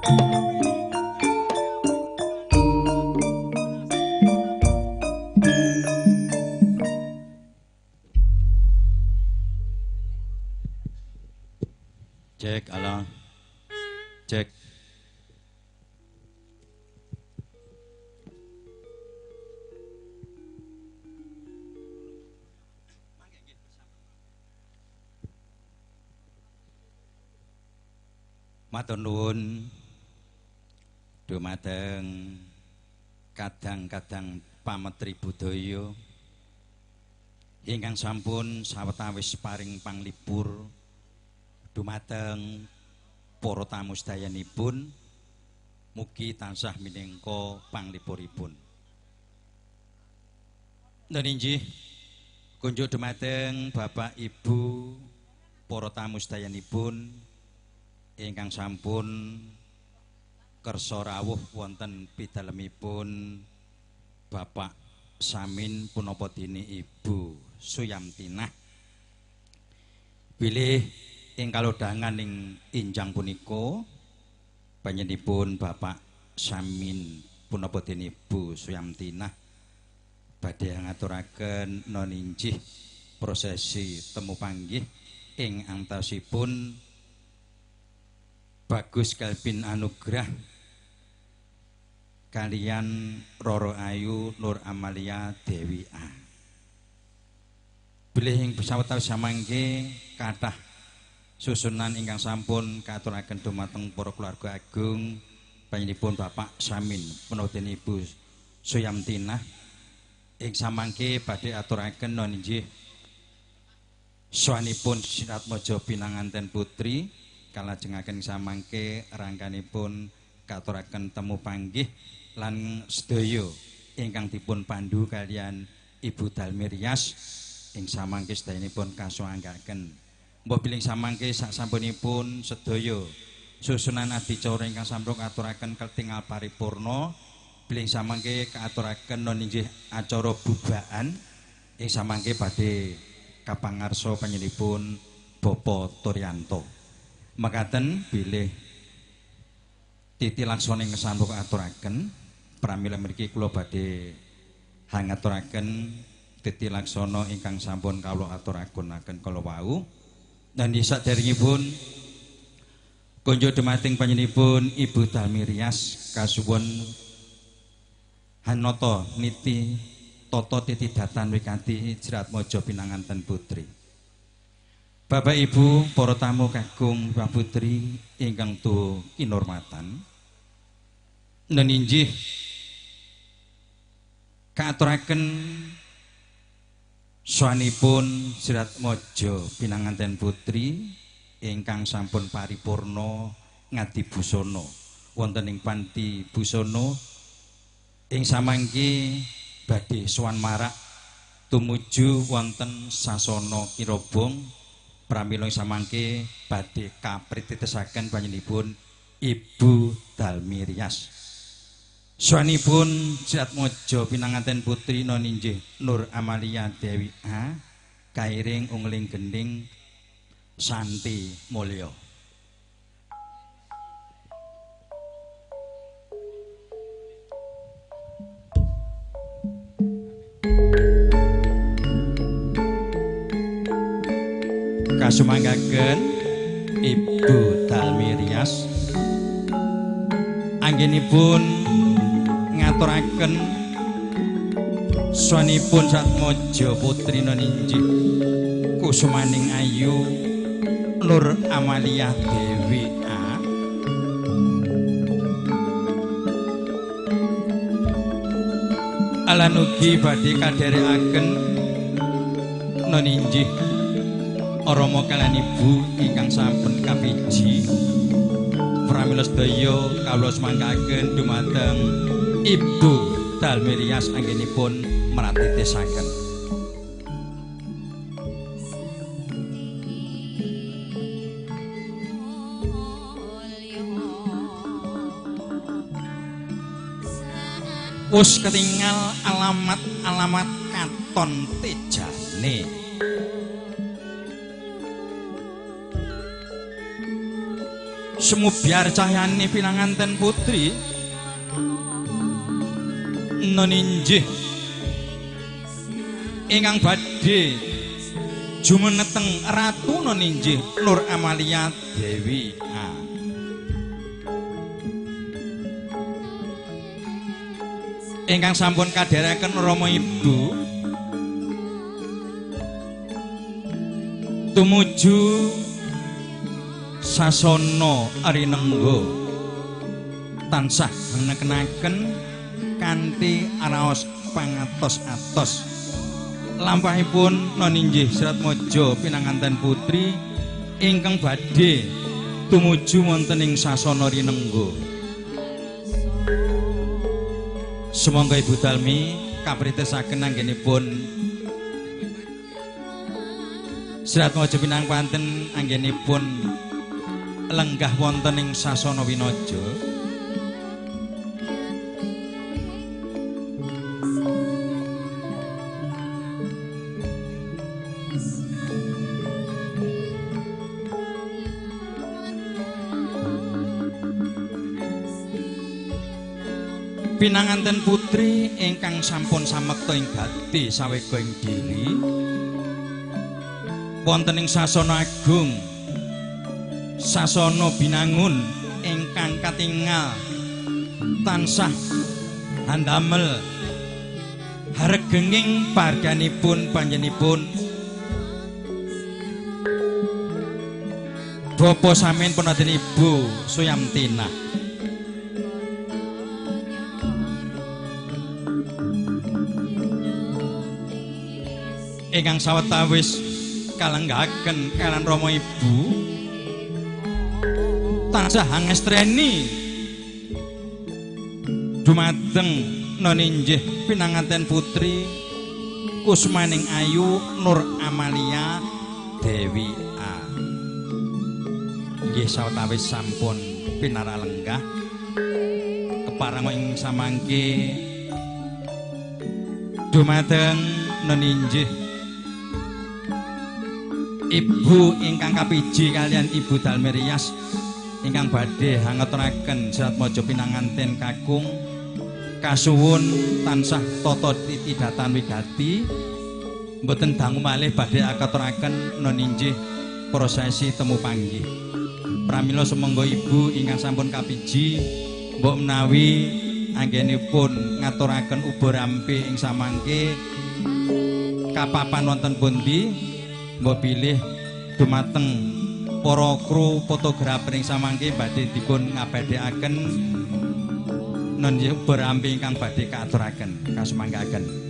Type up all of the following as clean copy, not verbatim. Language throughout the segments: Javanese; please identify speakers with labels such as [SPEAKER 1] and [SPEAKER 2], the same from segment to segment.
[SPEAKER 1] Cek, ala. Cek. Matur nuwun dumateng kadang-kadang pametri budaya ingkang sampun sawetawis paring panglipur dumateng para tamu sedayanipun mugi tansah minangka panglipuripun. Dan inggih kunjuk dumateng Bapak Ibu para tamu sedayanipun ingkang sampun kersa rawuh wonten pidalemipun Bapak Samin punapa dene Ibu Suyamtinah bilih ing kalodhangan ing injang punika panjenenganipun Bapak Samin punapa dene Ibu Suyamtinah badhe ngaturaken noninjih prosesi temu panggih ing antawisipun Bagus Kalbin Anugrah kalian Roro Ayu Nur Amalia Dewi A. Bilih ing sawetawis samangke kathah susunan ingkang sampun katuraken dumateng para keluarga agung panjenenganipun Bapak Samin punapa dene Ibu Suyamtinah ing samangke badhe aturaken noninjih sawanipun Siratmojo Pinanganten Putri kalajengaken samangke rangkanipun katuraken temu panggih lan sedaya ingkang dipun pandu kalian Ibu Dalmirias ing samangke sedayanipun kasuanggaken. Mbah biling samangke sasampunipun sedaya susunan adicara ingkang sampun katuraken ketingal paripurna biling samangke katuraken noninjih acara bubaan ing samangke badhe kapangarsa panjenenganipun Bapak Turyanto. Makaten bilih titi laksana ing sampun aturaken pramila mriki kula badhe hangaturaken titi laksana ingkang sampun kawula aturaken kala wau. Dan saderengipun kunjuk dumateng panjenenganipun Ibu Dalmirias kasuwun hanata niti tata titi datan wigati Siratmojo Pinanganten Putri. Bapak Ibu para tamu kagung Pak Putri ingkang tu kinurmatan neninjih kaaturaken sawanipun Siratmojo Pinanganten Putri ingkang sampun paripurna ngadi busana wonten ing panti busana ing samangke badhe sowan marak tumuju wonten sasana Kirobong pramila samangke badhe kaprititesaken panjenenganipun Ibu Dalmirias. Sawanipun Siratmojo Pinanganten Putri noninjih Nur Amalia Dewi A kairing ungling gending Santi Mulya. Kasumanggaken Ibu Dalmirias anggenipun ngaturaken sawanipun Siratmojo Putri noninjih Kusumaning Ayu Nur Amalia Dewi A lan ugi badhe kadherekaken noninjih Rama kaliyan Ibu ingkang sampun kapiji pramila sedaya kawula semangkaken dumateng Ibu Dalmirias anggenipun mratitesaken. Wis ketingal alamat katon tejane. Semubyar cahyane pinanganten putri noninjih ingkang badhe jumeneteng Ratu Noninjih Nur Amalia Dewi ingkang sampun kadherekaken Rama Ibu tumuju sasana rinengga tansah nekenaken kanthi araos pangatos-atos lampahipun Noninjih Sratmaja pinanganten putri ingkang badhe tumuju wonten ing sasana rinengga. Sumangga Ibu Dalmi kapritesaken anggenipun Sratmaja pinanganten anggenipun lenggah wonten ing sasana winaja. Pinanganten putri ingkang sampun samekta ing gati sawega ing diri wonten ing sasana agung sasana binangun ingkang katingal tansah handamel haregenging parganipun panjenipun Bapa Samin Penaden Ibu Suyamtina ingkang sawetawis kalenggahaken kalan Rama Ibu tansah angestreni dumateng Noninjih pinanganten putri Kusmaning Ayu Nur Amalia Dewi nggih sawetawis sampun pinara lenggah kepareng ing samangke dumateng Noninjih Ibu ingkang kapiji kalian Ibu Dalmi Rias ingkang badhe ngaturaken Sratmaja pinanganten kakung kasuwun tansah tata titidatan wigati mboten dangu malih badhe akaturaken Noninjih prosesi temu panggih. Pramila sumangga Ibu ingkang sampun kapiji mbok menawi anggenipun ngaturaken ubo rampe ing samangke kapapan wonten pundi mbok pilih dumateng para kru fotografer ing samangke badhe dipun ngabadhekaken Noninjih ubo rampe ingkang badhe kaaturaken kasumanggaken.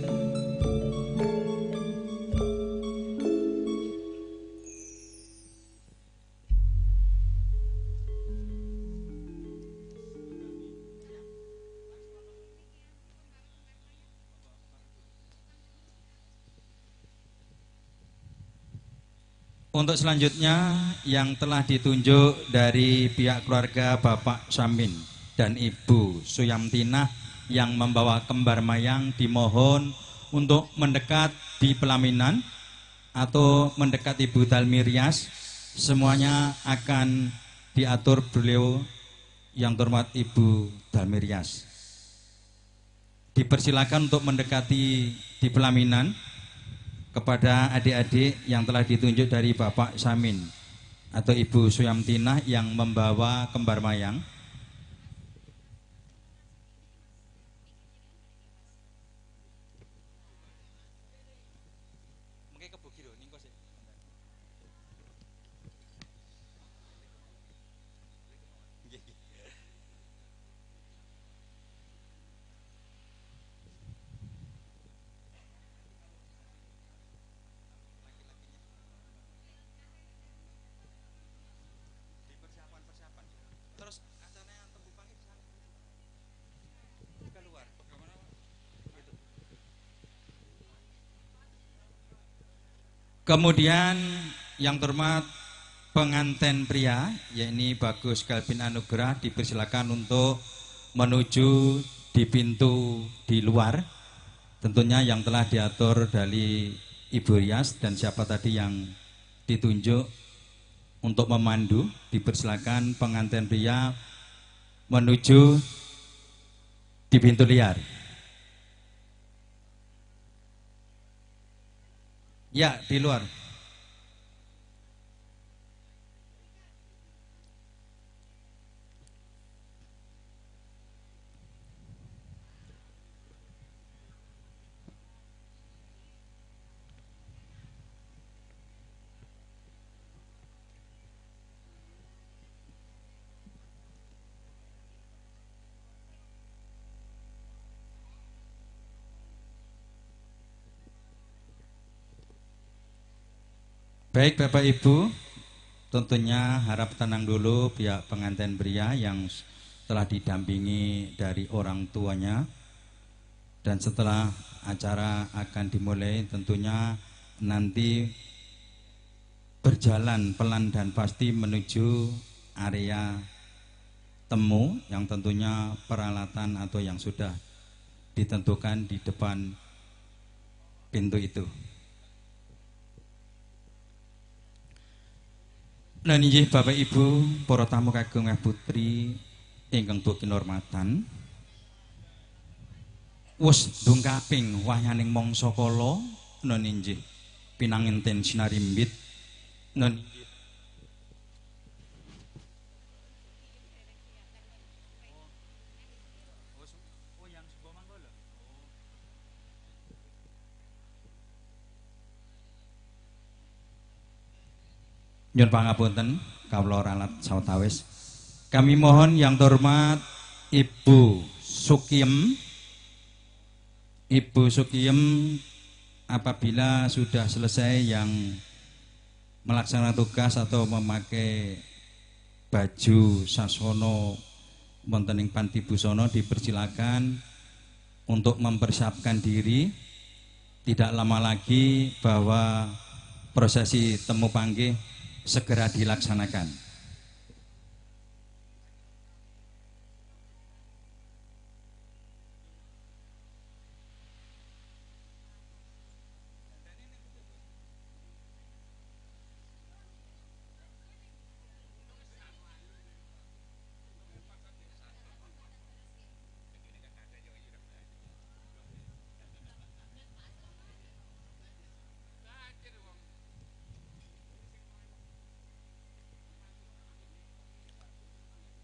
[SPEAKER 1] Untuk selanjutnya yang telah ditunjuk dari pihak keluarga Bapak Samin dan Ibu Suyamtina yang membawa kembar mayang dimohon untuk mendekat di pelaminan atau mendekat Ibu Dalmi Rias. Semuanya akan diatur beliau yang terhormat Ibu Dalmi Rias. Dipersilakan untuk mendekati di pelaminan kepada adik-adik yang telah ditunjuk dari Bapak Samin atau Ibu Suyamtina yang membawa kembar mayang. Kemudian yang terhormat pengantin pria, yakni Bagus Galvin Anugrah, dipersilakan untuk menuju di pintu di luar. Tentunya yang telah diatur dari Ibu Rias dan siapa tadi yang ditunjuk untuk memandu. Dipersilakan pengantin pria menuju di pintu liar. Ya, di luar. Baik Bapak Ibu, tentunya harap tenang dulu pihak pengantin pria yang telah didampingi dari orang tuanya. Dan setelah acara akan dimulai, tentunya nanti berjalan pelan dan pasti menuju area temu yang tentunya peralatan atau yang sudah ditentukan di depan pintu itu. Nah inggih Bapak Ibu, para tamu kagem putri ingkang duh kinurmatan, wis ndungkaping wahyaning mangsa kala nun inggih pinanginten sinarimbit nun nyuwun pangapunten kawula ralat sawetawis. Kami mohon yang terhormat Ibu Sukiem. Ibu Sukiem apabila sudah selesai yang melaksanakan tugas atau memakai baju sasono wonten ing panti busana dipersilakan untuk mempersiapkan diri. Tidak lama lagi bahwa prosesi temu panggih segera dilaksanakan.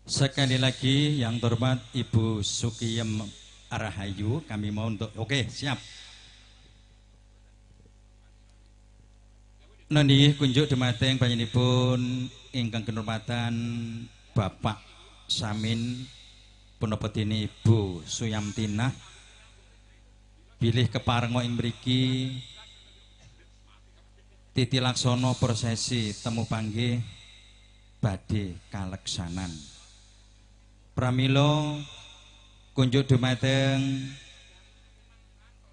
[SPEAKER 1] Sekali lagi yang terhormat Ibu Sukiem Arahayu, kami mau untuk oke siap. Nani kunjuk dumateng panjenenganipun ingkang kinurmatan Bapak Samin punapetine Ibu Suyamtinah bilih keparenga ing mriki titi laksana prosesi temu panggih badhe kaleksanan. Pramila kunjuk dumateng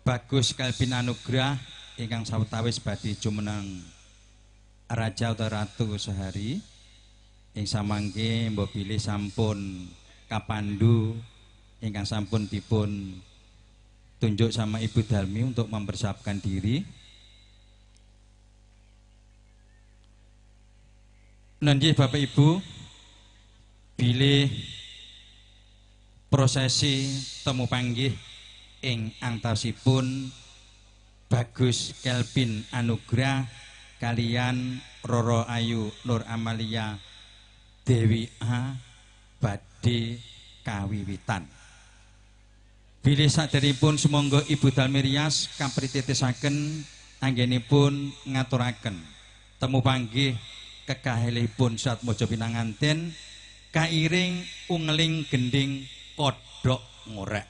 [SPEAKER 1] Bagus Kalbin Anugrah ingkang sawetawis badhe jumeneng Raja utawa Ratu sehari ing samangke mbok bilih sampun kapandu ingkang sampun dipun tunjuk sama Ibu Dalmi untuk mempersiapkan diri. Nanti Bapak Ibu bilih prosesi temu panggih ing antasipun Bagus Kelvin Anugrah kalian Roro Ayu Nur Amalia Dewi A badhe kawiwitan. Bilih saderipun sumangga Ibu Dalmi Rias kaprititisaken anggenipun ngaturaken temu panggih kekahilipun Satmojo Pinanganten kairing ungling gending kodhok ngorek.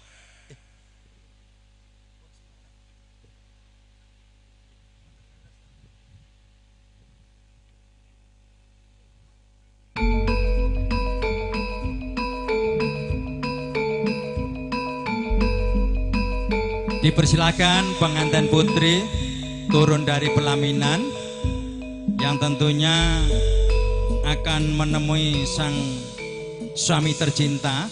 [SPEAKER 1] Dipersilakan pengantin putri turun dari pelaminan yang tentunya akan menemui sang suami tercinta.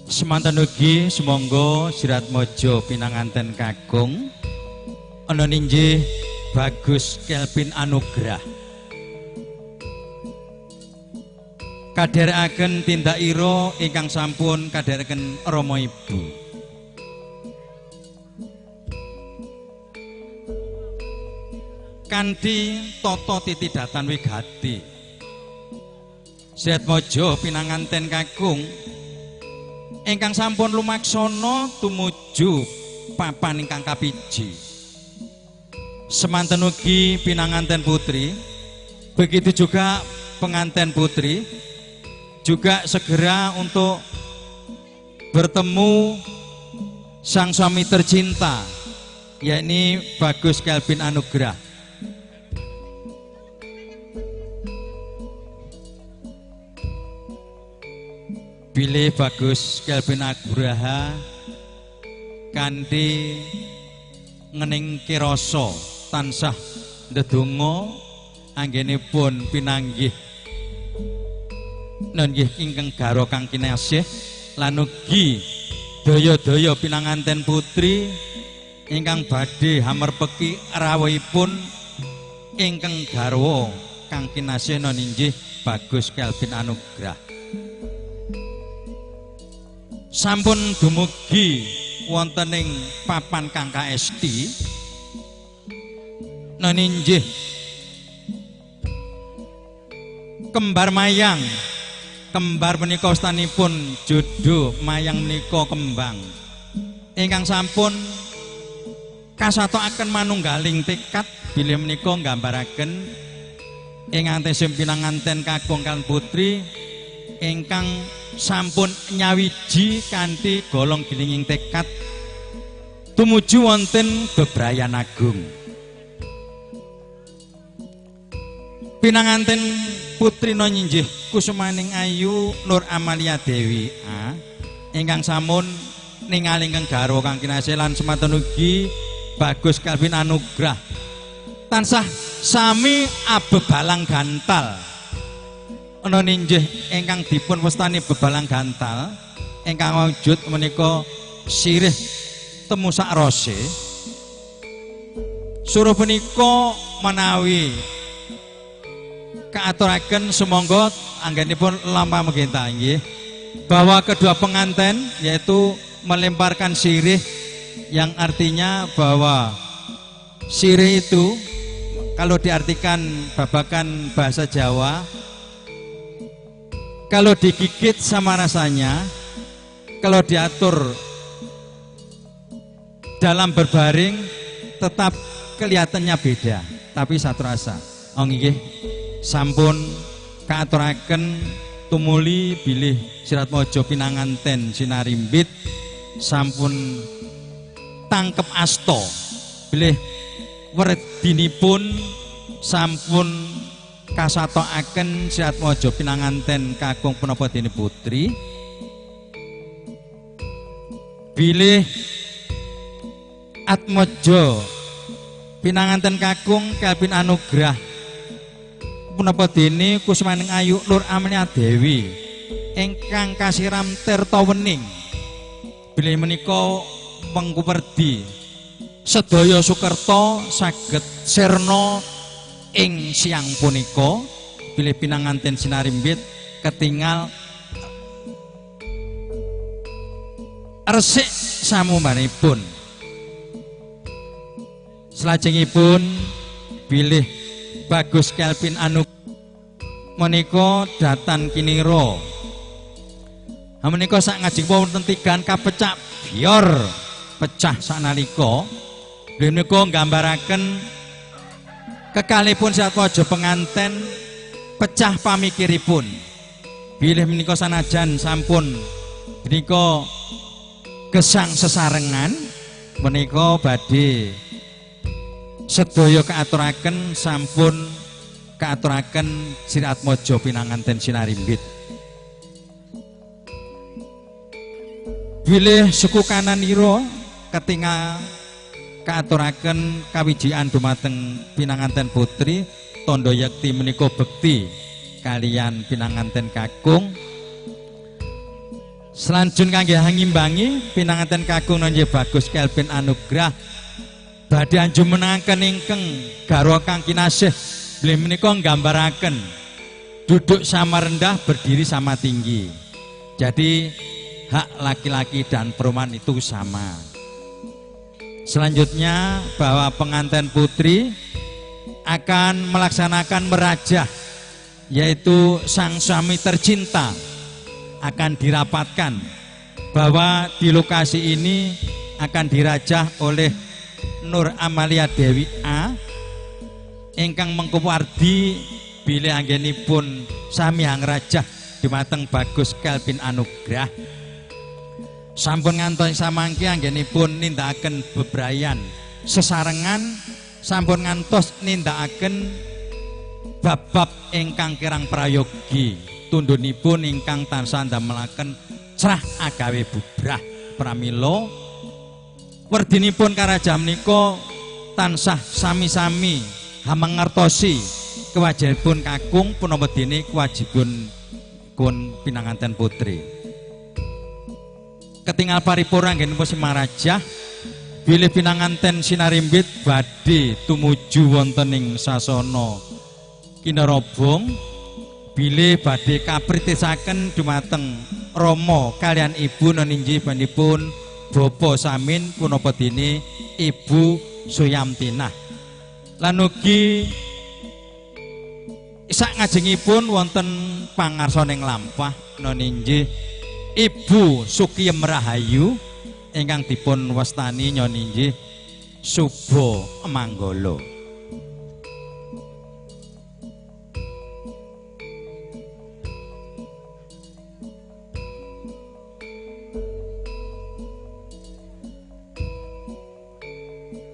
[SPEAKER 1] Semanten ugi sumangga Siratmaja pinanganten kakung ana ninggih Bagus Kelvin Anugrah kadherekaken tindak ira ingkang sampun kadherekaken Rama Ibu. Kanthi tata titidatan wigati Siratmaja pinanganten kakung ingkang sampun lumaksana tumuju papan ingkang kapiji. Semanten ugi pinanganten putri, begitu juga pengantin putri juga segera untuk bertemu sang suami tercinta, yakni Bagus Kelvin Anugrah. Bilih Bagus Kelvin Anugrah kanthi ngeningke rasa tansah ndedonga anggenipun pinanggih nggih ingkang garwa kang kinasih lan ugi daya-daya pinanganten putri ingkang badhe hamerpeki rawuhipun ingkang garwa kang kinasih ninggih Bagus Kelvin Anugrah. Sampun dumugi wonten ing papan kang kaesti ninggih kembar mayang. Kembar menika wastanipun jodoh, mayang menika kembang ingkang sampun kasatokaken manunggaling tekad bilih menika nggambaraken ing antesipun pinanganten kakung kan putri ingkang sampun nyawiji kanthi golong gilinging tekad tumuju wonten bebrayan agung. Pinanganten putri ninggih Kusumaning Ayu Nur Amalia Dewi ingkang sampun ningali ingkang garwa kang kinasih lan semanten ugi Bagus Kelvin Anugrah tansah sami abebalang gantal ana ninggih ingkang dipun wastani bebalang gantal ingkang wujud menika sirih temu sak rose suruh punika menawi kaaturaken sumangga anggenipun lampa megenta nggih bahwa kedua pengantin yaitu melemparkan sirih yang artinya bahwa sirih itu kalau diartikan babakan bahasa Jawa kalau digigit sama rasanya, kalau diatur dalam berbaring tetap kelihatannya beda, tapi satu rasa. Oh nggih, sampun kaaturaken tumuli bilih Siratmaja pinanganten sinarimbit sampun tangkep asta bilih werdinipun sampun kasatokaken Siratmaja pinanganten kakung punapa dene putri bilih Atmaja pinanganten kakung Kelvin Anugrah punapa dene Kusumaning Ayu Nur Amalia Dewi ingkang kasiram tirta wening bilih menika mengkuperdi sedaya sukerta saged sirna ing siang punika bilih pinanganten sinarimbit ketingal resik samumanipun. Salajengipun bilih Bagus Kelvin Anugrah menika datan kinira menika sak ngajeng wonten tigan kapecak bior pecah sanalika menika nggambaraken kekalipun Siratmaja penganten pecah pamikiripun bilih menika sanajan sampun menika gesang sesarengan menika badhe sedaya kaaturaken sampun kaaturaken Siratmaja pinanganten sinarimbit bilih suku kananira ketingal kaaturaken kawijikan dumateng pinanganten putri tondo yakti menika bekti kalian pinanganten kakung Selanjutnya kangge ngimbangi pinanganten kakung nonje Bagus Kelvin Anugrah badhe anjumenaken ingkang garwa kang kinasih beliau menika nggambaraken duduk sama rendah berdiri sama tinggi. Jadi hak laki-laki dan perempuan itu sama. Selanjutnya bahwa pengantin putri akan melaksanakan merajah, yaitu sang suami tercinta akan dirapatkan bahwa di lokasi ini akan dirajah oleh Nur Amalia Dewi A ingkang mengkuwardi bilih anggenipun sami hangrajah dumateng Bagus Kelvin Anugrah. Sampun ngantos samangke anggenipun nindakaken bebrayan sesarengan, sampun ngantos nindakaken bab-bab ingkang kirang prayogi, tundhunipun ingkang tansah ndamelaken cerah agawe bubrah. Pramila werdinipun karaja menika tansah sami-sami mangertosi kewajibanipun kakung punapa dene kewajibanipun pinanganten putri. Ketinggal paripurna anggenipun Simarajah bilih pinanganten sinarimbit badhe tumuju wonten ing sasana Kinarobong bilih badhe kapritisaken dumateng Rama kalian Ibu Noninji banipun Bapa Samin punapa dene Ibu Suyamtinah. Lan ugi sak ngajengipun wonten pangarsaning lampah Noninji Ibu Sukiyem Rahayu ingkang dipun wastani Nyoninji Subo Manggala.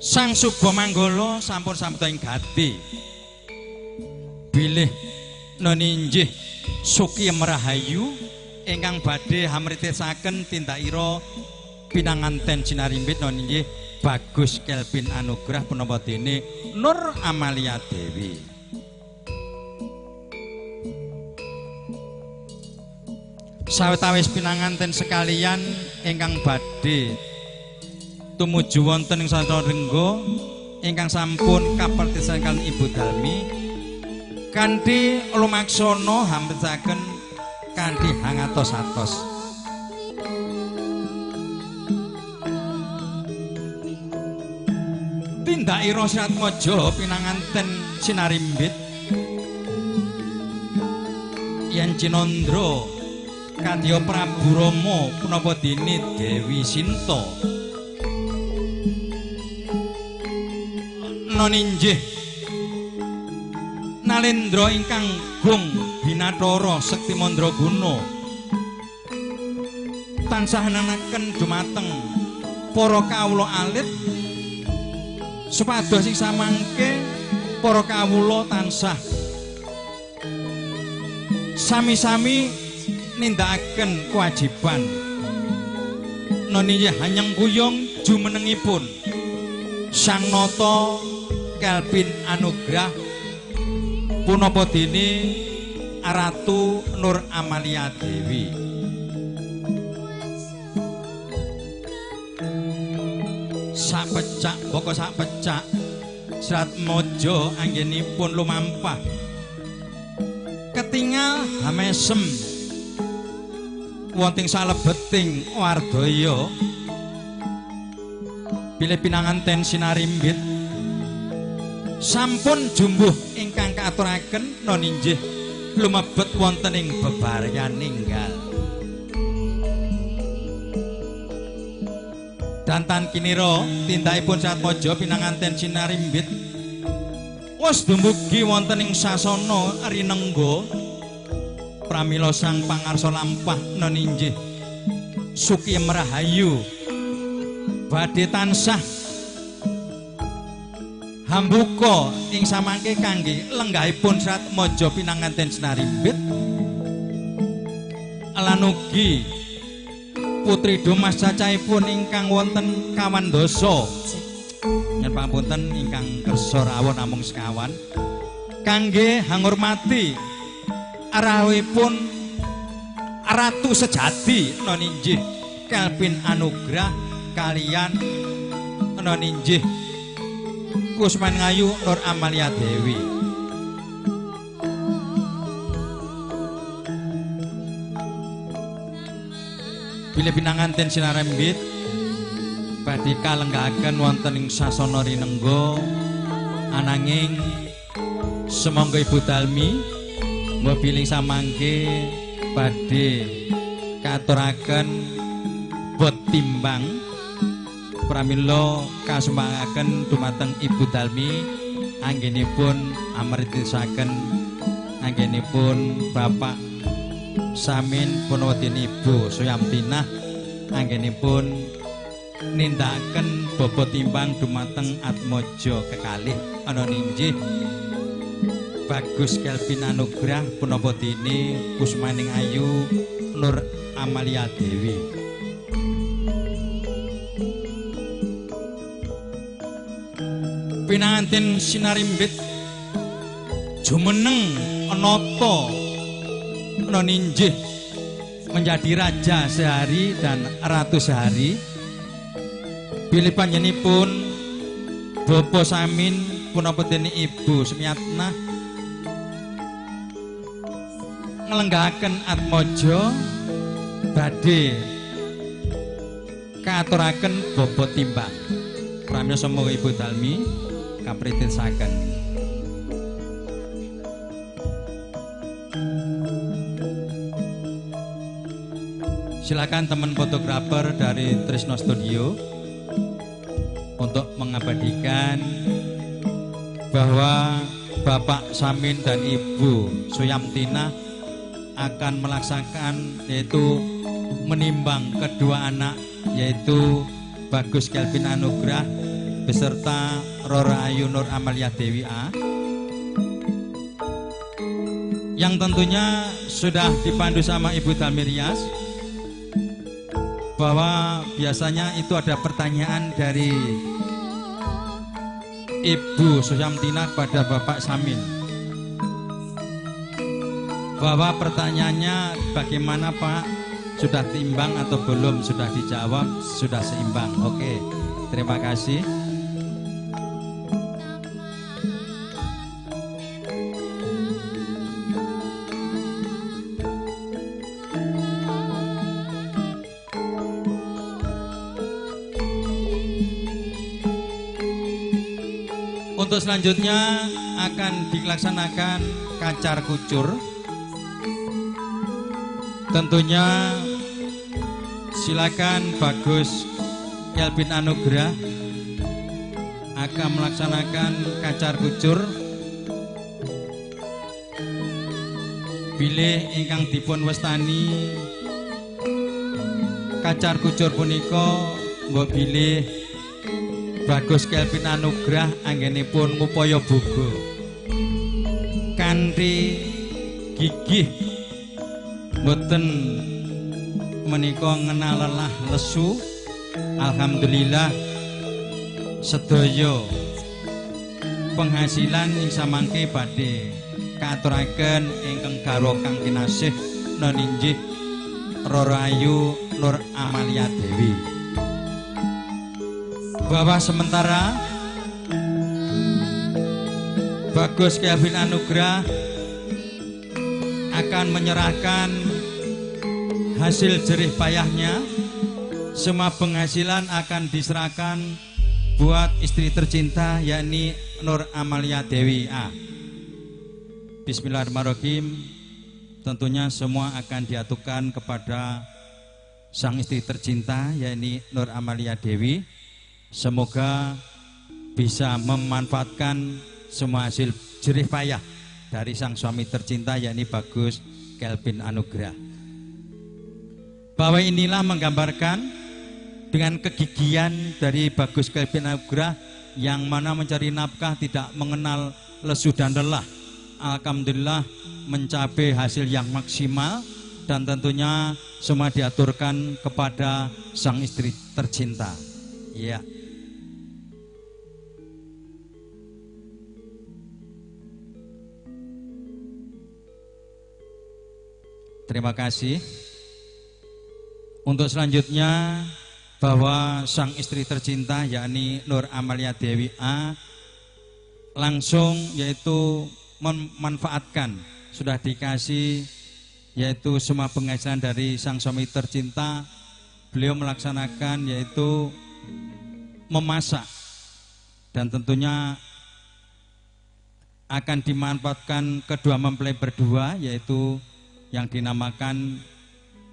[SPEAKER 1] Sang Subo Manggala sampun samputa ing gati bilih Noninji Sukiyem Rahayu ingkang badhe hamritisaken tindakira pinanganten sinarimbit Noninji Bagus Kelvin Anugrah punapa dene Nur Amalia Dewi. Sawetawis pinanganten sekalian ingkang badhe tumuju wonten ing Sasana Renggo ingkang sampun kapertisaken Ibu Dalmi kanthi lumaksana hamritisaken kanthi hangatos-atos. Tindakira Siratmaja pinanganten sinarimbit yen Cinandra kadya Prabu Rama punapa dene Dewi Sinta Noninjih Nalendra ingkang gung Binathara Sekti Mandraguna tansah nenaken dumateng para kawula alit supados sing samangke para kawula tansah sami-sami nindakaken kewajiban Noninjih Hanyeng Kuyung jumenengipun Sang Nata Kelvin Anugrah punapa dene Ratu Nur Amalia Dewi. Sapecak boko sapecak Siratmaja anggenipun lumampah ketingal hamesem wonten salebeting wardaya bilih pinanganten sinarimbit sampun jumbuh ingkang kaaturaken Noninjih lumebet wonten ing bebaryan ninggal. Dantan kinira tindakipun Siratmaja pinanganten sinarimbit wis dumugi wonten ing sasana rinengga pramila sang pangarsa lampah Noninjih Sukiyem Rahayu badhe tansah hambuka ing samangke kangge lenggahipun Siratmaja pinanganten sinarimbit lan ugi putri Domas cacahipun ingkang wonten kawandasa yen pangapunten ingkang kersa rawuh namung sekawan kangge hangurmati arawipun ratu sejati non injih Kelvin Anugrah kalian non injih Kusman Ngayu Nur Amalia Dewi. Bila pinanganten sinarembit badhe kalenggahaken wonten ing sasana rinengga ananging semangga Ibu Dalmi mobiling samangke badhe katuraken bot timbang pramila kasumbangaken dumateng Ibu Dalmi anggenipun amritisaken anggenipun Bapak Samin punawedini Ibu Suyamtinah anggenipun nindakaken bobot timbang dumateng Atmaja kekalih ana ninggih Bagus Kelvin Anugrah punapa dene Kusmaning Ayu Nur Amalia Dewi. Pinanganten sinarimbit jumeneng anata ana ninggih menjadi raja sehari dan ratu sehari. Bilih panjenenganipun Bapak Samin punapa dene Ibu Sumiatnah nglenggahaken Atmaja badhe katuraken bobot timbang. Pramila semoga Ibu Dalmi kapritisaken. Silakan teman fotografer dari Trisno Studio untuk mengabadikan bahwa Bapak Samin dan Ibu Suyamtinah akan melaksanakan yaitu menimbang kedua anak yaitu Bagus Kelvin Anugrah beserta Rora Ayu Nur Amalia Dewi A yang tentunya sudah dipandu sama Ibu Dalmi Rias bahwa biasanya itu ada pertanyaan dari Ibu Suyamtinah pada Bapak Samin bahwa pertanyaannya bagaimana Pak, sudah timbang atau belum, sudah dijawab, sudah seimbang. Oke, terima kasih. Untuk selanjutnya akan dilaksanakan kacar kucur. Tentunya silakan Bagus Kelvin Anugrah akan melaksanakan kacar kucur. Bilih ingkang dipun wastani kacar kucur punika mbok bilih Bagus Kelvin Anugrah anggenipun ngupaya boga kanthi gigih mboten menika ngenal lelah lesu. Alhamdulillah sedaya penghasilan ing samangke badhe katuraken ingkang garwa kang kinasih ninggih Rora Ayu Nur Amalia Dewi. Bahwa sementara Bagus Kelvin Anugrah akan menyerahkan hasil jerih payahnya, semua penghasilan akan diserahkan buat istri tercinta yakni Nur Amalia Dewi A. Bismillahirrahmanirrahim. Tentunya semua akan diatukan kepada sang istri tercinta yakni Nur Amalia Dewi. Semoga bisa memanfaatkan semua hasil jerih payah dari sang suami tercinta yakni Bagus Kelvin Anugrah. Bahwa inilah menggambarkan dengan kegigihan dari Bagus Kelvin Anugrah yang mana mencari nafkah tidak mengenal lesu dan lelah. Alhamdulillah mencapai hasil yang maksimal dan tentunya semua diaturkan kepada sang istri tercinta. Ya. Terima kasih. Untuk selanjutnya bahwa sang istri tercinta yakni Nur Amalia Dewi A langsung yaitu memanfaatkan sudah dikasih yaitu semua penghasilan dari sang suami tercinta, beliau melaksanakan yaitu memasak dan tentunya akan dimanfaatkan kedua mempelai berdua yaitu yang dinamakan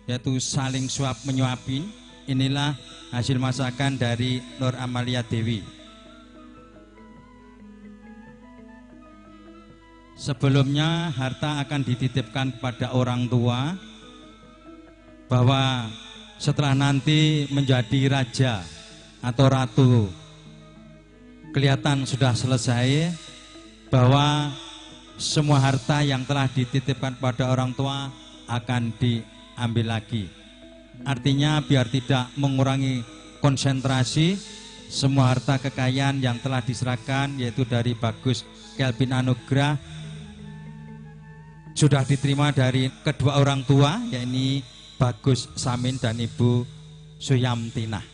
[SPEAKER 1] yaitu saling suap menyuapin. Inilah hasil masakan dari Nur Amalia Dewi. Sebelumnya harta akan dititipkan kepada orang tua bahwa setelah nanti menjadi raja atau ratu kelihatan sudah selesai, bahwa semua harta yang telah dititipkan pada orang tua akan diambil lagi. Artinya biar tidak mengurangi konsentrasi, semua harta kekayaan yang telah diserahkan yaitu dari Bagus Kelvin Anugrah sudah diterima dari kedua orang tua, yakni Bagus Samin dan Ibu Suyamtinah.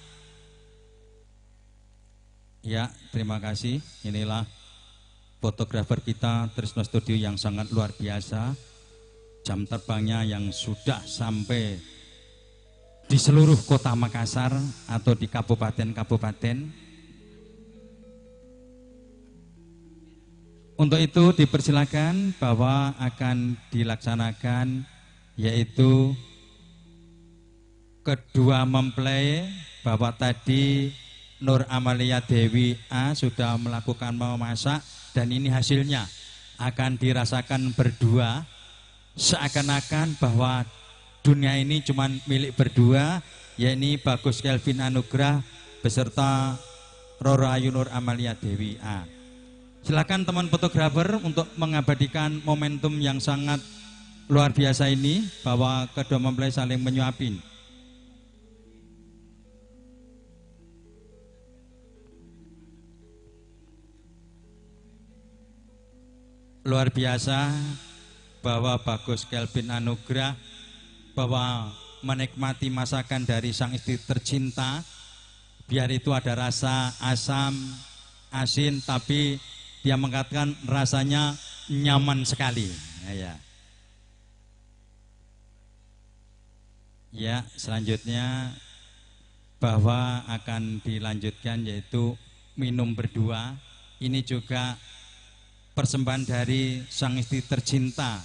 [SPEAKER 1] Ya, terima kasih. Inilah fotografer kita Trisno Studio yang sangat luar biasa. Jam terbangnya yang sudah sampai di seluruh kota Makassar atau di kabupaten-kabupaten. Untuk itu dipersilakan bahwa akan dilaksanakan yaitu kedua mempelai, bahwa tadi Nur Amalia Dewi A sudah melakukan memasak dan ini hasilnya akan dirasakan berdua, seakan-akan bahwa dunia ini cuma milik berdua, yakni Bagus Kelvin Anugrah beserta Roro Ayu Nur Amalia Dewi A. Silakan teman fotografer untuk mengabadikan momentum yang sangat luar biasa ini, bahwa kedua mempelai saling menyuapin. Luar biasa bahwa Bagus Kelvin Anugrah bahwa menikmati masakan dari sang istri tercinta, biar itu ada rasa asam, asin, tapi dia mengatakan rasanya nyaman sekali. Ya, selanjutnya bahwa akan dilanjutkan yaitu minum berdua. Ini juga persembahan dari sang istri tercinta.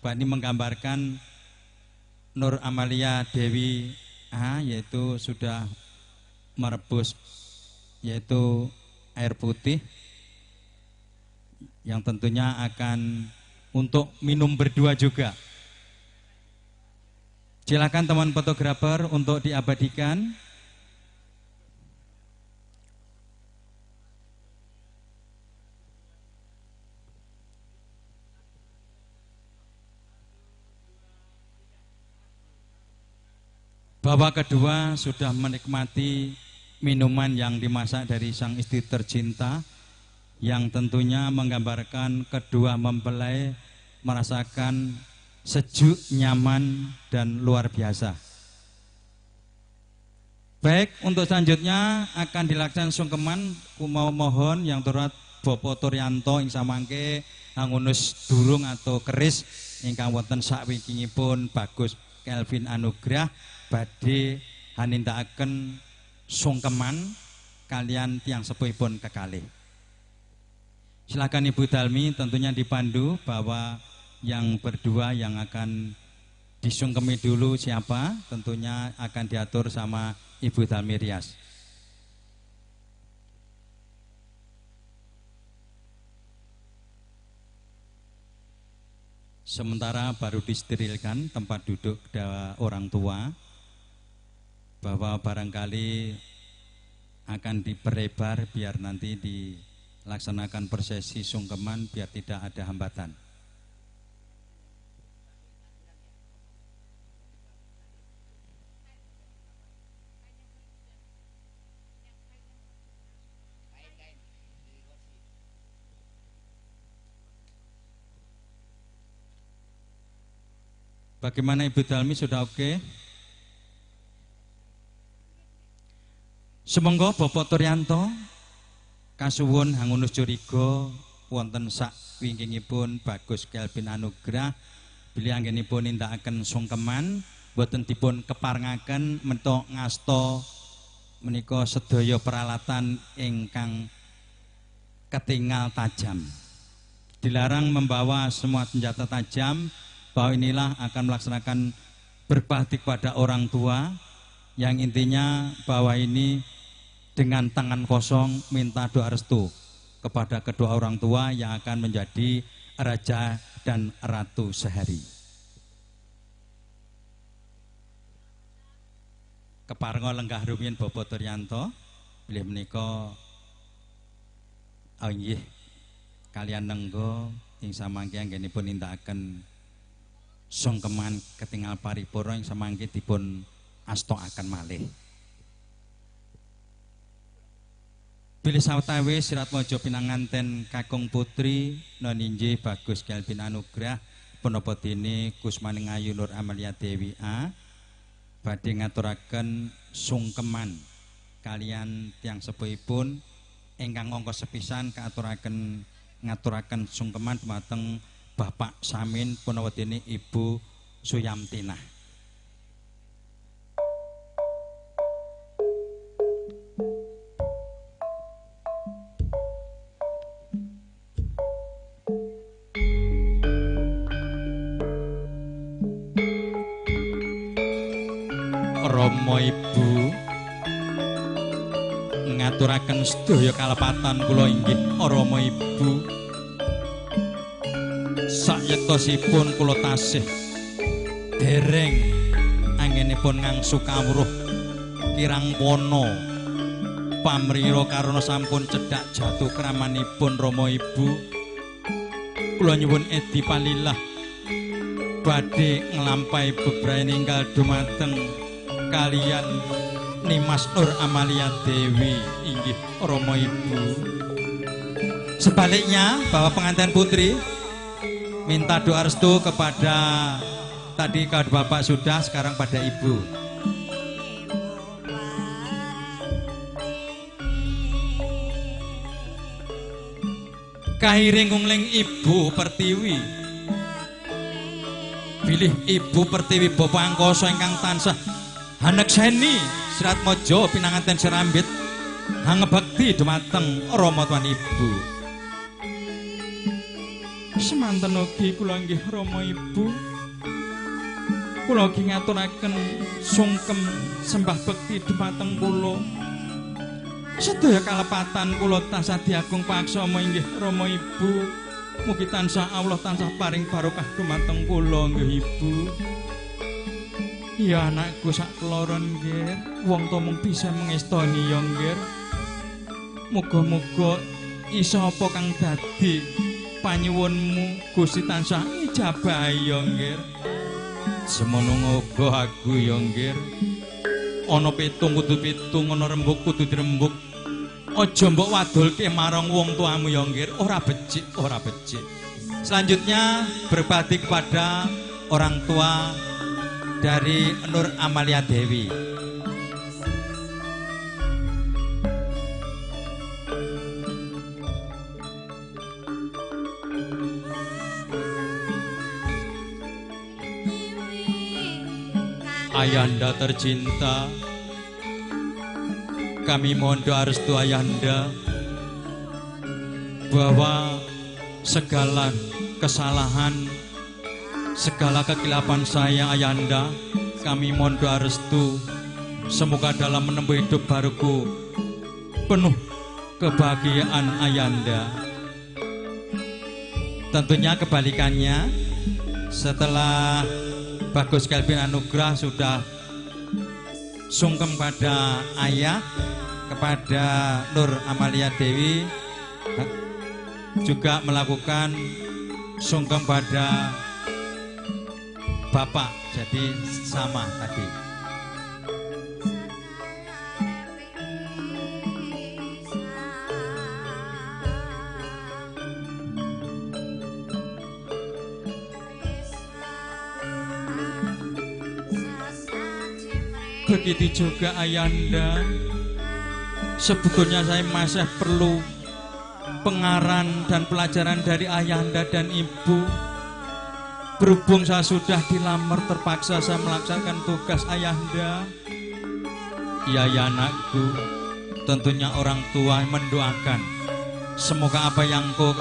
[SPEAKER 1] Ini menggambarkan Nur Amalia Dewi A yaitu sudah merebus yaitu air putih yang tentunya akan untuk minum berdua juga. Silakan teman fotografer untuk diabadikan. Bahwa kedua sudah menikmati minuman yang dimasak dari sang istri tercinta, yang tentunya menggambarkan kedua mempelai merasakan sejuk, nyaman, dan luar biasa. Baik, untuk selanjutnya akan dilaksanakan sungkeman. Kumau mohon yang turut Bopo Turyanto ing samangke angunus durung atau keris ingkang wonten sakwingkingipun Bagus Kelvin Anugrah badhe hanindakaken sungkeman kalian tiang sepuhipun kekalih. Silakan Ibu Dalmi tentunya dipandu bahwa yang berdua yang akan disungkemi dulu siapa, tentunya akan diatur sama Ibu Dalmi Rias. Sementara baru disterilkan tempat duduk orang tua, bahwa barangkali akan diperlebar biar nanti dilaksanakan prosesi sungkeman biar tidak ada hambatan. Bagaimana Ibu Dalmi, sudah oke? Sumangga Bapak Turyanto kasuwun hangunus curiga wonten sak wingkingipun Bagus Kelvin Anugrah bilih anggenipun nindakaken sungkeman boten dipun keparengaken mentok ngasta menika sedaya peralatan ingkang ketingal tajam. Dilarang membawa semua senjata tajam, bahwa inilah akan melaksanakan berbakti kepada orang tua yang intinya bahwa ini dengan tangan kosong minta doa restu kepada kedua orang tua yang akan menjadi raja dan ratu sehari. Keparenga lenggah rumiyin Bapak Turyanto bilih menika nggih kalian nenggo ing samangke anggenipun nindakaken sungkeman ketingal paripurna ing samangke dipun astokaken malih. Bilih sawetawis sirat maja pinanganten kakung putri noninjih Bagus Kelvin Anugrah punapa dene Kusmaning Ayu Nur Amalia Dewi A badhe ngaturaken sungkeman kalian tiyang sepuhipun ingkang angka sepisan ngaturaken sungkeman dumateng Bapak Samin punapa dene Ibu Suyamtinah. Rama Ibu ngaturaken sedaya kalepatan kula inggih Rama Ibu sayektosipun kula tasih dereng anggenipun ngangsu kawruh kirang wana pamrira karana sampun cedhak jatuh kramanipun Rama Ibu kula nyuwun edi palilah badhe nglampahi bebrayan ingkang dumateng kalian Nimas Nur Amalia Dewi inggih Rama Ibu. Sebaliknya Bapak pengantin putri minta doa restu kepada tadi kalau Bapak sudah sekarang pada Ibu. Kahiring ngungling Ibu Pertiwi bilih Ibu Pertiwi Bapak angkasa ingkang tansah hanekseni sirat maja pinanganten serambit hangebekti dumateng Rama Tuhan Ibu. Semanten ugi kula inggih Rama Ibu kula ugi ngaturaken sungkem sembah bekti dumateng kula sedaya kalepatan kula tansah diagung paksama inggih Rama Ibu mugi tansah Allah tansah paring barokah dumateng kula inggih Ibu. Ya anakku sak keloron nggih, wong to mung bisa mengestoni ya nggih. Muga-muga isa apa kang dadi panyuwunmu Gusti tansah ijabahi ya nggih. Semono uga aku ya nggih. Ana pitung kudu pitung, ana rembug kudu dirembug. Aja mbok wadulke marang wong tuamu ya nggih, ora becik, ora becik. Selanjutnya berbakti kepada orang tua dari Nur Amalia Dewi. Ayanda tercinta, kami mohon doa restu Ayanda bahwa segala kesalahan, segala kekilapan saya Ayanda, kami mohon doa restu semoga dalam menempuh hidup baruku penuh kebahagiaan Ayanda. Tentunya kebalikannya, setelah Bagus Kelvin Anugrah sudah sungkem pada ayah, kepada Nur Amalia Dewi juga melakukan sungkem pada Bapak, jadi sama tadi. Begitu juga Ayanda Sebetulnya saya masih perlu pengaran dan pelajaran dari ayahanda dan ibu. Berhubung saya sudah dilamar, terpaksa saya melaksanakan tugas ayahanda. Ya anakku, tentunya orang tua mendoakan semoga apa yang kau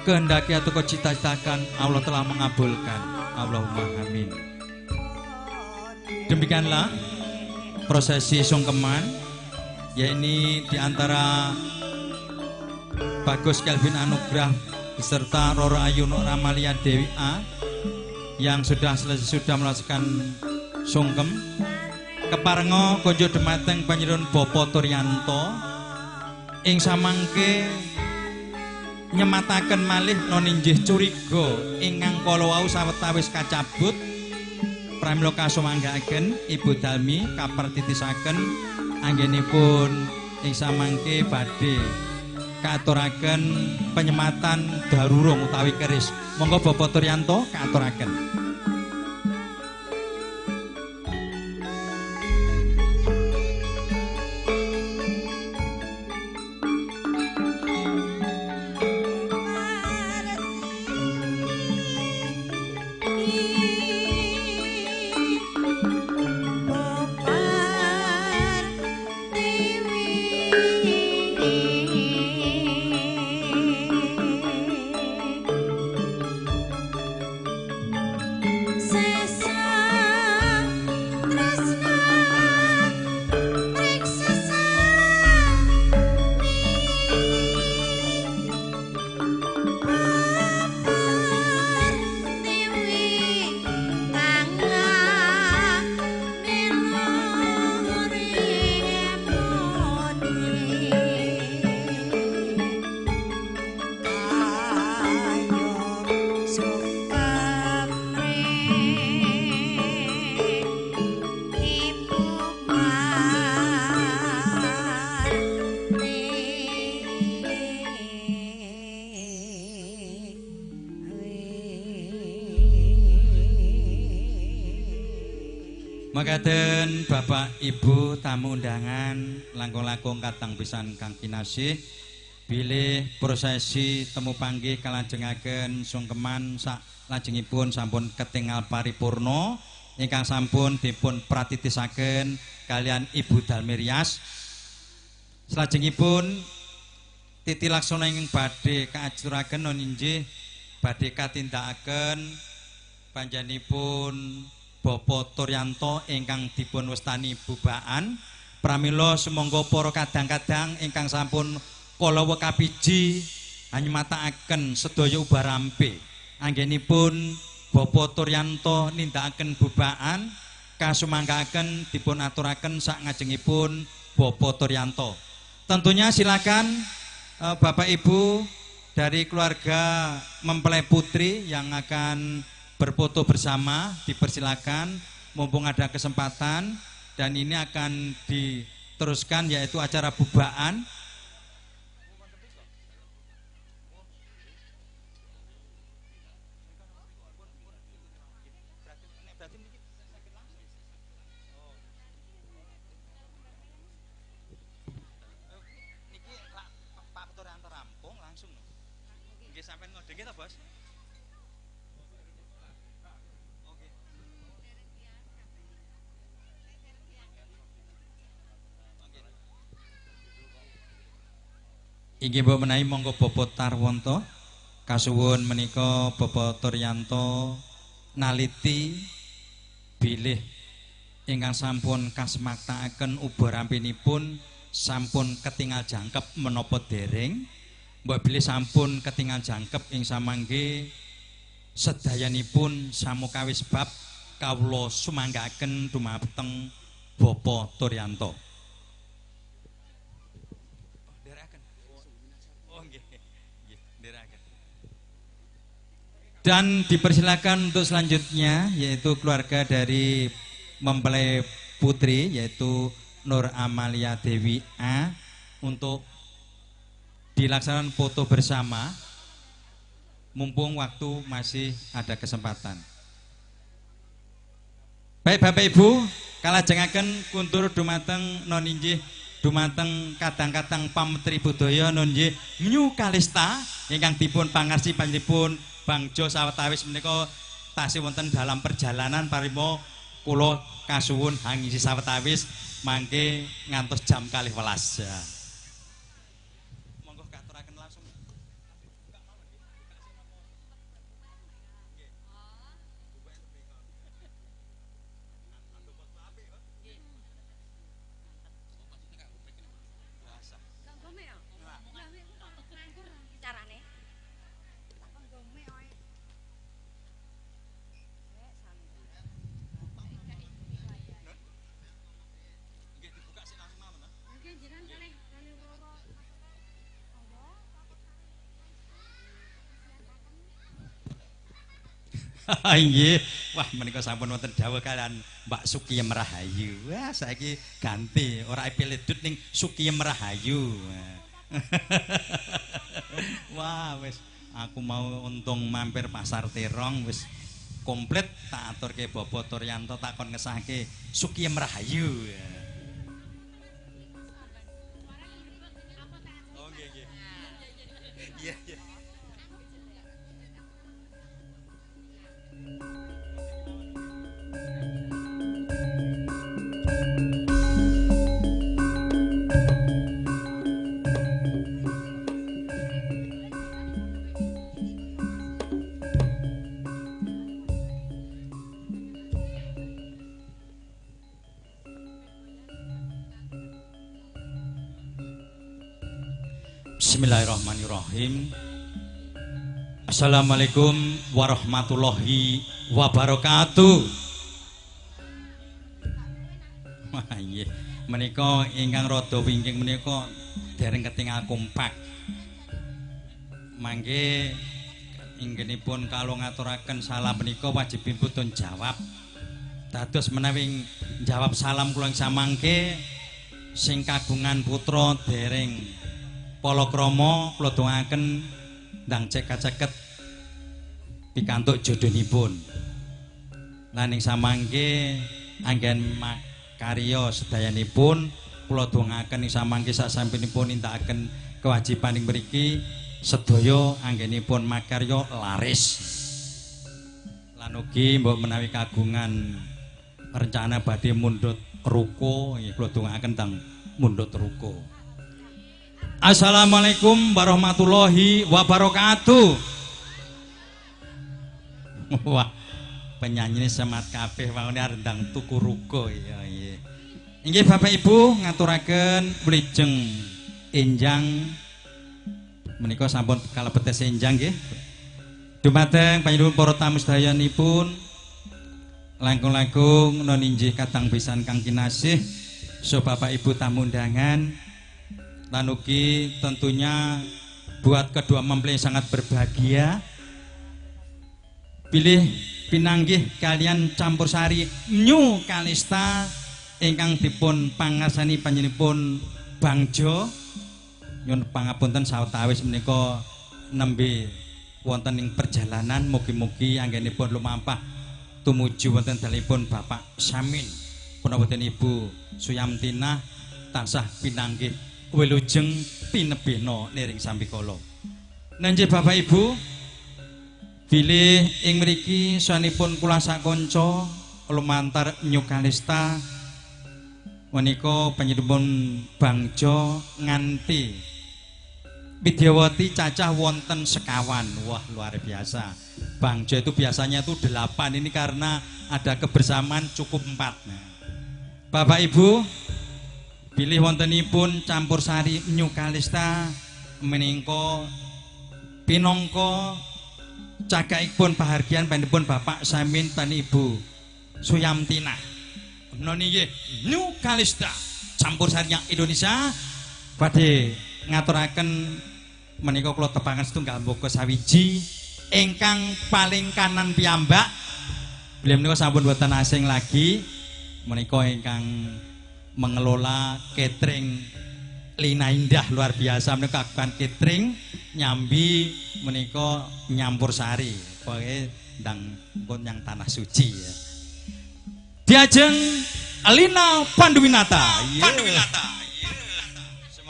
[SPEAKER 1] kehendaki atau kau cita-citakan Allah telah mengabulkan. Allahumma amin. Demikianlah prosesi sungkeman, ya ini diantara Bagus Kelvin Anugrah beserta Roro Ayu Nur Amalia Dewi A yang sudah melaksanakan sungkem. Keparenga konjo dumateng Panjenengan Bapak Turyanto ing samangke nyemataken malih noninjih curiga ingkang kala wau sawetawis kacabut pramila kasumanggaaken Ibu Dalmi kapertitisaken anggenipun ing samangke badhe kaaturaken penyematan darurung utawi keris. Monggo Bapak Turyanto kaaturaken. Makaten Bapak Ibu tamu undangan langkung-langkung katang pisan kang kinasih bilih prosesi temu panggih kalajengaken sungkeman sak lajengipun sampun ketingal paripurna ingkang sampun dipun pratitisaken kalian Ibu Dalmi Rias. Salajengipun titi laksana ingkang badhe kaajuraken noninjih badhe katindakaken panjenenganipun Bapak Turyanto ingkang dipun wastani bubaan. Pramila sumangga para kadang-kadang ingkang sampun kalawa kapiji anymatakaken sedaya ubarampe. Anggenipun Bapak Turyanto nindakaken bubaan kasumangkaken dipun aturaken sak ngajengipun Bapak Turyanto. Tentunya silakan Bapak Ibu dari keluarga mempelai putri yang akan berfoto bersama dipersilakan mumpung ada kesempatan, dan ini akan diteruskan yaitu acara bubaan. Pak Turyanto rampung langsung nggih sampean ngodeng kita Bos. Inggih mbok menawi monggo Bapak Tarwanto kasuwun menika Bapak Turyanto naliti bilih ingkang sampun kasemaktakaken ubarampinipun sampun ketingal jangkep menapa dereng. Mbok bilih sampun ketingal jangkep ing samangke sedayanipun samukawis bab kawula sumanggaaken dumateng Bapak Turyanto. Dan dipersilakan untuk selanjutnya yaitu keluarga dari mempelai putri yaitu Nur Amalia Dewi A untuk dilaksanakan foto bersama mumpung waktu masih ada kesempatan. Baik Bapak Ibu, kalajengaken kuntur dumateng noninjih dumateng kadang-kadang pametri budaya nggih New Kalista ingkang dipun pangarsi panjenenganipun Bangjo sawetawis menika tasih wonten dalam perjalanan parimo kula kasuwun hangisi sawetawis mangke ngantos jam 12. Monggo katuraken langsung. Nggih, wah menika sampun wonten dawuh kalian Mbak Sukiyem Rahayu. Wah, saiki ganti ora epiledut ning Sukiyem Rahayu. Wah, wis aku mau untung mampir pasar Terong wis komplit tak aturke Bapak Turyanto takon ngesahke Sukiyem Rahayu. Oh nggih nggih. Iya iya. Bismillahirrahmanirrahim. Assalamualaikum warahmatullahi wabarakatuh. Wah nggih, menika ingkang rada wingking menika dereng ketingal kompak. Mangke inggenipun kalau ngaturaken salam menika wajibipun jawab. Dados menawi jawab salam kula samangke sing kagungan putra dereng palakrama kula dongaaken ndang ceket pikantuk jodhonipun. Lan ing samangke anggen karya sedayanipun kula dongaaken ing samangke sasampunipun nindakaken kewajiban ing mriki sedaya anggenipun makarya laris. Lan ugi mbok menawi kagungan rencana badhe mundhut ruko nggih kula dongaaken ndang mundhut ruko. Assalamualaikum warahmatullahi wabarakatuh. Wah, penyanyi semat kabeh waune arendang tuku ruko ya nggih. Inggih Bapak Ibu ngaturaken wilujeng enjang menika sampun kalebet enjang nggih. Dumateng panjenengan para tamu sedayanipun langkung-langkung non inggih kadang pisan kang kinasih so Bapak Ibu tamu undangan. Dan ugi tentunya buat kedua mempelai sangat berbahagia pilih pinanggih kalian campur sari New Kalista ingkang dipun pangarsani panjenenganipun Bangjo nyun pangapunten sawetawis menika nembe wonten ing perjalanan mugi-mugi anggenipun lumampah tumuju wonten dalipun Bapak Samin punapa Ibu Suyamtina tansah pinanggih wilujeng pinebihna niring sambikala. Nanggih Bapak Ibu bilih ing mriki sanipun kula sakanca lumantar New Kalista menika panjenenganipun Bangjo nganti Widyawati cacah wonten sekawan. Wah luar biasa. Bangjo itu biasanya itu 8 ini karena ada kebersamaan cukup 4. Nah, Bapak Ibu bilih wontenipun campur sari New Kalista menika pinangka cakaipun pahargyan panjenenganipun Bapak Samin lan Ibu Suyamtina. Menawi nggih New Kalista campur sari Indonesia badhe ngaturaken menika kula tepangan setunggal mboko sawiji ingkang paling kanan piyambak. Beliau menika sampun boten asing lagi menika ingkang mengelola catering Lina Indah luar biasa menika kagungan catering nyambi menika nyampur sari pokoke ndang pun yang tanah suci ya. Diajeng Lina Panduwinata.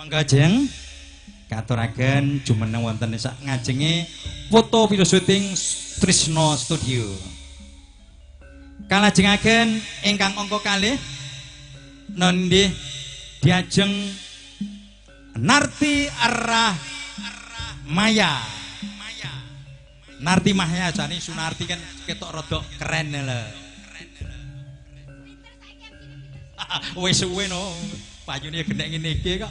[SPEAKER 1] Monggo jeng katuraken jumeneng wonten sak ngajenge foto video syuting Trisno Studio. Kalajengaken ingkang angka kalih nendih diajeng Narti Arah Maya. Narti Maya jane Sunarti kan ketok rodok keren lho. Wis suwe no. Payune gendek ngene iki kok.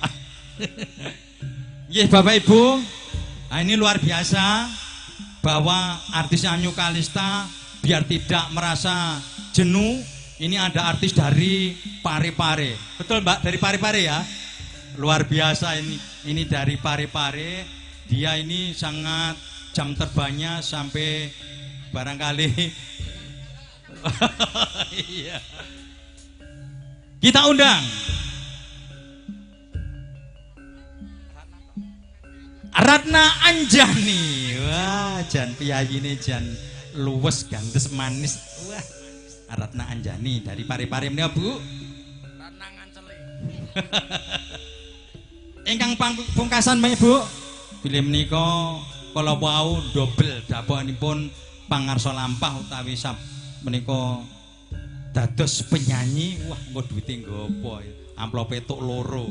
[SPEAKER 1] Nggih Bapak Ibu, ini luar biasa bahwa artis Anyu Kalista biar tidak merasa jenuh, ini ada artis dari Parepare. Betul Mbak, dari Parepare ya? Luar biasa ini dari Parepare. Dia ini sangat jam terbangnya sampai barangkali iya. Kita undang Ratna Anjani. Wah, jan piyayine jan luwes gandes manis. Wah, Ratna Anjani dari Parepare menika, Bu. Ratna Nganceli. Ingkang pungkasan Bapak Ibu, bilih menika kala wau dobel dapanipun pangarsa lampah utawi sab menika dados penyanyi. Wah, engko duwite nggo apa? Amplope tuk loro.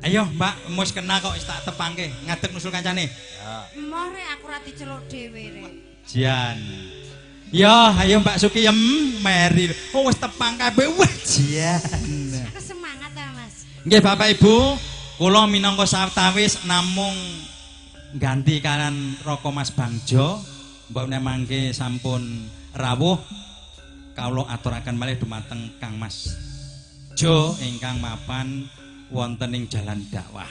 [SPEAKER 1] Ayo Mbak, mus kena kok tak tepangke, ngadeg nusul kancane. Ya.
[SPEAKER 2] Emoh rek aku ra diceluk dhewe rek.
[SPEAKER 1] Jian. Ya, ayo Mbak Suki meri. Oh wis tepang kabeh. Wah, jian.
[SPEAKER 2] Aku semangat ta, Mas.
[SPEAKER 1] Nggih Bapak Ibu, kula minangka sawetawis namung ganti kanan Roko Mas Bangjo, mbok mangke sampun rawuh kawula aturaken malih dumateng Kang Mas Jo ingkang mapan wonten ing jalan dakwah.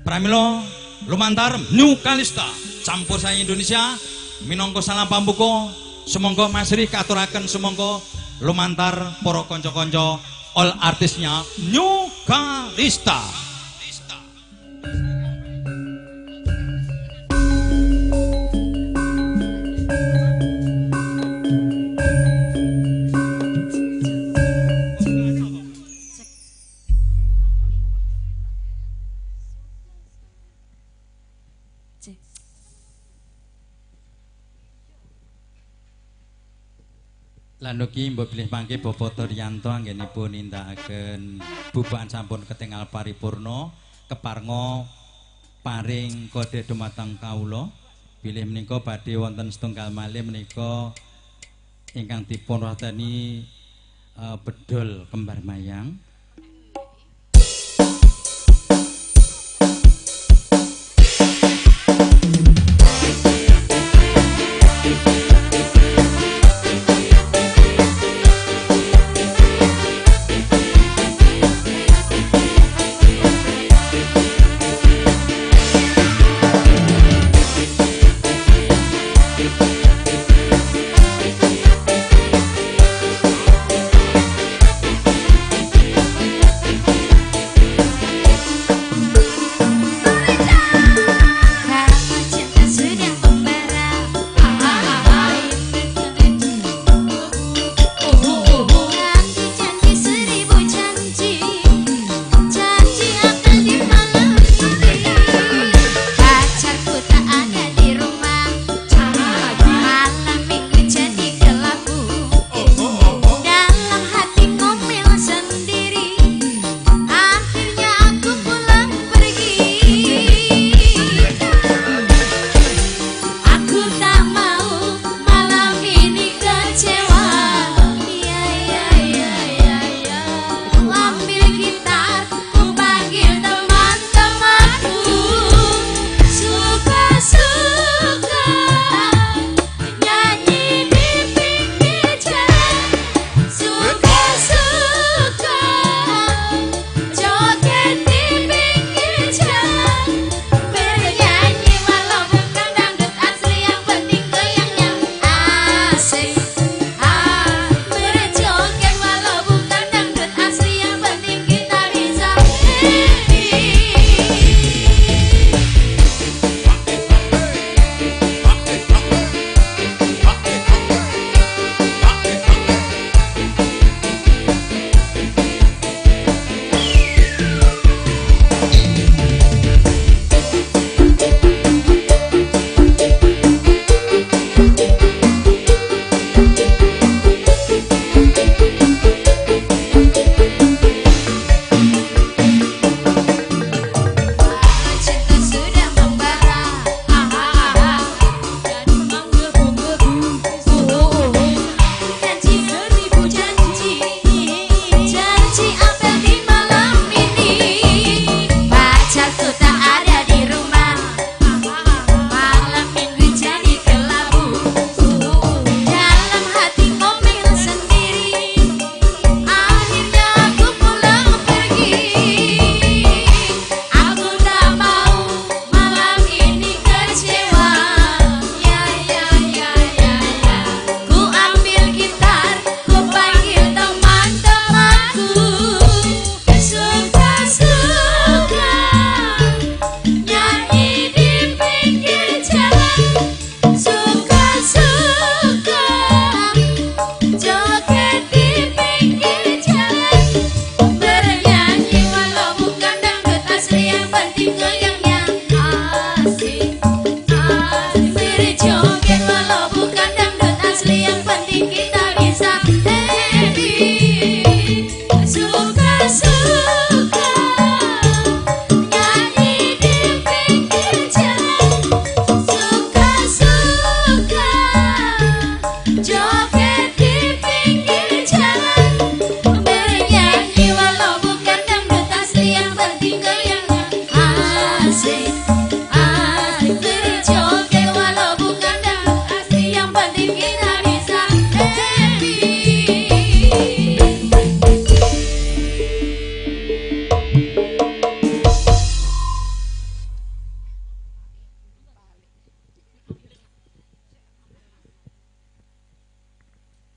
[SPEAKER 1] Pramila lumantar New Kalista campur saya Indonesia minangka salam pambuka sumangga masri katuraken sumangga lumantar para kanca-kanca all artisnya New Kalista. Lan ugi mbok bilih mangke Bapak Toryanto anggenipun nindakaken bubakan sampun ketingal paripurna keparnga paring kode dumateng kawula. Bilih menika badhe wonten setunggal malih menika ingkang dipun wastani bedol kembar mayang.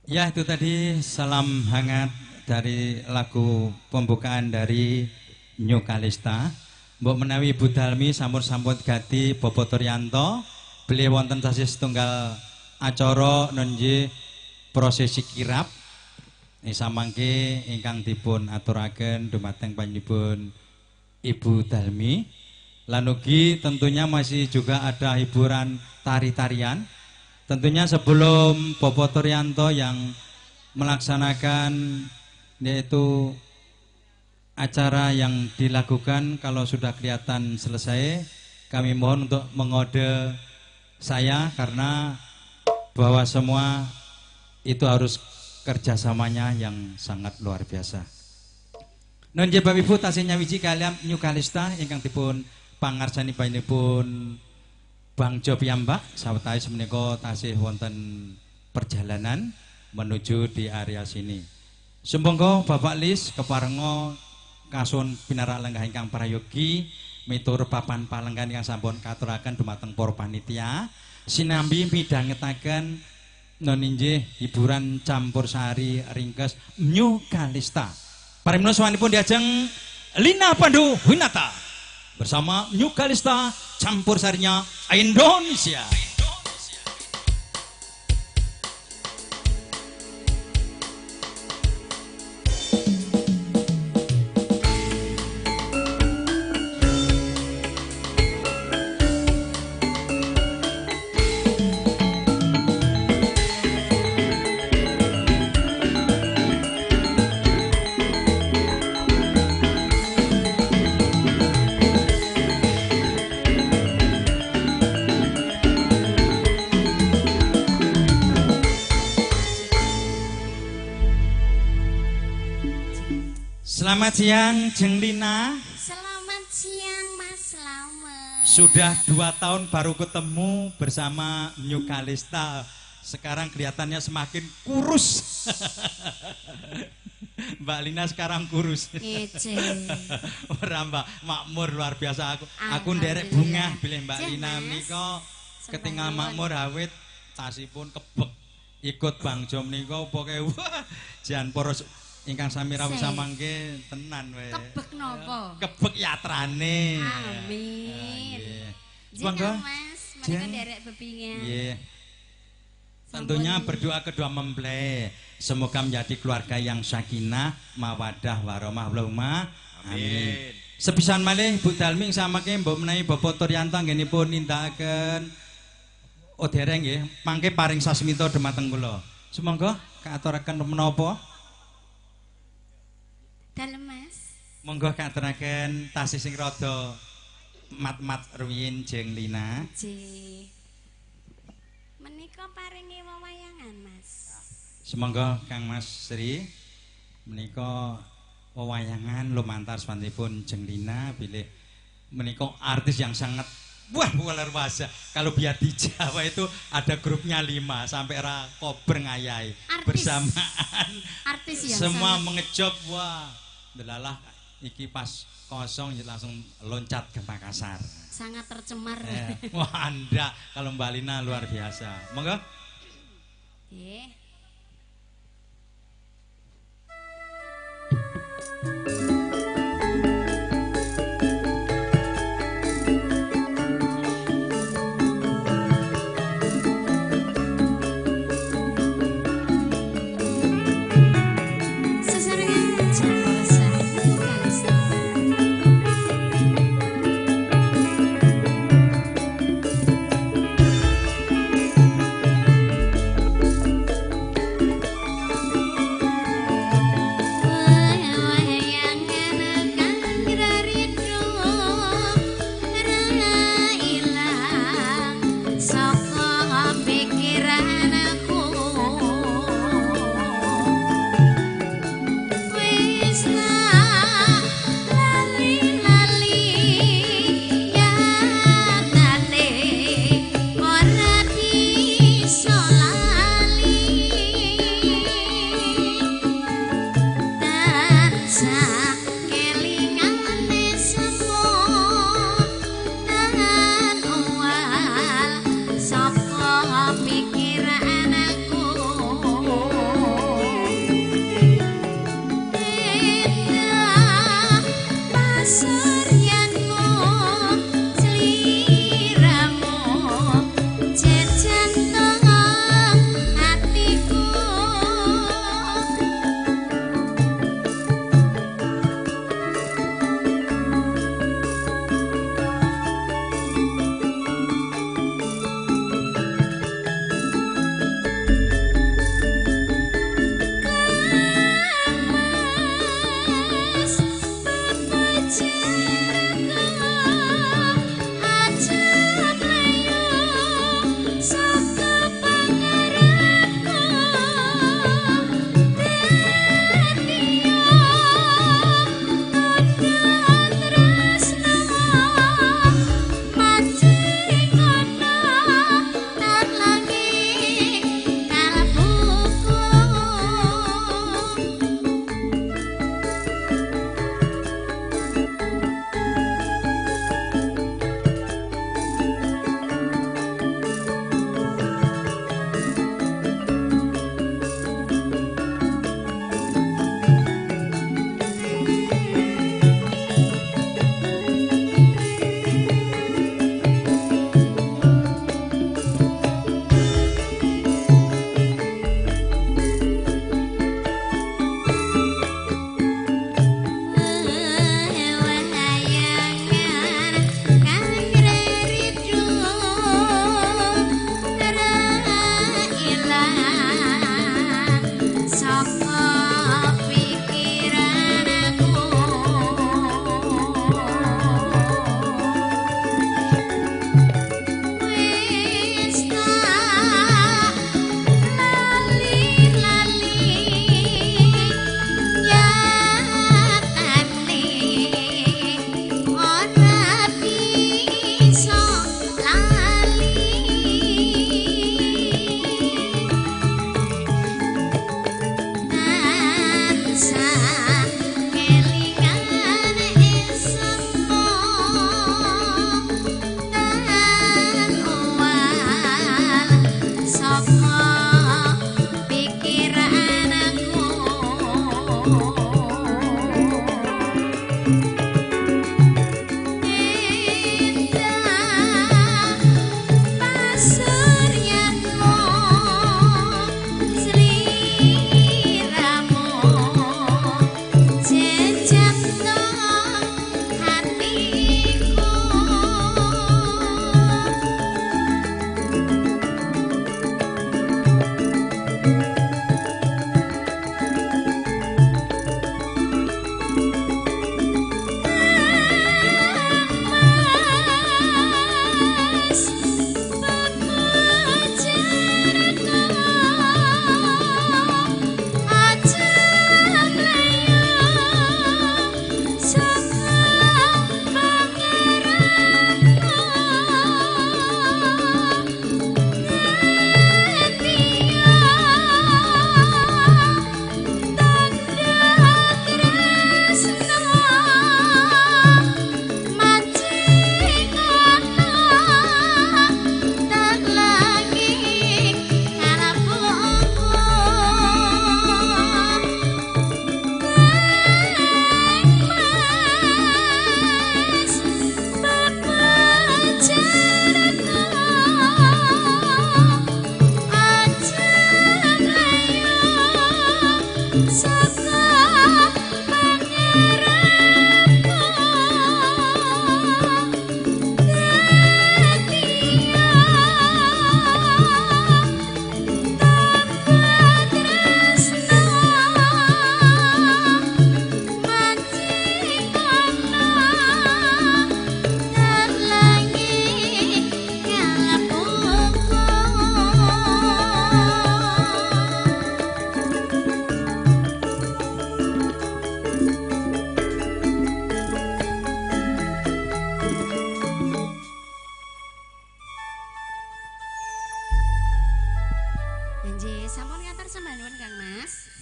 [SPEAKER 1] Ya, itu tadi salam hangat dari lagu pembukaan dari New Kalista. Mbok menawi Ibu Dalmi sampun gati Bobo Turyanto, beliau wonten sasi setunggal acara nunji prosesi kirap. Samangke ingkang dipun aturaken dumateng panjenenganipun Ibu Dalmi. Lan ugi tentunya masih juga ada hiburan tari-tarian. Tentunya sebelum Bobo Turyanto yang melaksanakan yaitu acara yang dilakukan, kalau sudah kelihatan selesai, kami mohon untuk mengode saya karena bahwa semua itu harus kerjasamanya yang sangat luar biasa. Nun Bapak Ibu tasih nyawiji kalian New Kalista ingkang dipun pangarsani panjenenganipun Bang Jo piyambak sawetawis menika tasih wonten perjalanan menuju di area sini. Sumangga Bapak Lis keparenga kasun pinarak lenggah ingkang prayogi mitur papan palenggan ingkang sampun katuraken dumateng para panitia sinambi midhangetaken noninjih hiburan campursari ringkes New Kalista. Parimna sawanipun diajeng Lina Pandu Winata bersama New Kalista campur sarinya Indonesia. Selamat siang Jeng Lina.
[SPEAKER 2] Selamat siang Mas Slamet.
[SPEAKER 1] Sudah 2 tahun baru ketemu bersama New Kalista. Sekarang kelihatannya semakin kurus. Mbak Lina sekarang kurus.
[SPEAKER 2] Ece.
[SPEAKER 1] Ora Mbak, makmur luar biasa aku nderek bunga bilih Mbak Lina nika ketinggal makmur awit tasipun kebek. Ikut Bang Jom nika pokoke wah jan poros ingkang sami rawuh samangke tenan wae.
[SPEAKER 2] Kebek napa?
[SPEAKER 1] Kebek yatrane.
[SPEAKER 2] Amin.
[SPEAKER 1] Monggo.
[SPEAKER 2] Mas, menika derek bebingan.
[SPEAKER 1] Nggih. Tentunya berdoa kedua mempelai semoga menjadi keluarga yang sakinah, mawadah, warahmah, Allahumma amin. Sepisan malih Bu Dalmi samangke mbok menawi Bapak Turyanto nggenipun nindakaken odereng nggih, mangke paring sasmita dhumateng kula. Sumangga kaaturaken menapa?
[SPEAKER 2] Dalem Mas.
[SPEAKER 1] Monggo katuraken tasih sing rada mat-mat rumiyin Jeng Lina.
[SPEAKER 2] Nggih. Menika paringi wewayangan Mas.
[SPEAKER 1] Semangga Kang Mas Sri menika wewayangan lumantar sampun Jeng Lina bilih menika artis yang sangat wah luar biasa. Kalau biar di Jawa itu ada grupnya 5 sampai ra kober ngayai bersamaan.
[SPEAKER 2] Artis yang
[SPEAKER 1] semua
[SPEAKER 2] sangat
[SPEAKER 1] mengejob wah. Delalah iki pas kosong langsung loncat ke Makassar.
[SPEAKER 2] sangat tercemar.
[SPEAKER 1] Wah Anda kalau Mbak Lina luar biasa. Monggo.
[SPEAKER 2] Nggih.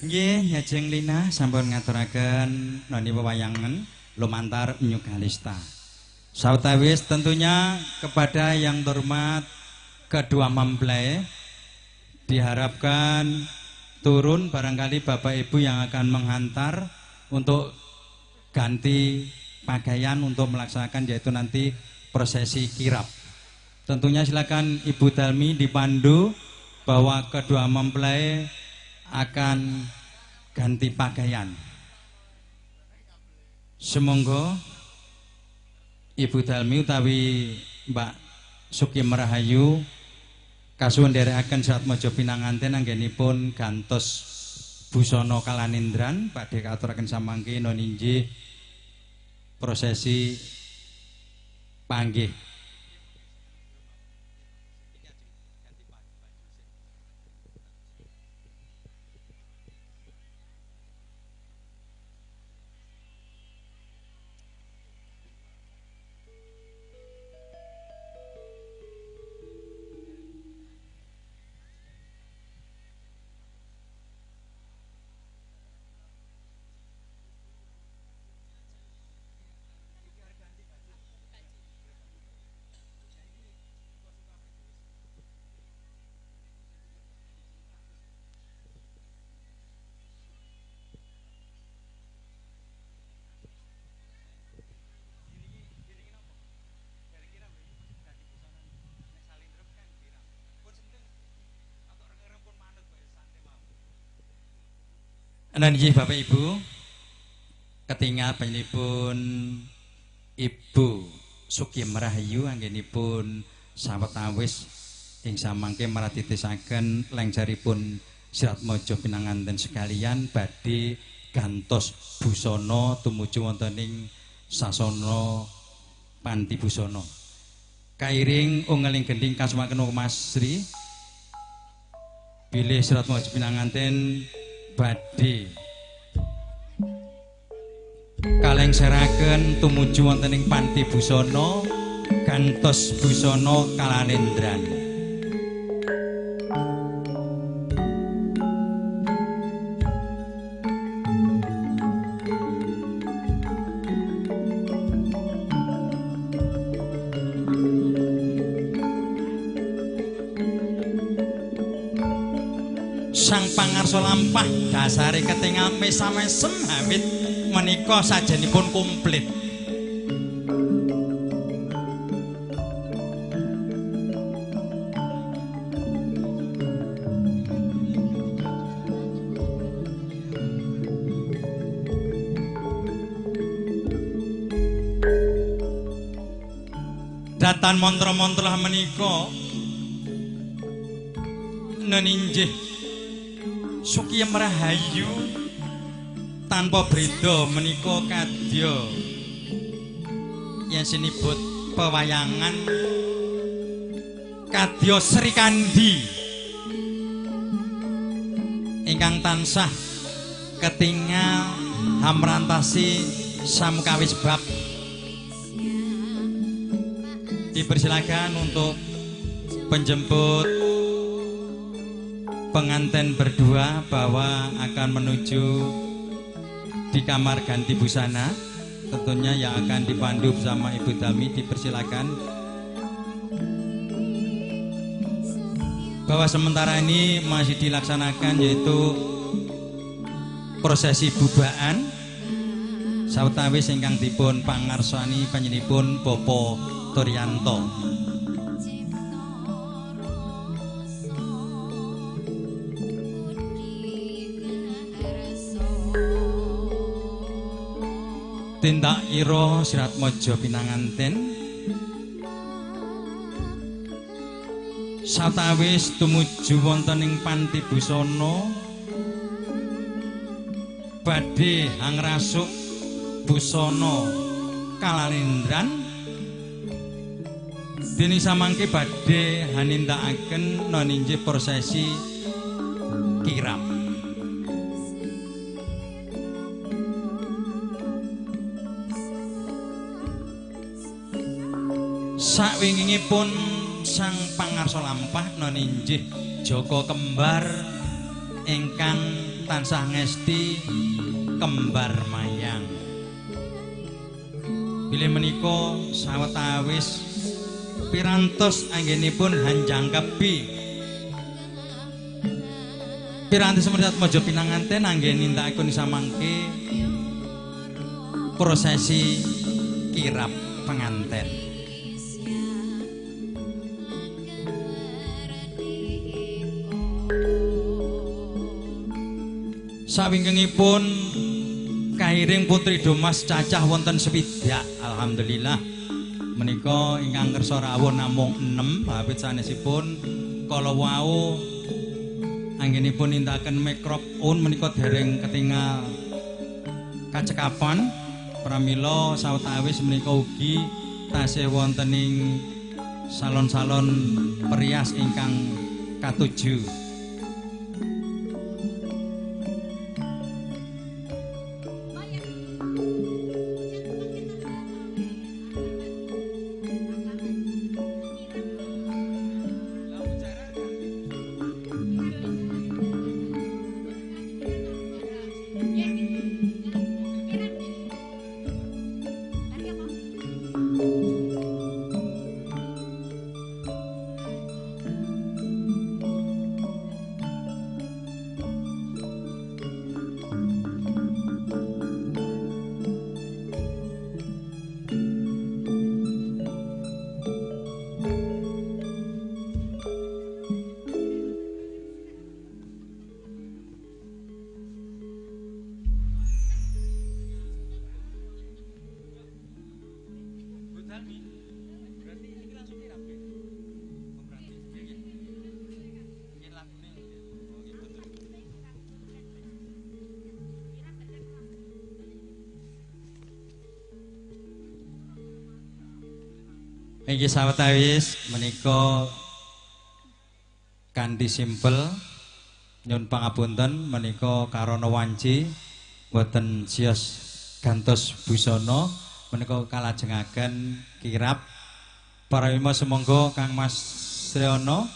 [SPEAKER 1] Nggih, Nyajeng Lina sampun ngaturaken noni wewayangan lumantar Nyukalista. Sawetawis tentunya kepada yang terhormat kedua mempelai diharapkan turun barangkali Bapak Ibu yang akan menghantar untuk ganti pakaian untuk melaksanakan yaitu nanti prosesi kirap. Tentunya silakan Ibu Dalmi dipandu bahwa kedua mempelai akan ganti pakaian. Semonggo Ibu Dalmi utawi Mbak Suki Merahayu kasuwun nderekaken saat mojo pinanganten anggenipun gantos busana kalanindran badhe katuraken samangke noninji prosesi panggih. Nggih Bapak Ibu, ketingal panjenenganipun Ibu Suki Merahayu anggenipun sawetawis ing samangke maratitisaken lengjaripun sirat mojo pinanganten sekalian badhe gantos busana tumuju wonten ing sasana panti busana. Kairing ungeling gending kasumaken Mas Sri bilih sirat mojo pinanganten badhe kalengseraken tumuju wonten ing panti busana gantos busana kalanendran. Sang pangarsa lampah dasare ketingal mesam-mesem hamid menika sajenipun komplit. Datan mantra-mantra menika neninjih Suki Merahayu tanpa breda menika kadya yen sinebut pewayangan kadya Sri Kandi ingkang tansah ketingal hamrantasi samkawis bab. Dipersilakan untuk penjemput pengantin berdua bahwa akan menuju di kamar ganti busana, tentunya yang akan dipandu bersama Ibu Dalmi. Dipersilakan bahwa sementara ini masih dilaksanakan yaitu prosesi bubaan sawetawis ingkang dipun pangarsani panjenenganipun Bapak Turyanto. tindak ira Siratmaja pinanganten satawis tumuju wonten ing panti busana badhe angrasuk busana kalalindran dene samangke badhe hanindakaken noninje prosesi kirap. Sakwingingipun sang pangarsa lampah noninjih Joko kembar ingkang tansah ngesti kembar mayang. Bilih menika sawetawis pirantos anggenipun hanjang kebi. Piranti Siratmaja pinanganten anggen nindakaken samangke prosesi kirap penganten. Sawingkingipun kairing Putri Domas cacah wonten 60. Alhamdulillah menika ingkang kersa rawuh namung 6. Awit sanesipun kala wau anggenipun nindakaken mikrofon menika dereng ketingal kacekapan pramila sawetawis menika ugi tasih wonten ing salon-salon perias ingkang katuju. Iki sawetawis menika kanthi simpel nyun pangapunten menika karana wanci boten sios gantos busana menika kalajengaken kirap parawima semonggo Kang Mas Sriono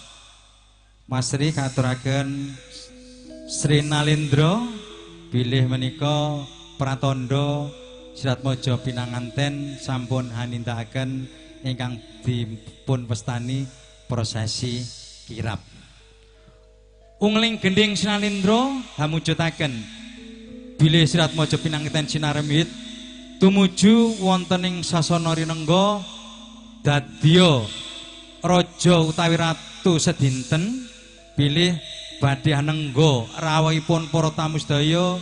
[SPEAKER 1] Mas Sri katuraken Sri Nalindra bilih menika pratandha Siratmaja pinanganten sampun hanindakaken ingkang dipun pestani prosesi kirap. Ungling gending Sinalindra hamujudaken bilih Siratmaja pinanganten sinaremit tumuju wonten ing sasana rinengga dadya raja utawi ratu sedinten bilih badhe anengga rawuhipun para tamu sedaya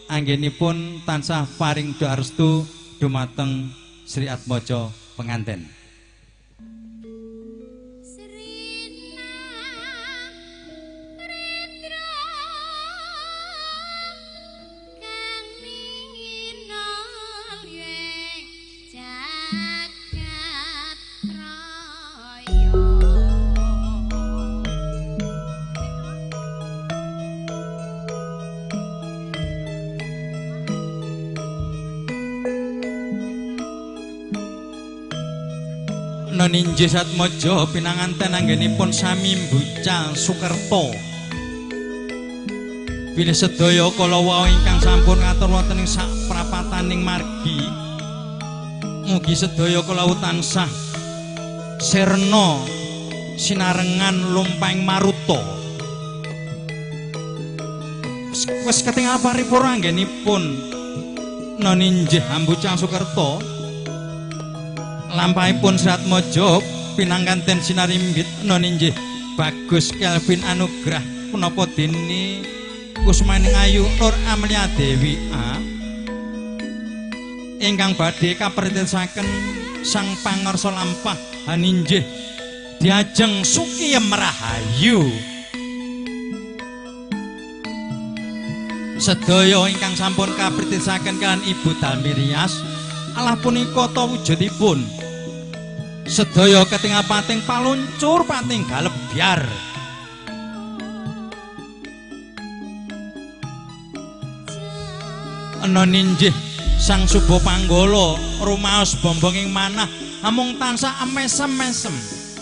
[SPEAKER 1] anggenipun tansah paring dharestu dumateng Siratmaja penganten. Noninjih Siratmaja pinanganten anggenipun sami mbucal Sukerta. Bilih sedaya kala wau ingkang sampun ngatur wonten ing sak prapataning margi, mugi sedaya kala tansah sirna sinarengan lumpahing maruta. Wis ketingal paripurna anggenipun Noninjih mbucal Sukerta. Lampahipun Siratmaja pinanganten sinarimbit noninjih Bagus Kelvin Anugrah punapa dene Kusmaning Ayu Nur Amelia Dewi A ingkang badhe kapritesaken sang pangarsa lampah haninjih diajeng Sukiyem Rahayu. Sedaya ingkang sampun kapritesaken kalian Ibu Dalmi Rias, alah punika ta wujudipun. Sedaya ketingal pating paluncur pating galebyar. Ana ninjih sang Suba Panggala rumaos bombonging manah amung tansah mesem-mesem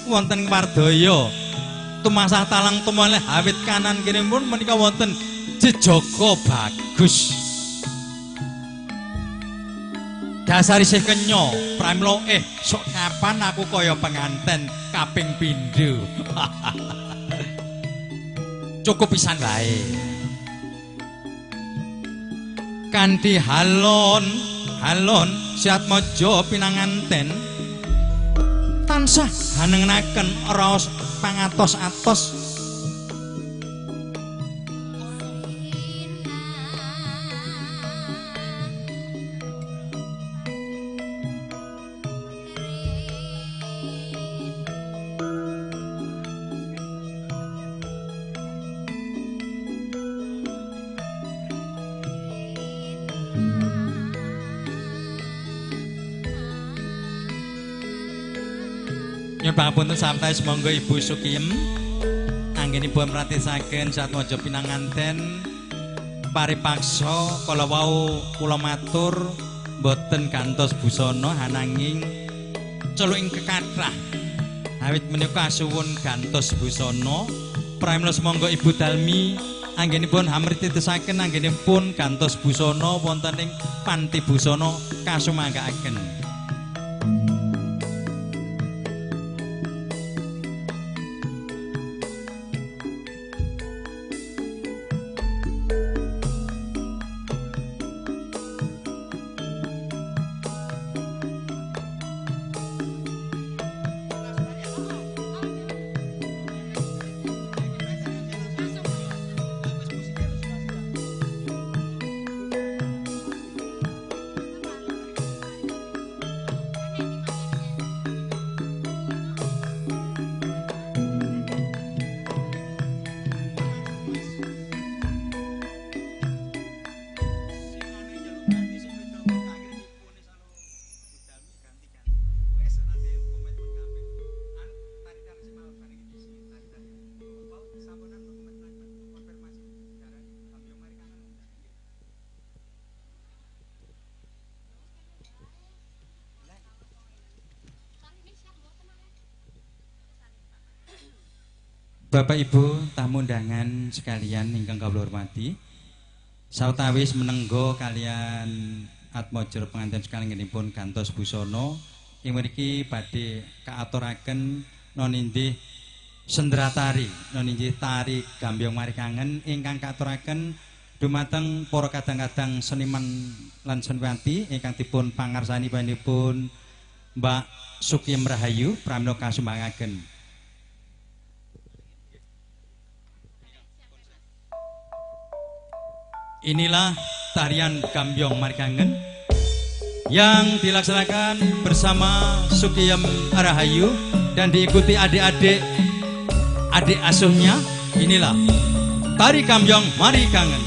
[SPEAKER 1] wonten wardaya tumasah talang tumoleh awit kanan kiri pun menika wonten Jejaka Bagus. Dasar isih kenya pramila sok kapan aku kaya penganten kaping pindho. Cukup pisan wae. Kanthi halon Siatmaja pinanganten tansah hanengaken raos pangatos-atos Pangapunten sampai semonggo Ibu Sukiyem anggenipun mratisaken Siatmaja pinanganten paripaksa kala wau kula matur boten gantos busana ananging celuking kekathah awit menika asuwun gantos busana pramila semonggo Ibu Dalmi anggenipun hamritesaken anggenipun gantos busana wonten ing panti busana kasumanggaken. Bapak Ibu tamu undangan sekalian ingkang kawula hormati, sawetawis menenggo kalian Atmaja pengantin sekalian ngenipun gantos busana ing mriki badhe kaaturaken noninggih sendratari noninggih tari Gambyong Marikangen ingkang kaaturaken dumateng para kadang-kadang seniman lan seniwati ingkang dipun pangarsani panjenenganipun Mbak Sukiyem Rahayu pramila kasumbangaken. Inilah tarian Gambyong Marikangen yang dilaksanakan bersama Sukiyem Rahayu dan diikuti adik asuhnya. Inilah tari Gambyong Marikangen.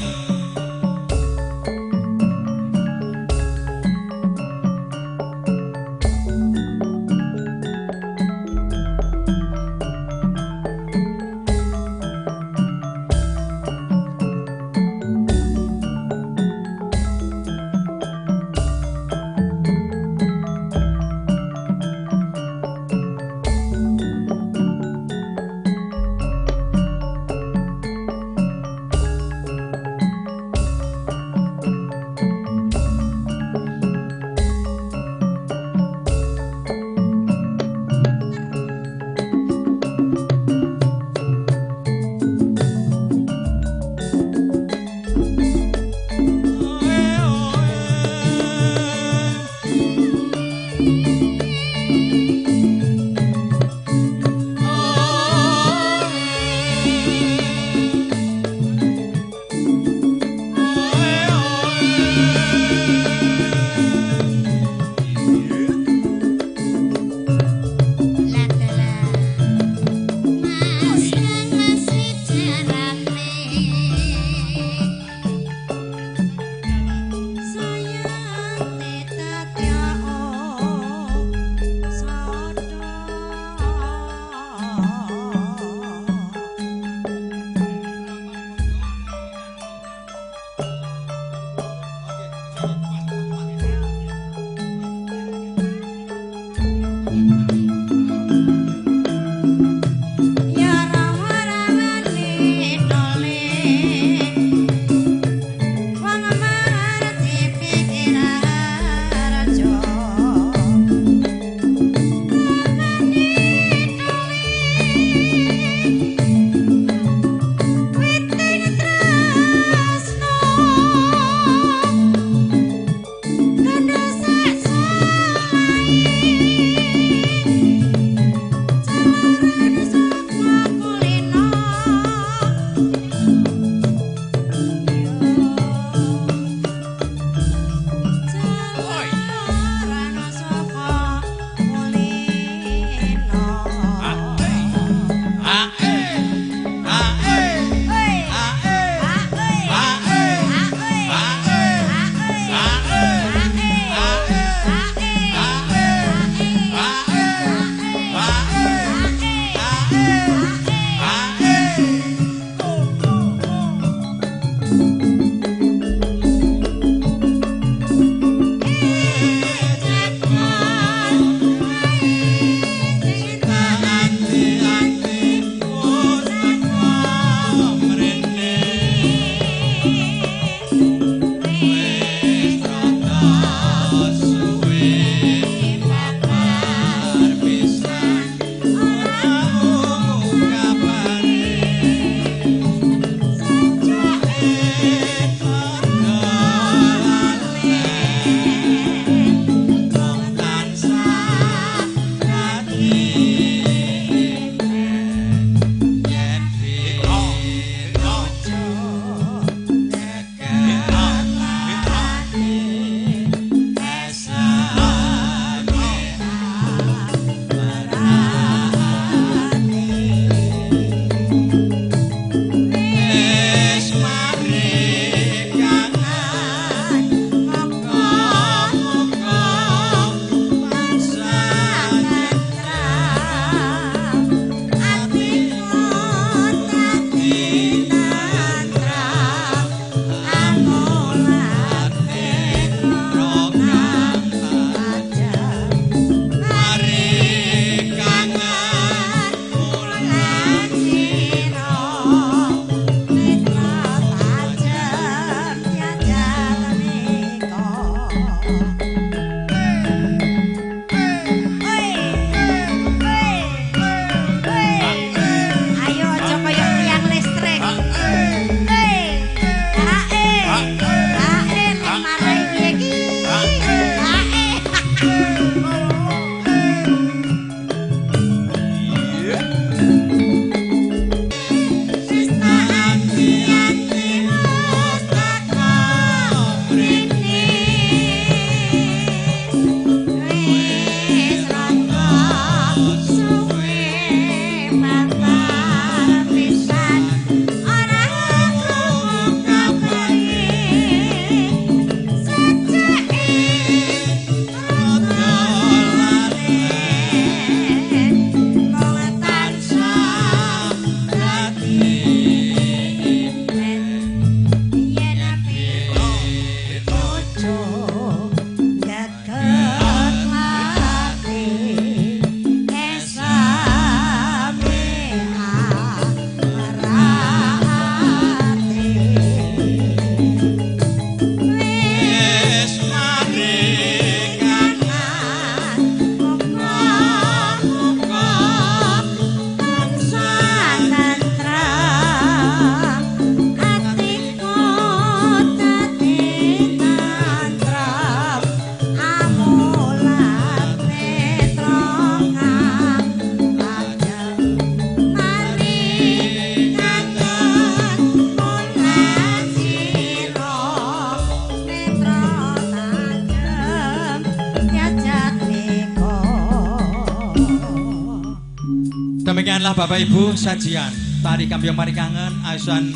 [SPEAKER 1] Demikianlah Bapak Ibu sajian tari Kampiong Marikangen asuhan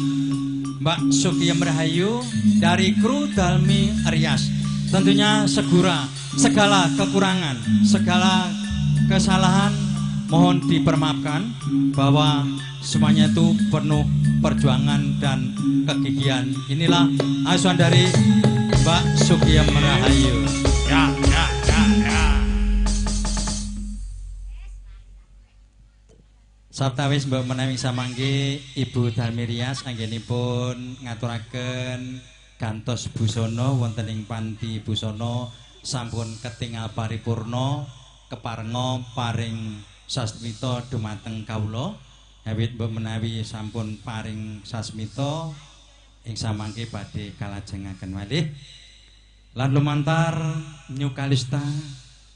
[SPEAKER 1] Mbak Suki Rahayu dari kru Dalmi Rias. Tentunya segala kekurangan, segala kesalahan mohon dipermaafkan, bahwa semuanya itu penuh perjuangan dan kegigihan. Inilah asuhan dari Mbak Suki Rahayu. Ya. Sabtawis mbok menawi samangke Ibu Dalmirias anggenipun ngaturaken gantos busana wonten ing panti busana sampun ketingal paripurna keparenga paring sasmita dumateng kawula. Awit mbok menawi sampun paring sasmita ing samangke badhe kalajengaken malih lan lumantar New Kalista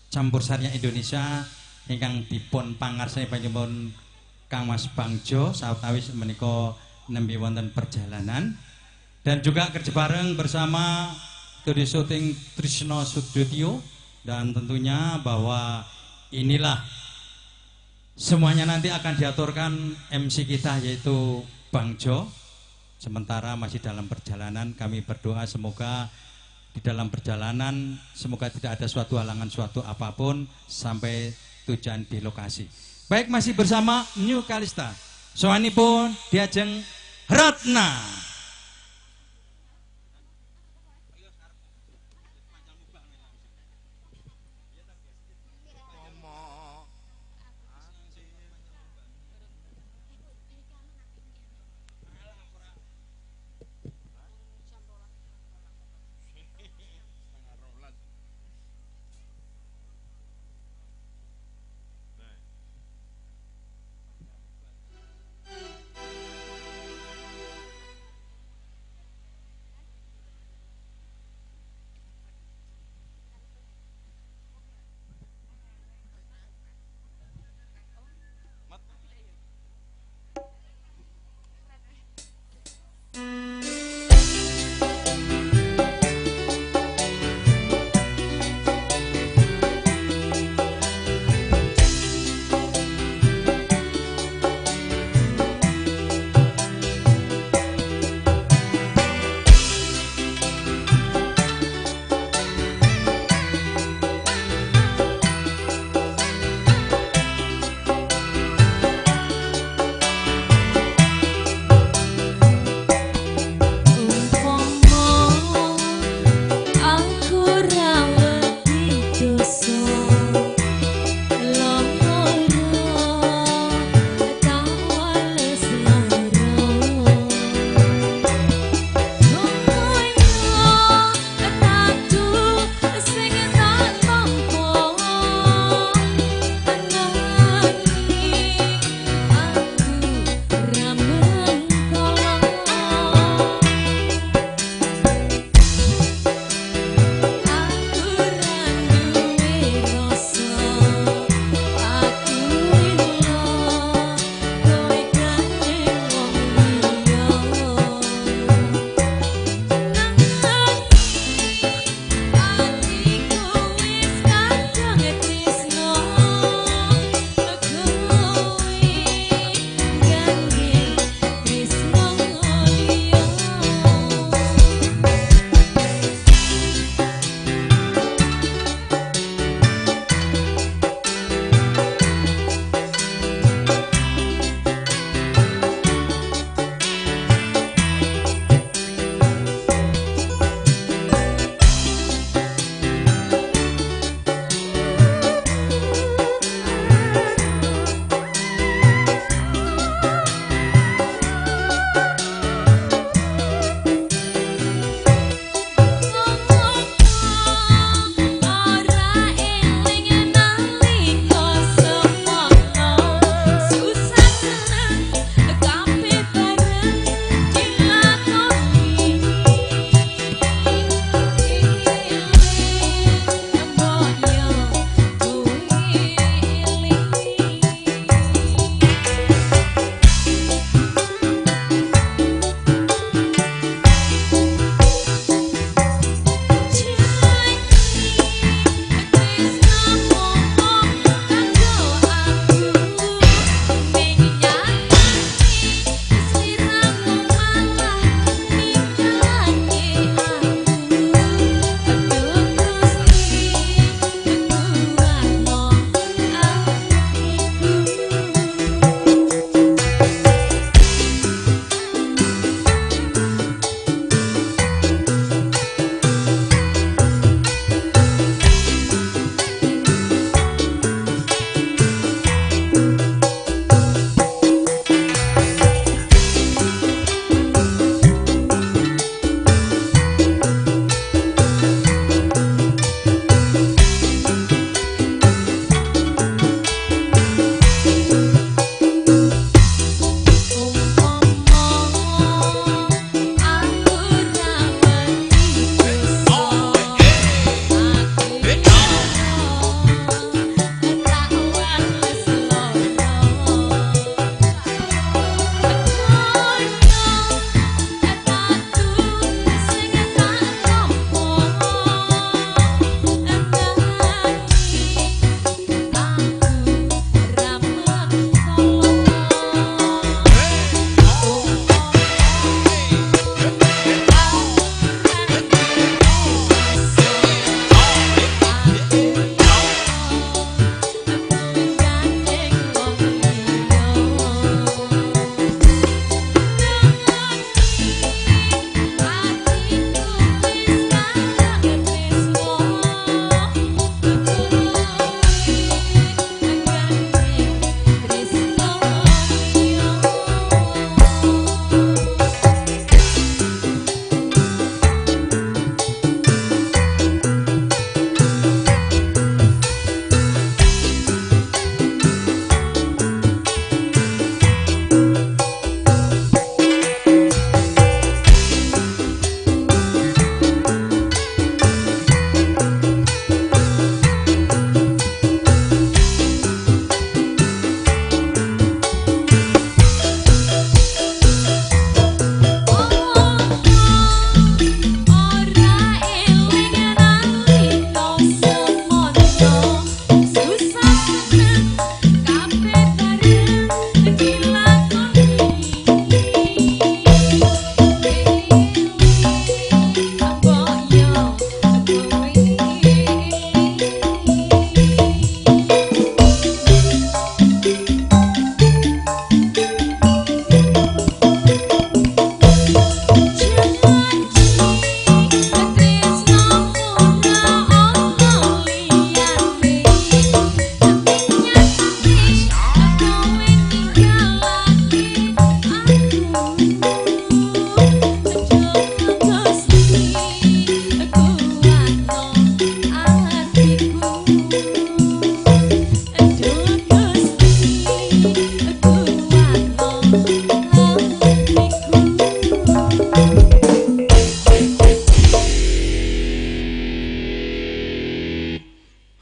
[SPEAKER 1] Campursari Indonesia ingkang dipun pangarsani panjenengan Kang Mas Bangjo sawetawis menika nembe wonten perjalanan, dan juga kerja bareng bersama studi syuting Trisno Studio, dan tentunya bahwa inilah semuanya nanti akan diaturkan MC kita yaitu Bangjo. Sementara masih dalam perjalanan, kami berdoa semoga di dalam perjalanan semoga tidak ada suatu halangan suatu apapun sampai tujuan di lokasi. Baik, masih bersama New Kalista. Soanipun diajeng Ratna.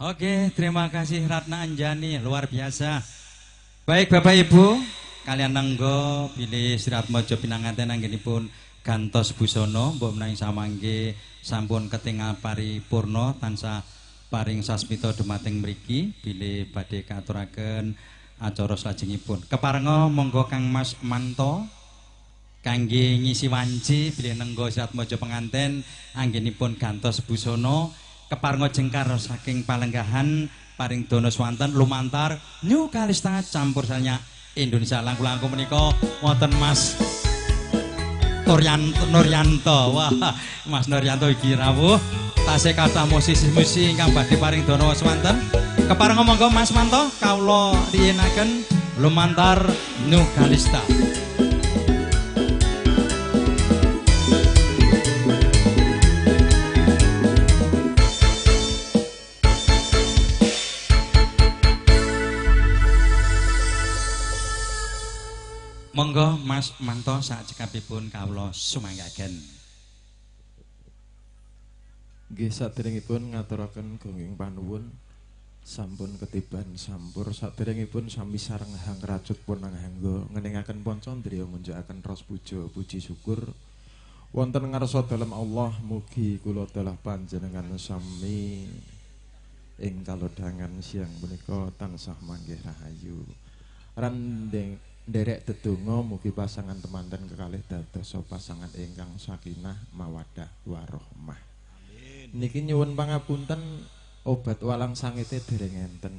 [SPEAKER 1] Oke, terima kasih Ratna Anjani, luar biasa. Baik Bapak Ibu, kalian nenggo pilih Sirat Mojo pinanganten anggenipun gantos busana mbok menawi samangke sampun ketingal paripurna tansah paring sasmita dumateng mriki bilih badhe katuraken acara salajengipun. Keparenga monggo Kang Mas Manto kangge ngisi wanci bilih nenggo Sirat Mojo penganten anggenipun gantos busana keparenga jengkar saking palenggahan paring dono swanten lumantar New Kalista campur salnya Indonesia langkung-langkung menika wonten Mas Nuryanto. Wah, Mas Nuryanto iki rawuh tasih kathah musisi-musisi ingkang badhe paring dono swanten. Keparenga monggo Mas Manto kawula riyenaken lumantar New Kalista. Monggo Mas Manto sak cekapipun kawula sumanggaken.
[SPEAKER 3] Nggih saderengipun ngaturaken gunging panuwun sampun ketiban sampur saderengipun sami sareng hang racut pun nangangga ngeningaken panca ndriya ngunjukaken ros puja puji syukur wonten ngarsa dalem Allah mugi kula dalah panjenengan sami ing kalodhangan siang punika tansah manggih rahayu. Randeng nderek dedonga mugi pasangan temanten kekalih dados pasangan ingkang sakinah mawaddah warahmah. Amin. Niki nyuwun pangapunten obat walang sangite dereng enten.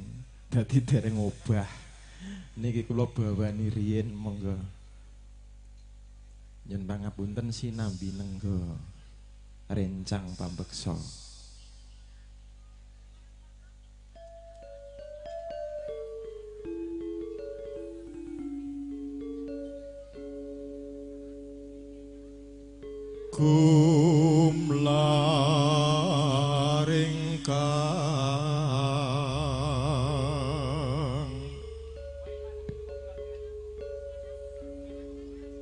[SPEAKER 3] Dadi dereng obah. Niki kula bawani riyin monggo. Nyuwun pangapunten sinambi nenggo rencang pambeksa. Kumlaring kang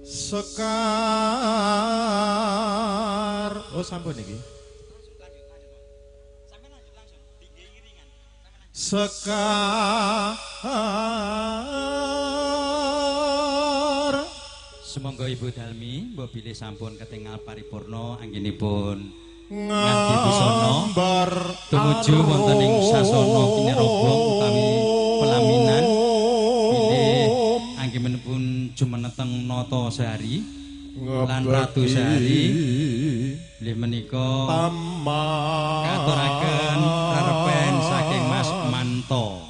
[SPEAKER 3] sekar sampun iki sekar
[SPEAKER 1] Sumangga Ibu Dalmi mbok bilih sampun ketingal paripurna anggenipun nganti busana tumuju wonten ing sasana Kinarobong utawi pelaminan bilih anggenipun jumeneteng nata sehari lan ratu sehari bilih menika katuraken rerepen saking Mas Manto.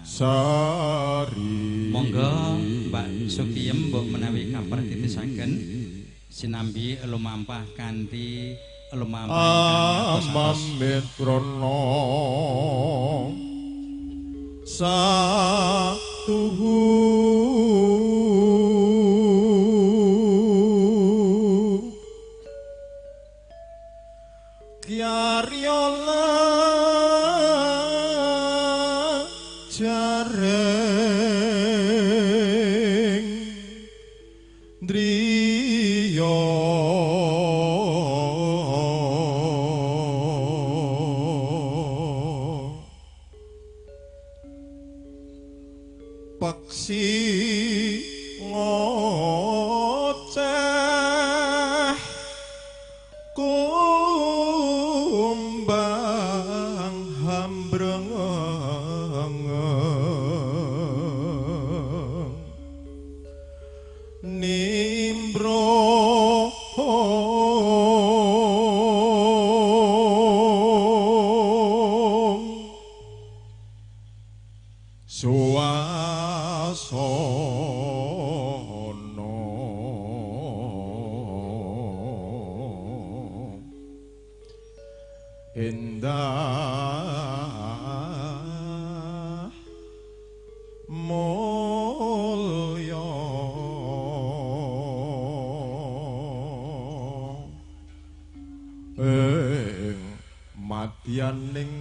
[SPEAKER 1] Sari monggo Mbak Sukiyem mbok menawi kapratitisaken sinambi lumampah kanthi lumampah
[SPEAKER 3] amit prana satuhu kyaryola jareng driya paksi ngoceh kumbang hambreng nimbro suasana endah mulya madyaning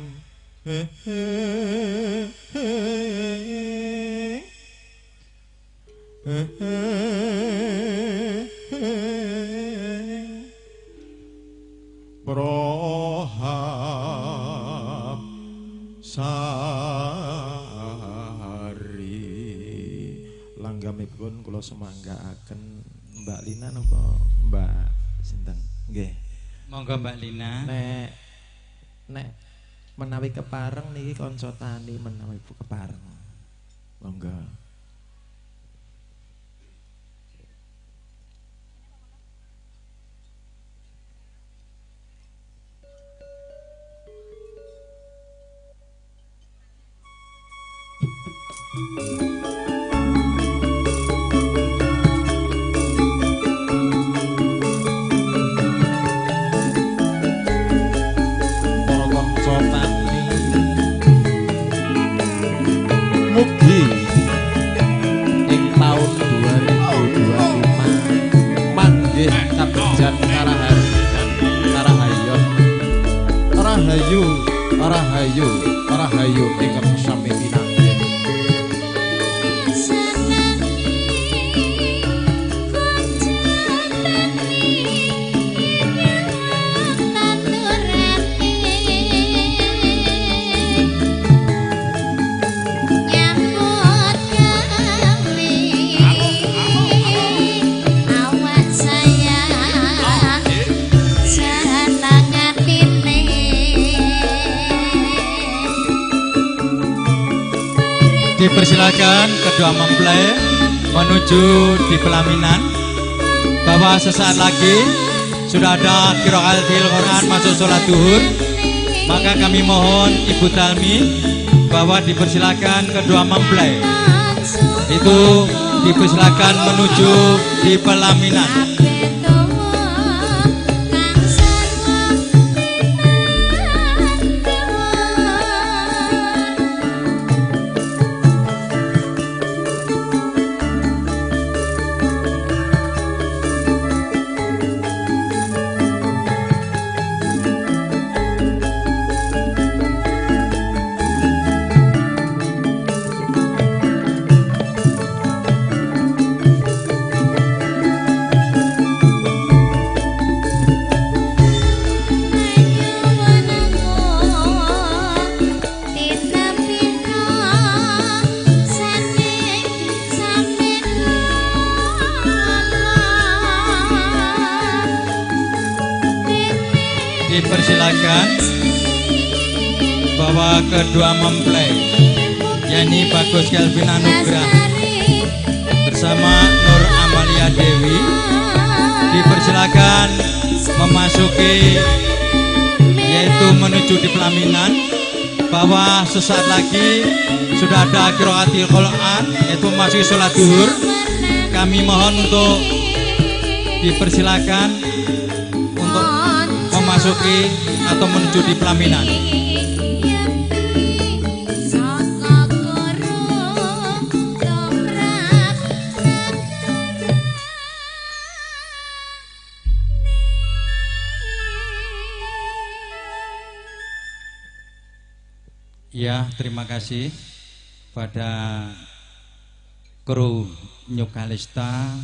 [SPEAKER 3] prohab sa pramipun kula semanggaaken Mbak Lina napa Mbak sinten? Nggih.
[SPEAKER 1] Monggo Mbak Lina.
[SPEAKER 3] Nek menawi kepareng niki kanca tani menawi kepareng. Monggo. Mugi ing taun 2025 manggih kabejan rahayu ingkang sami pinanggih.
[SPEAKER 1] Dipersilakan kedua mempelai menuju di pelaminan. Bahwa sesaat lagi sudah ada qiraatul Quran masuk sholat duhur. Maka kami mohon Ibu Talmi bahwa dipersilakan kedua mempelai itu dipersilakan menuju di pelaminan. Dipersilakan bahwa kedua mempelai yakni Bagus Kelvin Anugrah bersama Nur Amalia Dewi dipersilakan memasuki yaitu menuju di pelaminan. Bahwa sesaat lagi sudah ada qiraatul Quran yaitu masih sholat duhur. Kami mohon untuk dipersilakan untuk memasuki atau menuju di pelaminan. Ya, terima kasih pada kru Nyukalista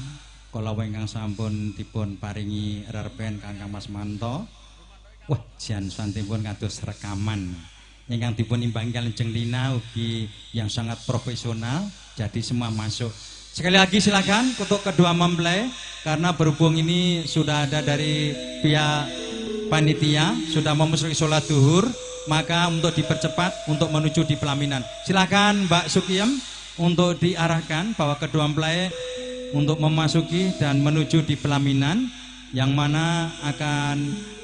[SPEAKER 1] kala ingkang sampun dipun paringi rerpen Kangkang Mas Manto. Wah, jan santipun kados rekaman ingkang dipun imbangi kaliyan Lina ugi yang sangat profesional, jadi semua masuk. Sekali lagi silakan untuk kedua mempelai karena berhubung ini sudah ada dari pihak panitia sudah memasuki sholat duhur, maka untuk dipercepat untuk menuju di pelaminan. Silakan Mbak Sukiem untuk diarahkan bahwa kedua mempelai untuk memasuki dan menuju di pelaminan yang mana akan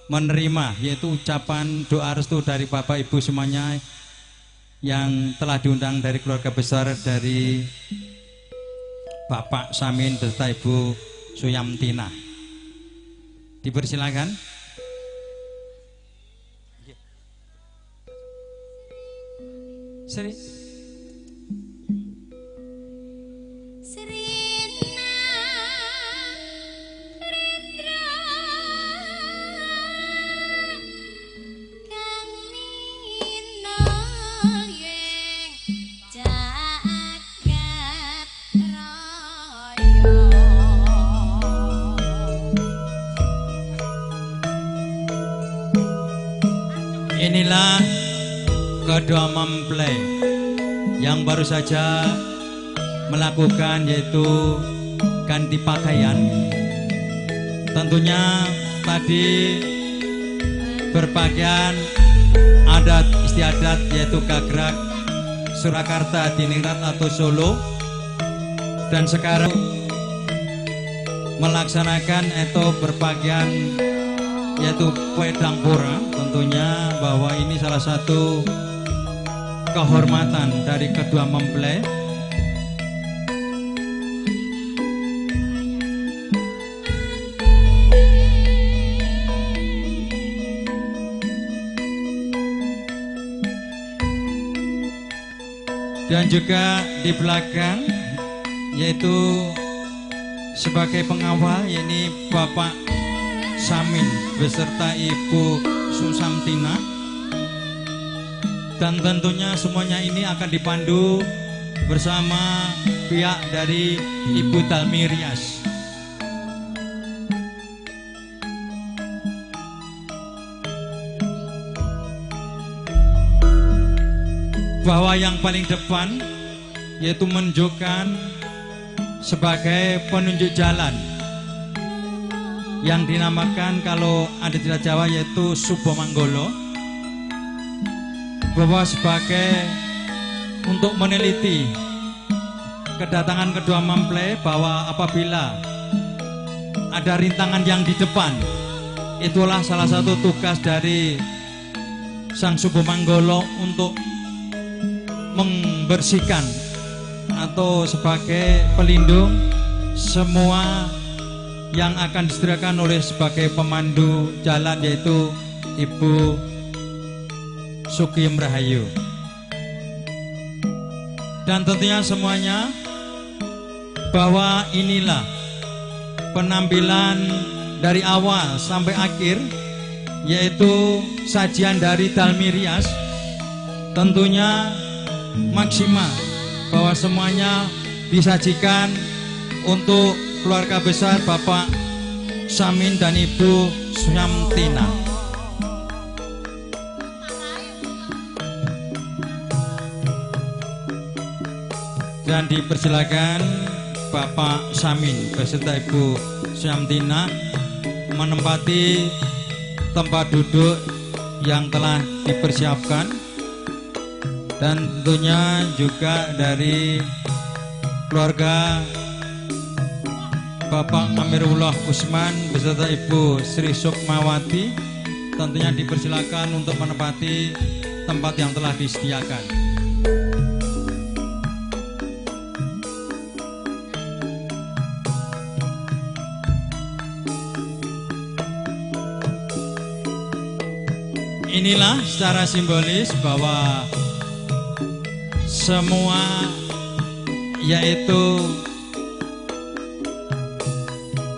[SPEAKER 1] menerima yaitu ucapan doa restu dari Bapak Ibu semuanya yang telah diundang dari keluarga besar dari Bapak Samin beserta Ibu Suyamtina. Dipersilakan. Seri. Inilah kedua mempelai yang baru saja melakukan yaitu ganti pakaian. Tentunya tadi berpakaian adat istiadat yaitu Gagrak Surakarta Diningrat atau Solo, dan sekarang melaksanakan atau berpakaian yaitu wedang pura. Tentunya bahwa ini salah satu kehormatan dari kedua mempelai. Dan juga di belakang yaitu sebagai pengawal yakni Bapak Samin beserta Ibu Susamtina, dan tentunya semuanya ini akan dipandu bersama pihak dari Ibu Dalmi Rias. Bahwa yang paling depan yaitu menunjukkan sebagai penunjuk jalan yang dinamakan kalau ada di Jawa yaitu Subo Manggolo, bahwa sebagai untuk meneliti kedatangan kedua mempelai, bahwa apabila ada rintangan yang di depan, itulah salah satu tugas dari Sang Subo Manggolo untuk membersihkan atau sebagai pelindung semua yang akan disediakan oleh sebagai pemandu jalan yaitu Ibu Sugiem Rahayu. Dan tentunya semuanya bahwa inilah penampilan dari awal sampai akhir yaitu sajian dari Dalmi Rias. Tentunya maksimal bahwa semuanya disajikan untuk keluarga besar Bapak Samin dan Ibu Susamtina. Dan dipersilakan Bapak Samin beserta Ibu Susamtina menempati tempat duduk yang telah dipersiapkan. Dan tentunya juga dari keluarga Bapak Amirullah Usman beserta Ibu Sri Sukmawati tentunya dipersilakan untuk menempati tempat yang telah disediakan. Inilah secara simbolis bahwa semua yaitu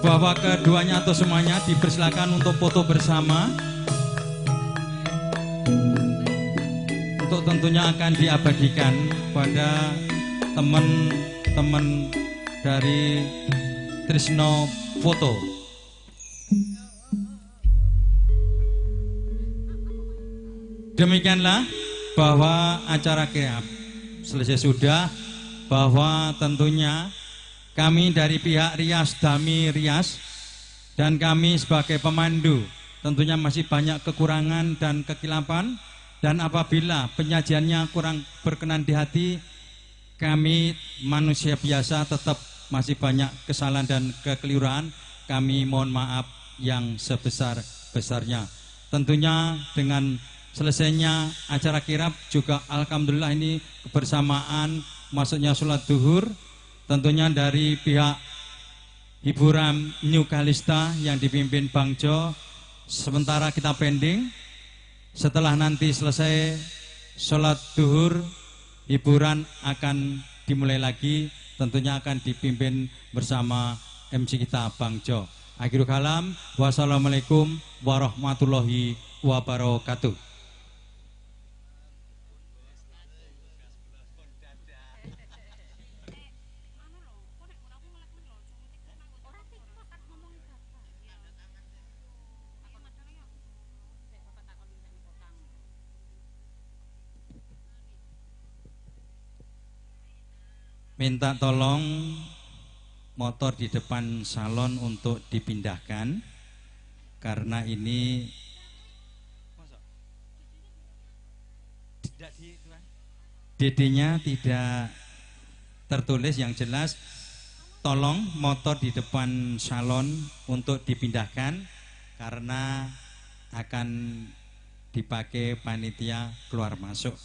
[SPEAKER 1] bahwa keduanya atau semuanya dipersilakan untuk foto bersama, untuk tentunya akan diabadikan pada teman-teman dari Trisno Foto. Demikianlah bahwa acara kirap selesai sudah, bahwa tentunya kami dari pihak Rias Dalmi Rias dan kami sebagai pemandu tentunya masih banyak kekurangan dan kekilapan, dan apabila penyajiannya kurang berkenan di hati, kami manusia biasa tetap masih banyak kesalahan dan kekeliruan. Kami mohon maaf yang sebesar-besarnya. Tentunya dengan selesainya acara kirap juga alhamdulillah ini kebersamaan masuknya sholat duhur, tentunya dari pihak hiburan New Kalista yang dipimpin Bang Jo. Sementara kita pending, setelah nanti selesai sholat duhur, hiburan akan dimulai lagi, tentunya akan dipimpin bersama MC kita Bang Jo. Akhirul kalam, wassalamualaikum warahmatullahi wabarakatuh. Minta tolong motor di depan salon untuk dipindahkan karena ini DD-nya tidak tertulis yang jelas. Tolong motor di depan salon untuk dipindahkan karena akan dipakai panitia keluar masuk.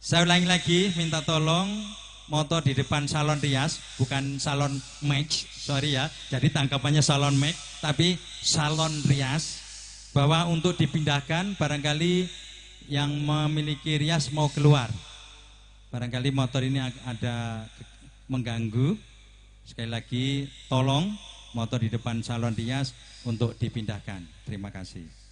[SPEAKER 1] Saya ulangi lagi, minta tolong motor di depan salon rias, bukan salon match, sorry ya. Jadi tangkapannya salon match, tapi salon rias. Bahwa untuk dipindahkan barangkali yang memiliki rias mau keluar. Barangkali motor ini ada mengganggu. Sekali lagi, tolong motor di depan salon rias untuk dipindahkan. Terima kasih.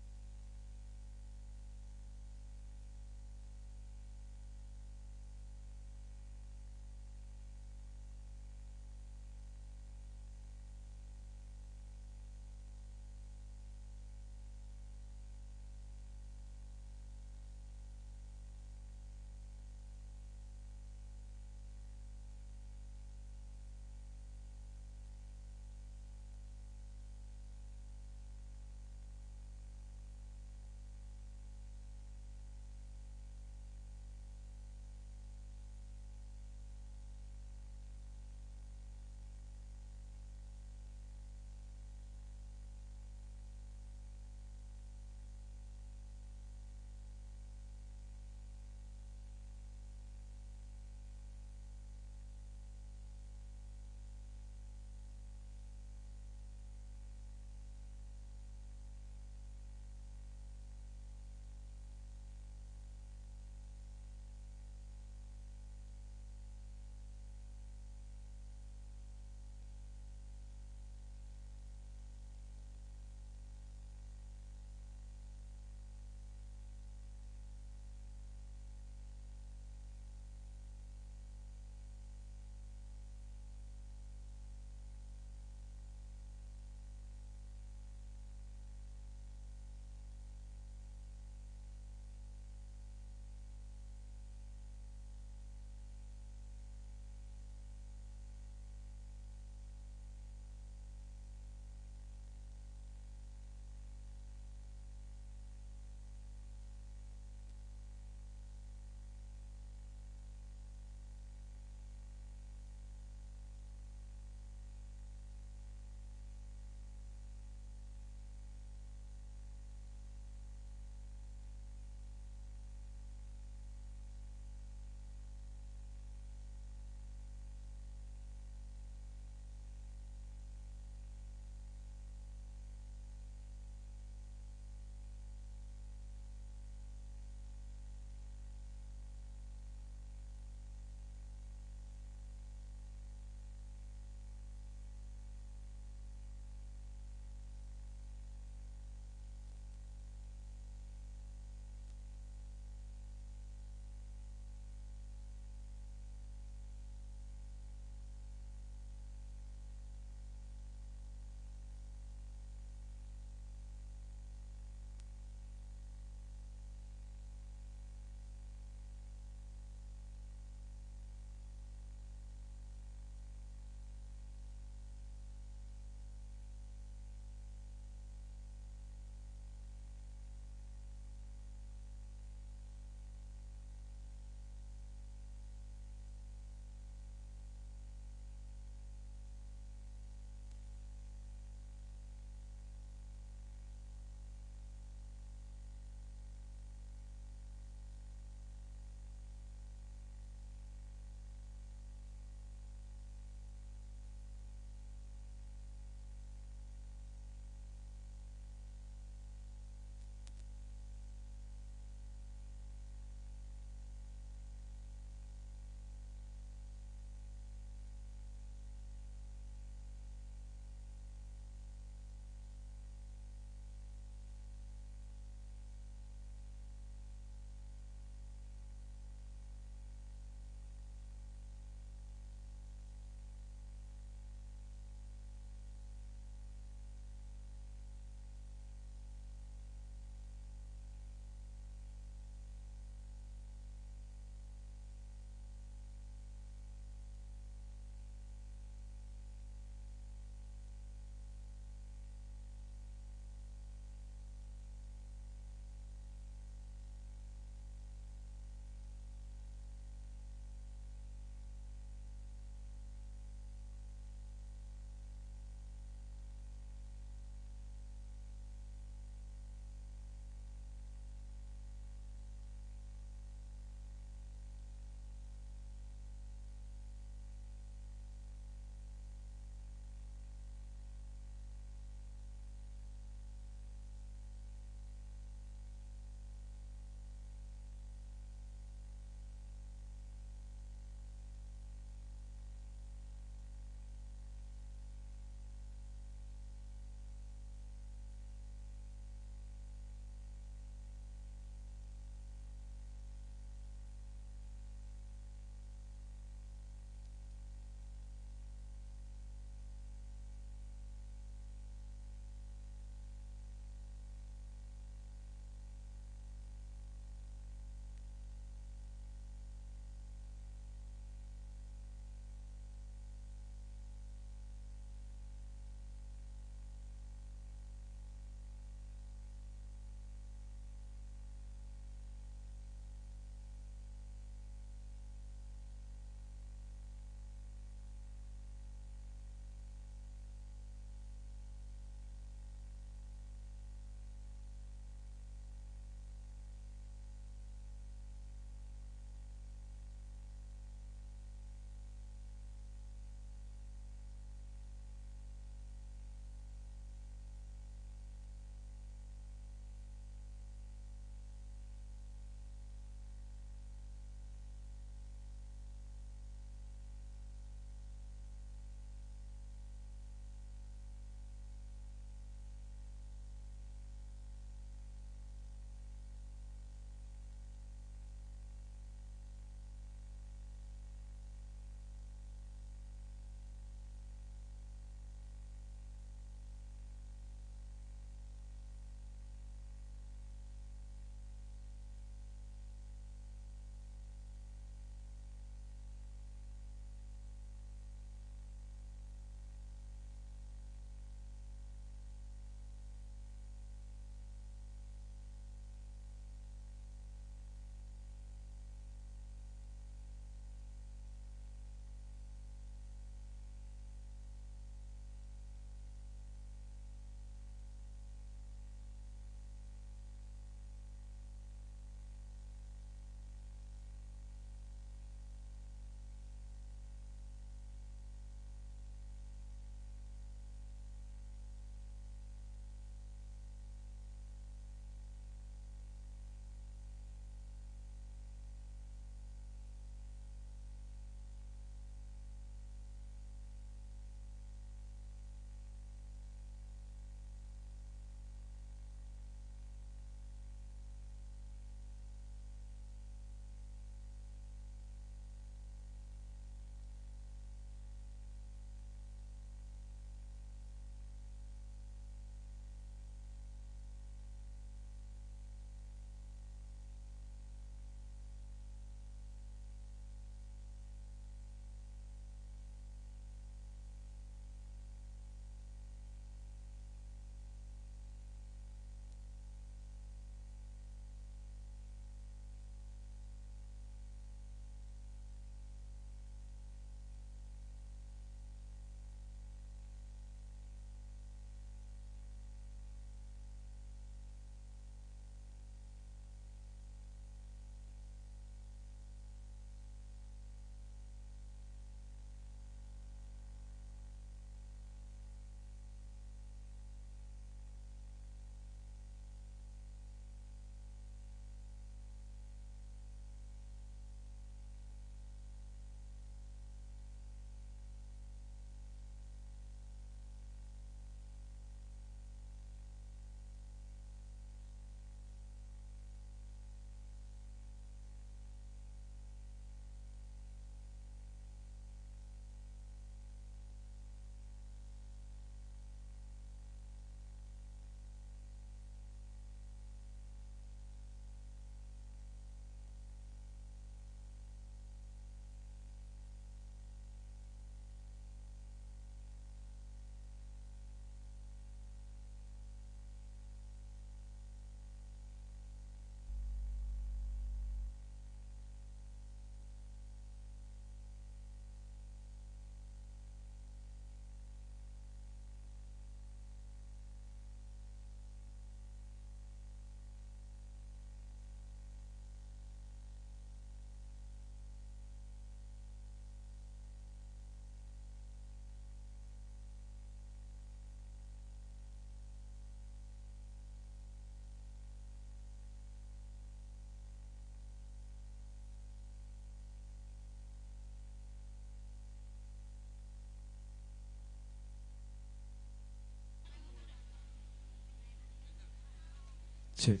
[SPEAKER 3] Cek.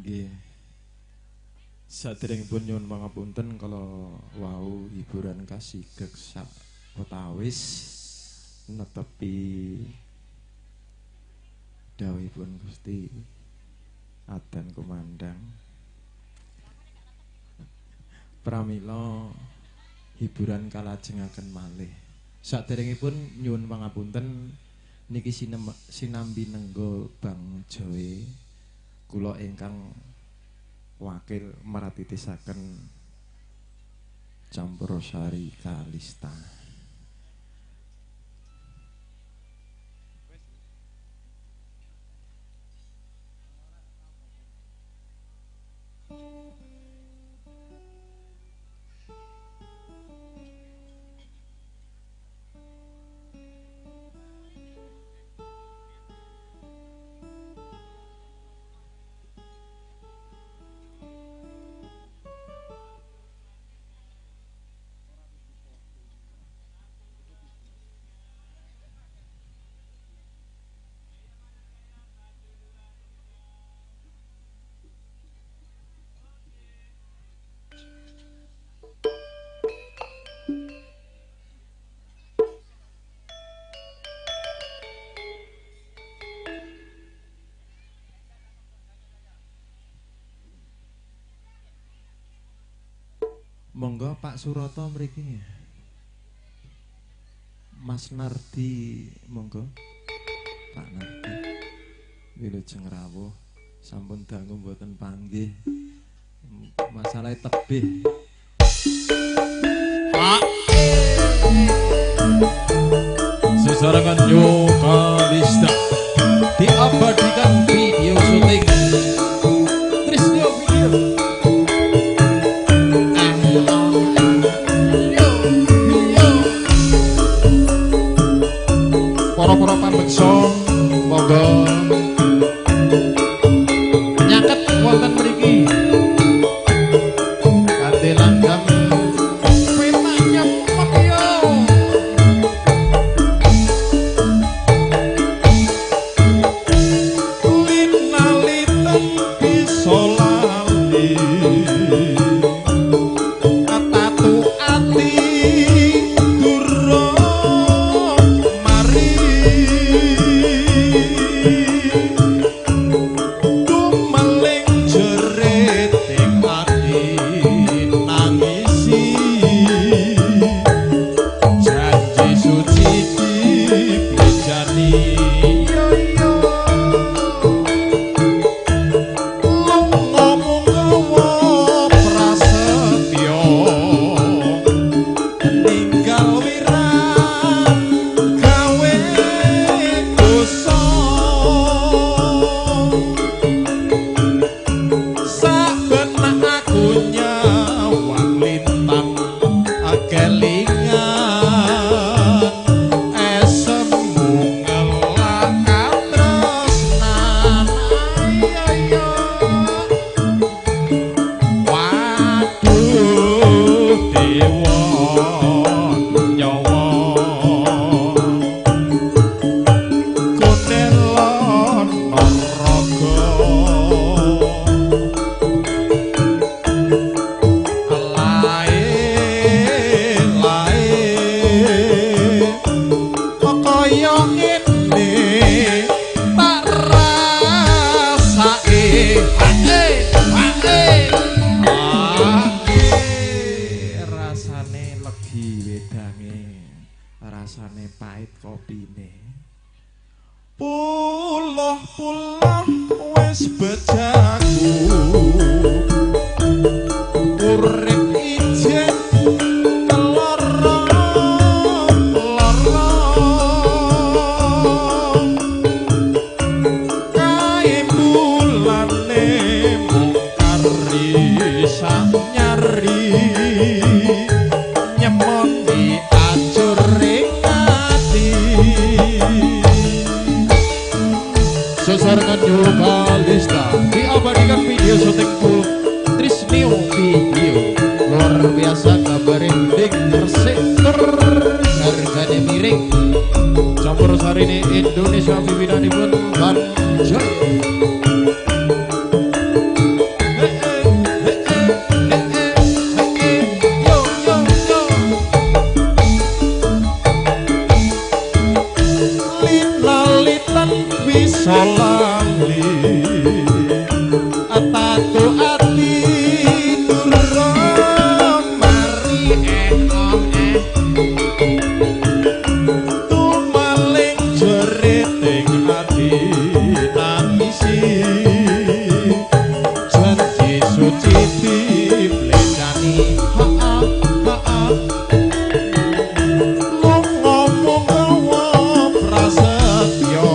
[SPEAKER 3] Nggih. Saderengipun nyuwun pangapunten kalau wau hiburan kasigek sak watawis netepi dawuhipun Gusti adan kumandang. Pramila hiburan kalajengaken malih. Saderengipun nyuwun pangapunten niki sinambi nenggo Bang Joe kula ingkang wakil maratitisaken Campurasari Kalista. Monggo Pak Suroto mriki. Mas Nardi monggo. Pak Nardi. Wilujeng rawuh sampun dangu mboten panggih. Masalah tebih. Pak. Sesarengan Yo Kalista diabadikan video syuting. Trisno video. Para pambeksa monggo nyaket wonten mriki kanthi langgam petanya pekyo linaliten bisa lali atatu ati rasane pahit kopine. Puloh-puloh wis bejaku urip ijen kelorong kae bulane mungkari sak nyari nyemon di acur sesarengan Yo Kalista diabadikan video syuting full Trisno video luar biasa kabarin ding resik harganya miring Campurasari ini Indonesia blecani ngomong prasetyo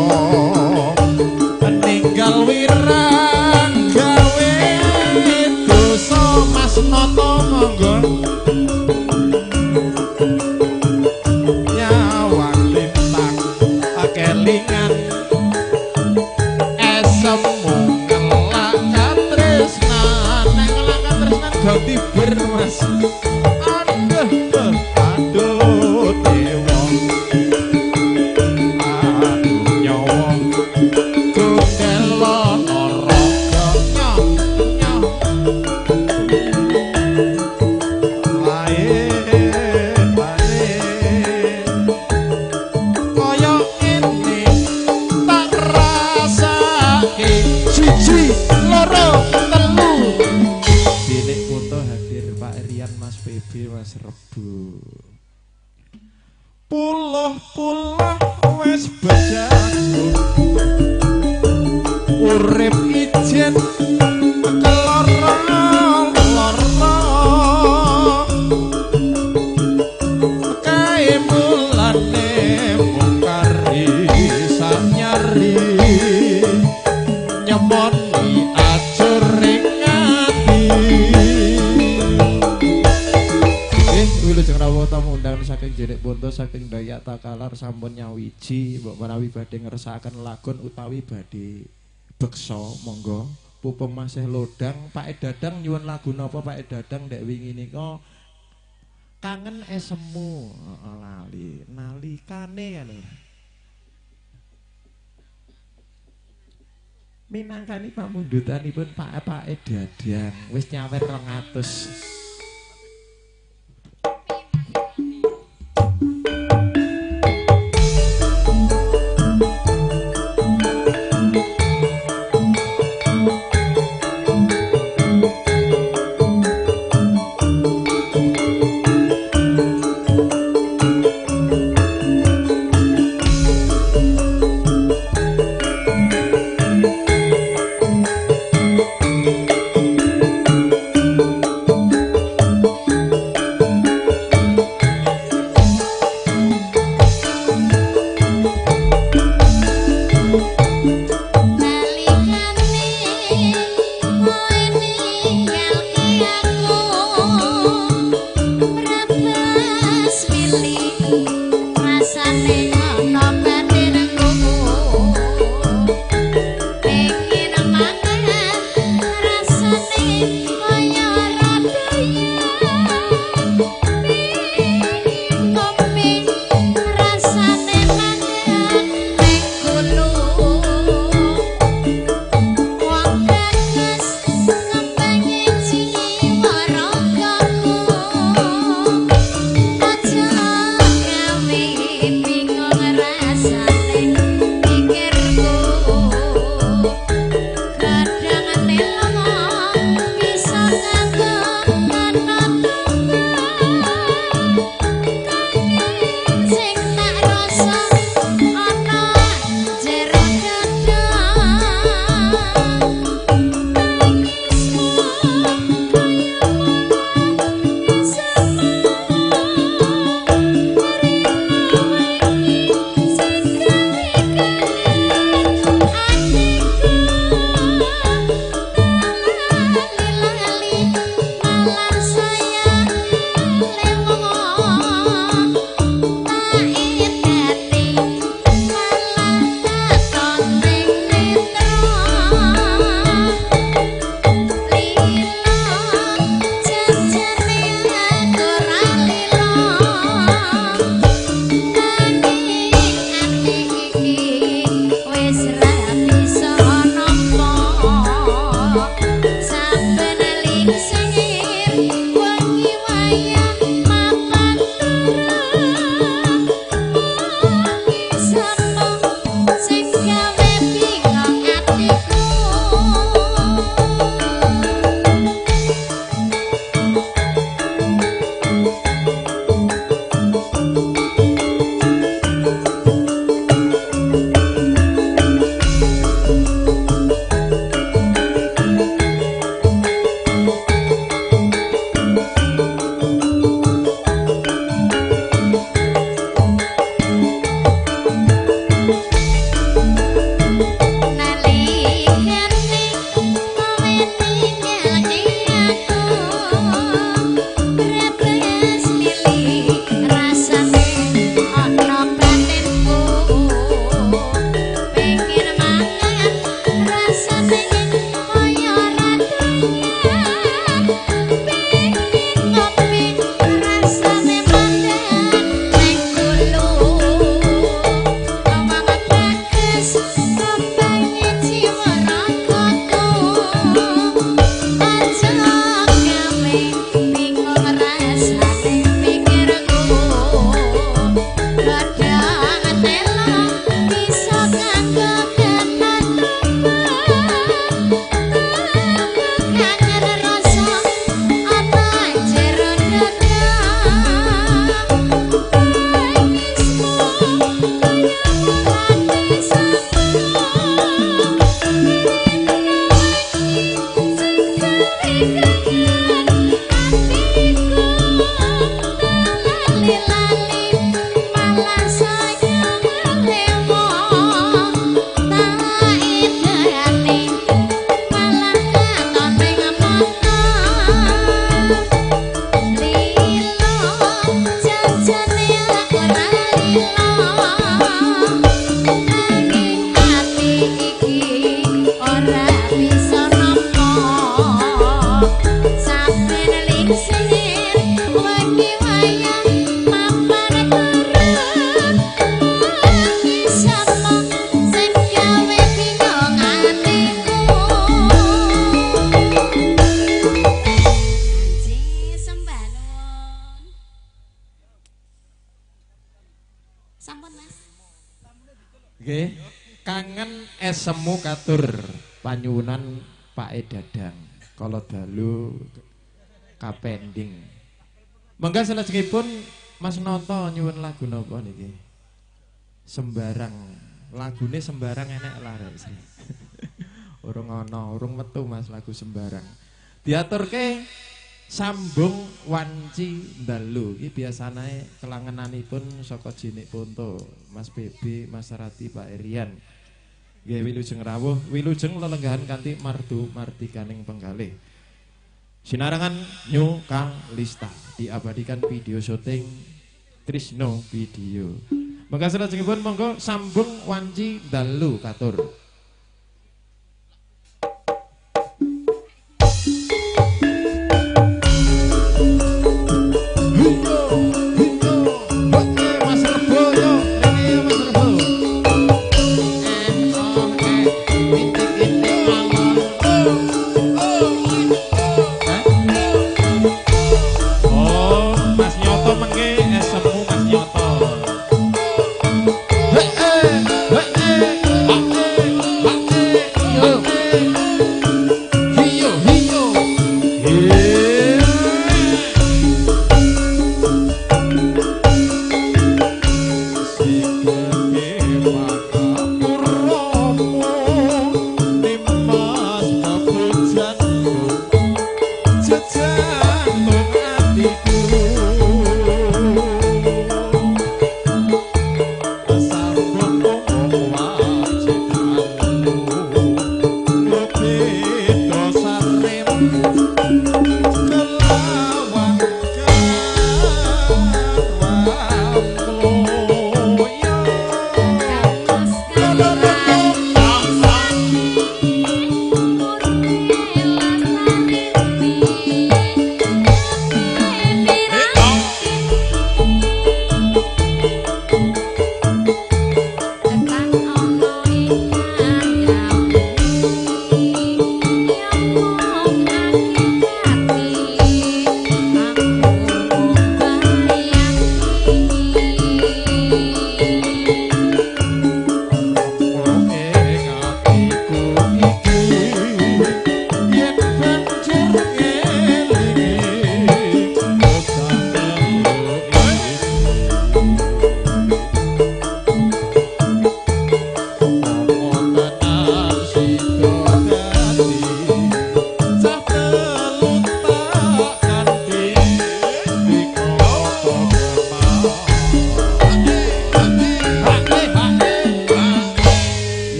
[SPEAKER 3] ninggal wirang gawe dosa Mas Noto monggo nyawang lintang kelingan esemu ngelak katresnan nek ngelak katresnan ganti ber Mas aduh dewa aduh nyawa kundelo naraga nyong lae kaya ini tak rasake siji loro telu Dinik foto hadir Pak Rian Mas PB Mas Rebu puluh-puluh wis bejagung urip ijen keloro-loro kae mulane mungkari sanyari nyemoni ajur ring ati Wilujeng rawuh tamu undangan saking Jenik Ponto saking Dayak Takalar sampun nyawiji mbok menawi badhe ngersakaken lagon utawi badhe beksa monggo pupung masih lodang Pak Dadang nyuwun lagu napa Pak Dadang ndek wingi nika kangen esemu lali nalikane ya lho minangkani pamundutanipun Pak Dadang wis nyawer 200 Nggih, kangen esemu katur panyuwunan Pak Dadang. Kala dalu kapending. Mangga salajengipun Mas Noto nyuwun lagu napa niki? Sembarang. Lagune sembarang enek larek sih. Urung ana, urung metu Mas lagu sembarang. Diaturke Sambung Wanci Ndalu. Iki biasane kelangenanipun saka Jinik Ponto, Mas BB, Mas Rati, Pak Erian. Nggih wilujeng rawuh, wilujeng lelenggahan kanthi mardu mardikaning penggalih. Sinarangan New Kang Lista diabadikan video syuting Trisno Video. Mangga salajengipun monggo Sambung Wanci Ndalu katur.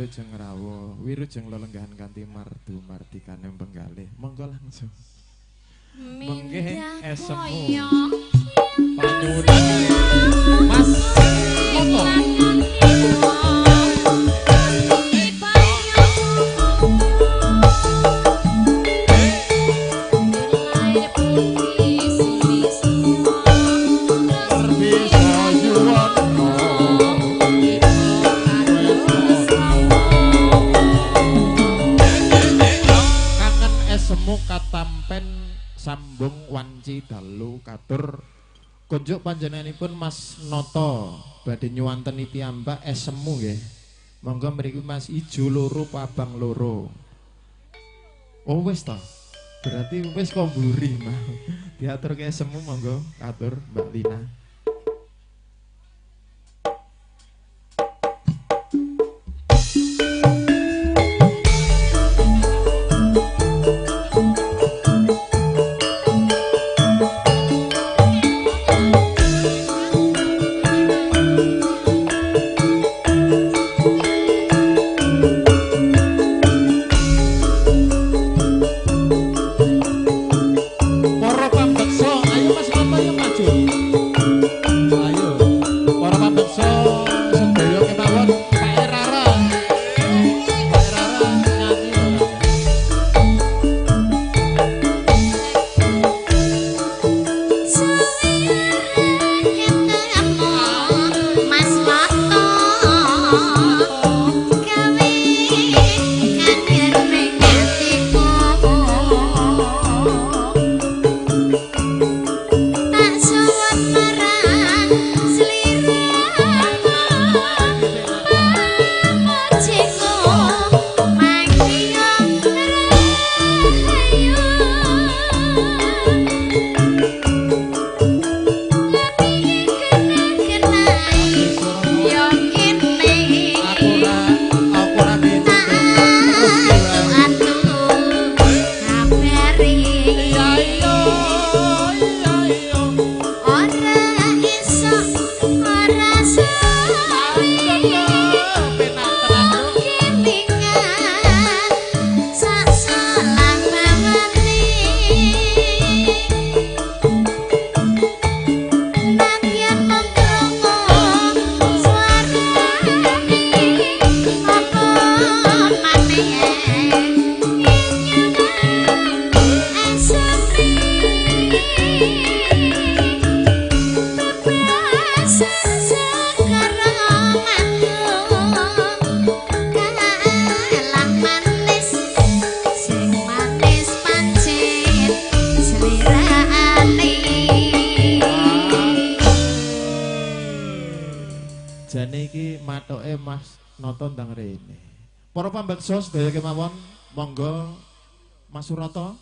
[SPEAKER 3] wilujeng rawuh, wirujeng lelenggahan kanthi mardu mardikane penggalih. Monggo langsung. Mengke esemu. Panyuwun Mas Toto. Katampen sambung wanci dalu katur kunjuk panjenenganipun Mas Noto badhe nyuwanteni piyambak es semu nggih. Monggo mriki Mas ijo loro pabang loro. Oh wis ta. Berarti wis kok mburi mah. Diaturke es semu monggo katur Mbak Lina. Para pambeksa sedaya kemawon, monggo Mas Surata.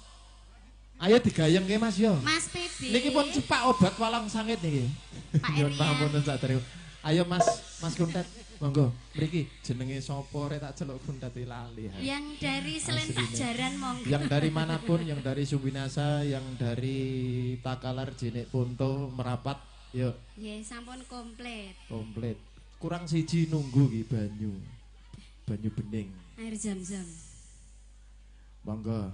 [SPEAKER 3] Ayo digayeng nggih Mas yo.
[SPEAKER 2] Mas Pipi.
[SPEAKER 3] Niki pun cepak obat walang sangit niki. Nyuwun pamunten sadereng. Ayo Mas Kuntet, monggo. Mriki jenenge sapa rek tak celuk Kuntet lali.
[SPEAKER 2] Yang dari Selentak Jaran monggo.
[SPEAKER 3] Yang dari manapun, yang dari Sumbinasa, yang dari Takalar Jenik Punto Merapat, yuk.
[SPEAKER 2] Nggih, sampun komplit.
[SPEAKER 3] Komplit. Kurang siji nunggu nggih banyu. Banyu bening.
[SPEAKER 2] Air zam-zam.
[SPEAKER 3] Monggo.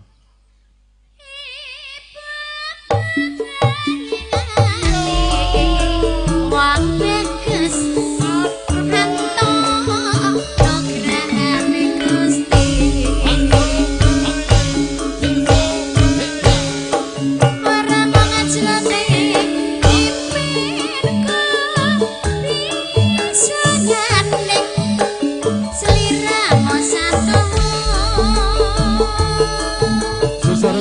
[SPEAKER 2] Wong bagus anto nograhane Gusti. Ora mangajlane ipirku bisa nyane seliramu satu.
[SPEAKER 3] Susah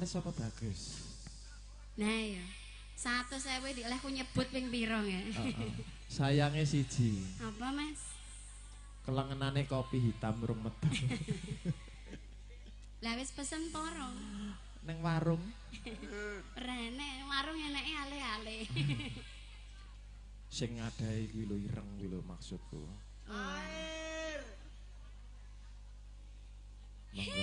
[SPEAKER 3] sapa bagus?
[SPEAKER 2] Nah ya. 100.000 dioleh ku nyebut ping pira ya.
[SPEAKER 3] Sayange siji.
[SPEAKER 2] Apa Mas?
[SPEAKER 3] Kelengenane kopi hitam rung metu.
[SPEAKER 2] Lah wis pesen porong.
[SPEAKER 3] Neng warung.
[SPEAKER 2] Rene warung enake ale-ale.
[SPEAKER 3] Sing ngadahi kuwi lho ireng kuwi lho maksudku.
[SPEAKER 2] Air.
[SPEAKER 3] Monggo.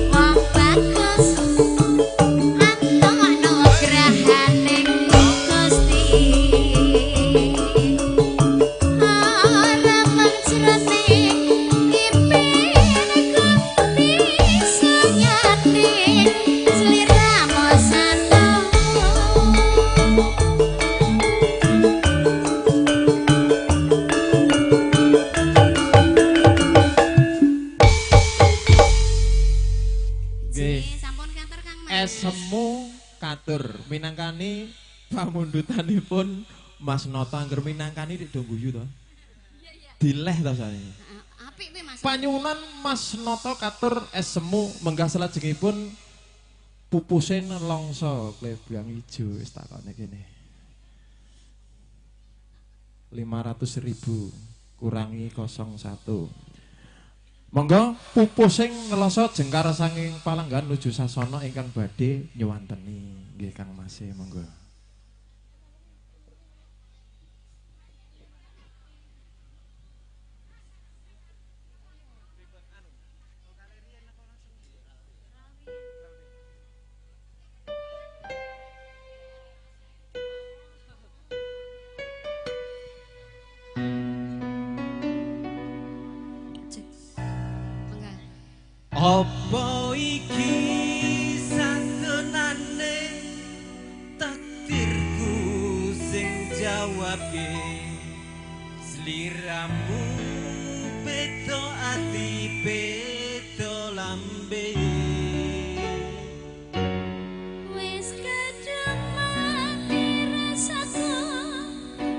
[SPEAKER 2] Wong bagus antokno grahaning Gusti ora mencrene impine bisa nyate sliramu santo.
[SPEAKER 3] Semu katur minangkani pamundutanipun Mas Nata angger minangkani dik do guyu to. Dileh to sane.
[SPEAKER 2] Apik kuwi Mas.
[SPEAKER 3] Panyuwunan Mas Nata katur semu menggah salajengipun pupuse nelongso klebang ijo wis takone kene. 500.000 kurangi 01. Monggo pupus sing ngeloso jengkar sanging palanggan nuju sasana ingkang badhe nyuwanteni nggih Kang Mas monggo.
[SPEAKER 4] Apa iki santunane takdirku sing jawabke sliramu beda ati beda lambe
[SPEAKER 2] Wis kadung mati rasaku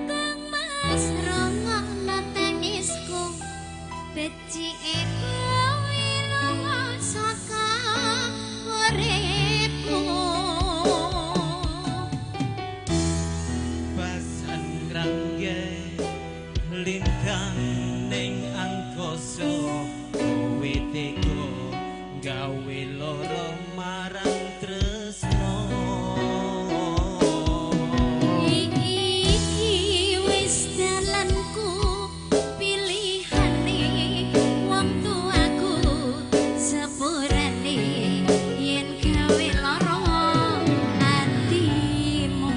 [SPEAKER 2] Kang Mas rongokno tangisku becike kowe lunga saka uripku
[SPEAKER 4] pasan rangge lintang ning angkasa kowe tega gawe lara marang tresno
[SPEAKER 2] iki wis dalanku pilihane wong tuaku sepurane yen gawe lara atimu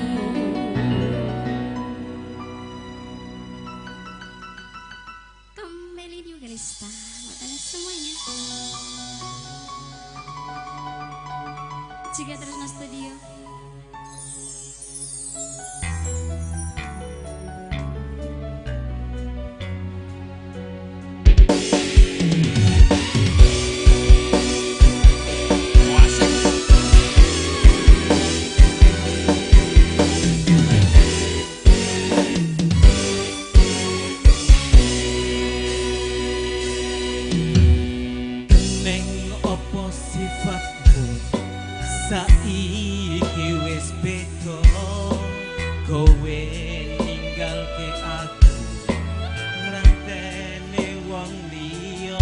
[SPEAKER 2] kembali juga Rista buat semuanya Jika Tresno Studio
[SPEAKER 4] ning opo sifatmu saiki wis beda kowe ninggalke aku ngrantene wong liya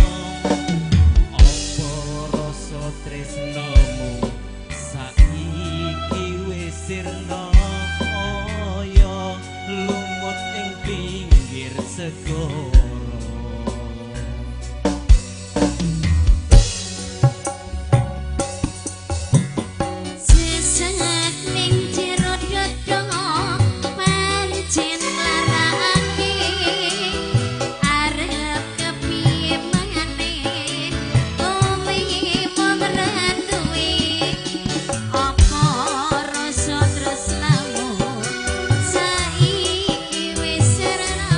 [SPEAKER 4] opo rasa tresnomu saiki wis sirna kaya lumut ing pinggir segara
[SPEAKER 2] Sesat ning jero dodo pancen larake arep kepiye maneh kowe mung randuwe apa rasa tresnamu saiki wis sirna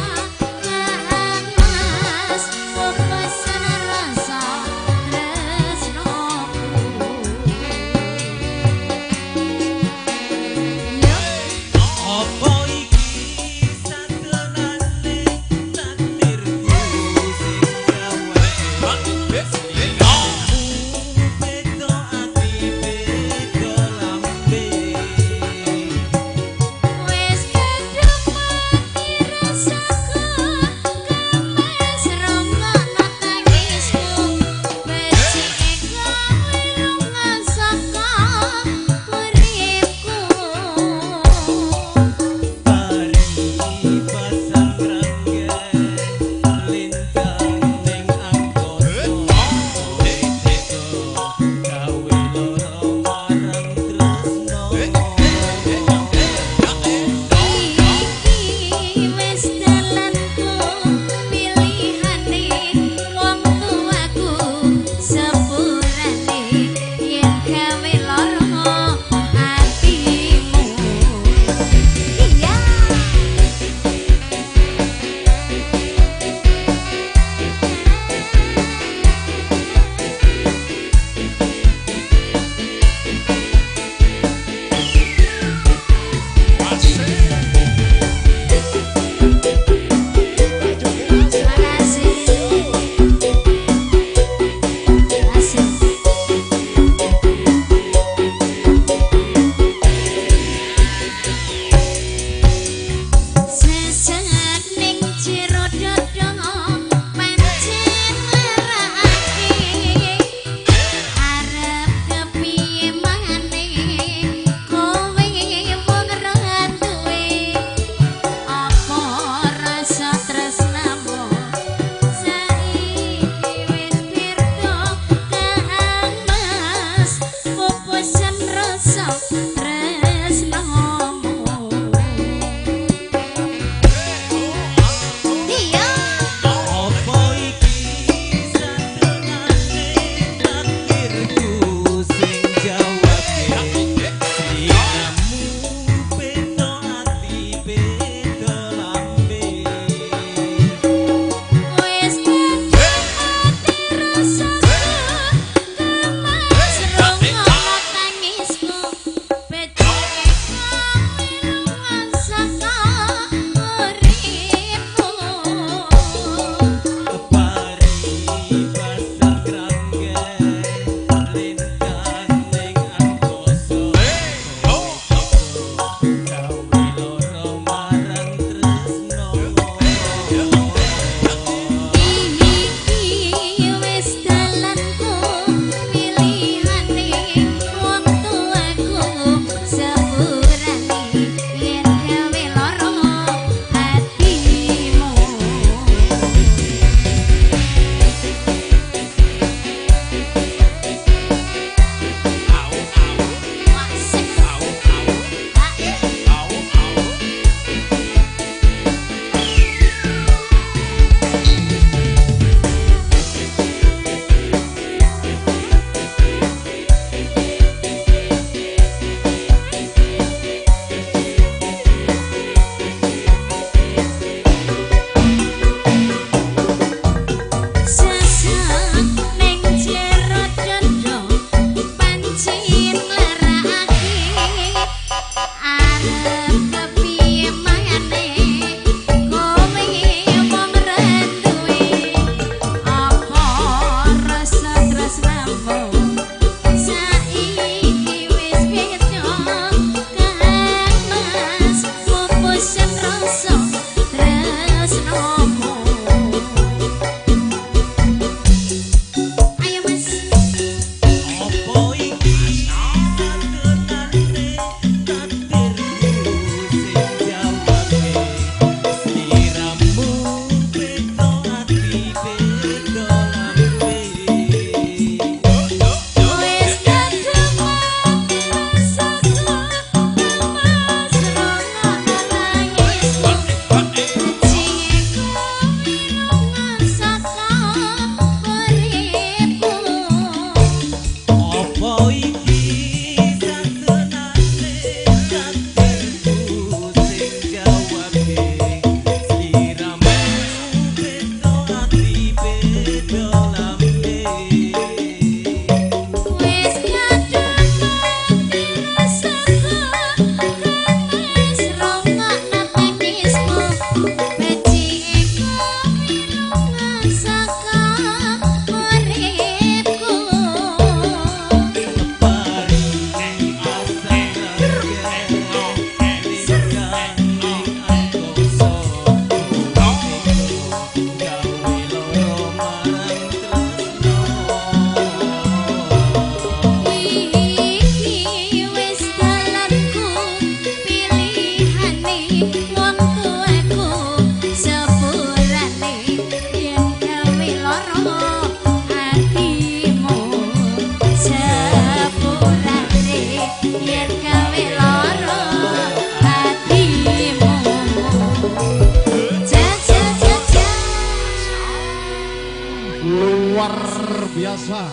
[SPEAKER 3] biasa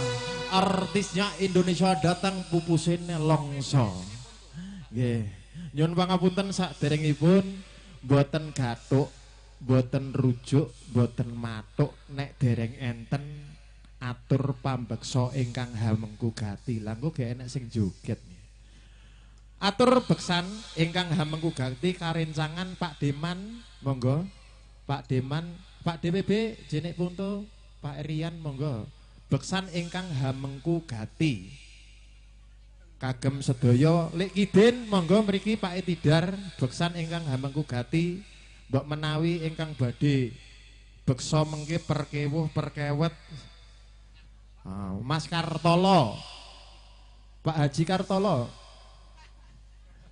[SPEAKER 3] artisnya Indonesia datang pupusine longso. Nggih. Nyuwun pangapunten saderengipun boten gathuk, boten rujuk, boten matuk nek dereng enten atur pambeksa ingkang hamengku gati. Lah engko gek enek sing joget. Atur beksan ingkang hamengku gati karencangan Pak Deman, monggo. Pak Deman, Pak DPB jenik punto, Pak Erian monggo. Beksan ingkang hamengku gati. Kagem sedaya Lek Kidin monggo mriki Pak Etidar beksan ingkang hamengku gati. Mbok menawi ingkang badhe beksa mengke perkewuh perkewet. Mas Kartolo. Pak Haji Kartolo.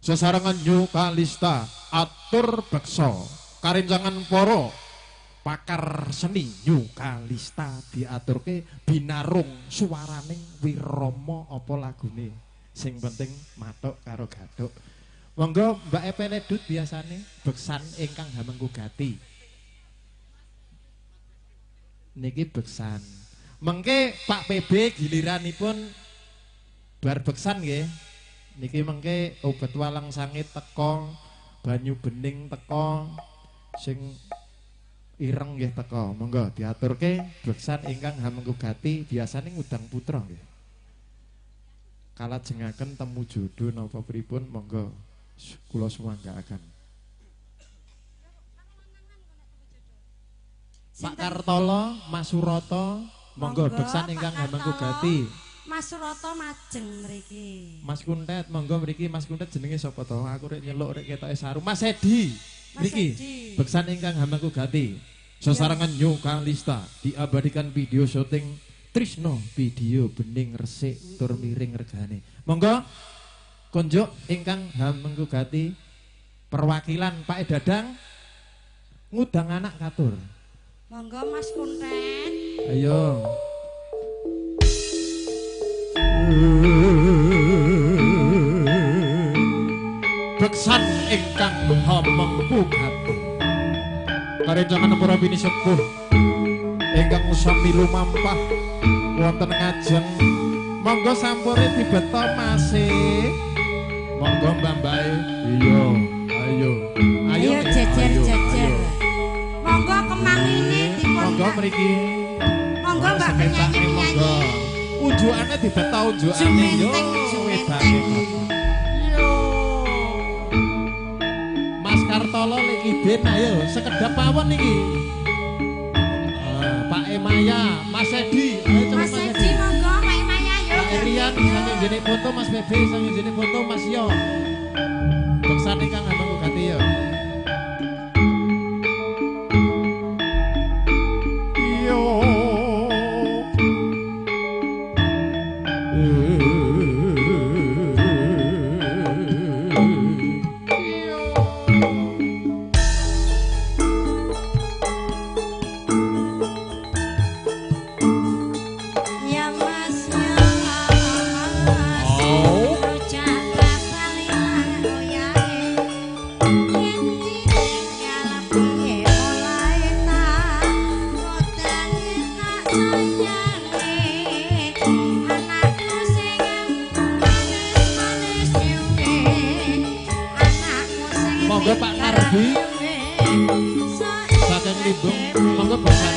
[SPEAKER 3] Sesarengan New Kalista atur beksa karencangan para pakar seni New Kalista diaturke binarung suaraning wirama apa lagune sing penting matuk karo gathuk. Monggo Mbak Epeledut biasane beksan ingkang hamengku gati. Niki beksan. Mengke Pak PB giliranipun bar beksan nggih. Niki mengke obat walang sangit teko, banyu bening teko, sing ireng nggih teko. Monggo diaturke beksan ingkang hamengku gati biasane ngudang putra nggih. Kalajengaken temu jodoh napa pripun monggo kula sumanggaaken. Pak Kartolo, Mas Surata, monggo beksan ingkang hamengku gati.
[SPEAKER 5] Mas Surata majeng mriki.
[SPEAKER 3] Mas Kuntet, monggo mriki Mas Kuntet jenenge sapa to? Aku rek nyeluk rek ketoke saru. Mas Edi. Mriki beksan ingkang hamengku gati. Sesarengan New Kalista diabadikan video syuting Trisno video bening resik tur miring regane. Monggo konjuk ingkang hamengku gati perwakilan Pak Dadang ngudang anak katur.
[SPEAKER 5] Monggo Mas Kuntet.
[SPEAKER 3] Ayo. Beksan ingkang hamengku gati. Karencangan para bini sepuh ingkang sami lumampah wonten ngajeng monggo sampure dibeta masih. Monggo Mbak-mbae. Iya, ayo.
[SPEAKER 5] Ayo jejer-jejer. Monggo kemangine dipun.
[SPEAKER 3] Monggo mriki.
[SPEAKER 5] Monggo Mbak penyanyi
[SPEAKER 3] monggo. Unjukane dibeta unjukane yo wedane. Yo. Mas Kartolo Lek Kidin ayo sekedap pawon niki. Pak Emaya, Mas Edi, ayo cepet
[SPEAKER 5] Mas Edi monggo Pak Emaya yo.
[SPEAKER 3] Pak Rian saking jene foto Mas Bebe saking jene foto Mas Yo. Beksan ingkang hamengku gati yo. Yo.
[SPEAKER 5] Ya Mas ya. Rojak kapal yang goyahe. Yen
[SPEAKER 3] Monggo Pak Nardi. Saking Limbung, monggo Bapak.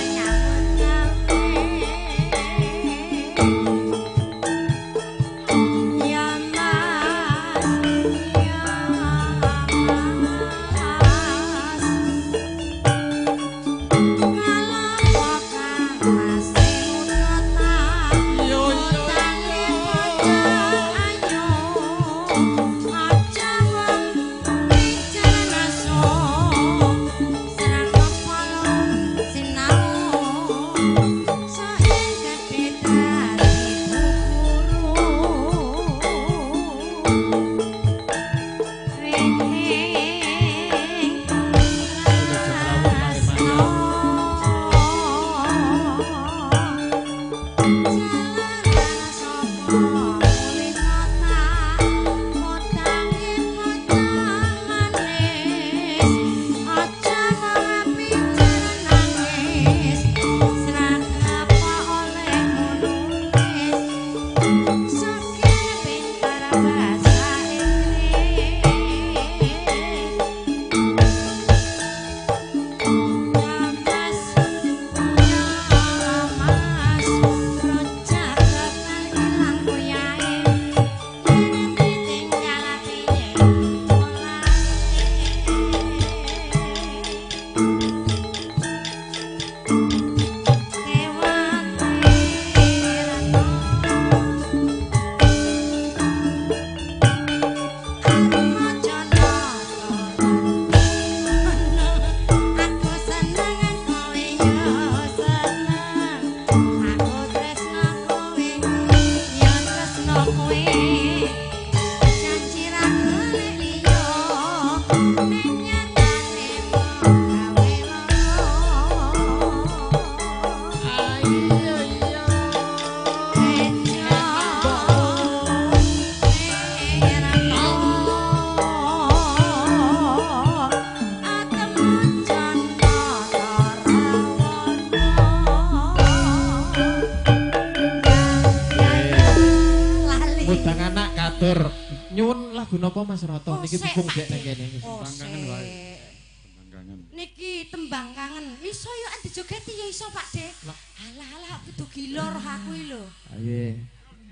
[SPEAKER 3] Napa Mas Roto niki pupung dek nang kene.
[SPEAKER 6] Tembang kangen wae. Tembang kangen. Niki tembang kangen. Iso yo dijogeti ya iso Pak Dek. Alah kudu gila roh aku iki lho.
[SPEAKER 3] Ayo.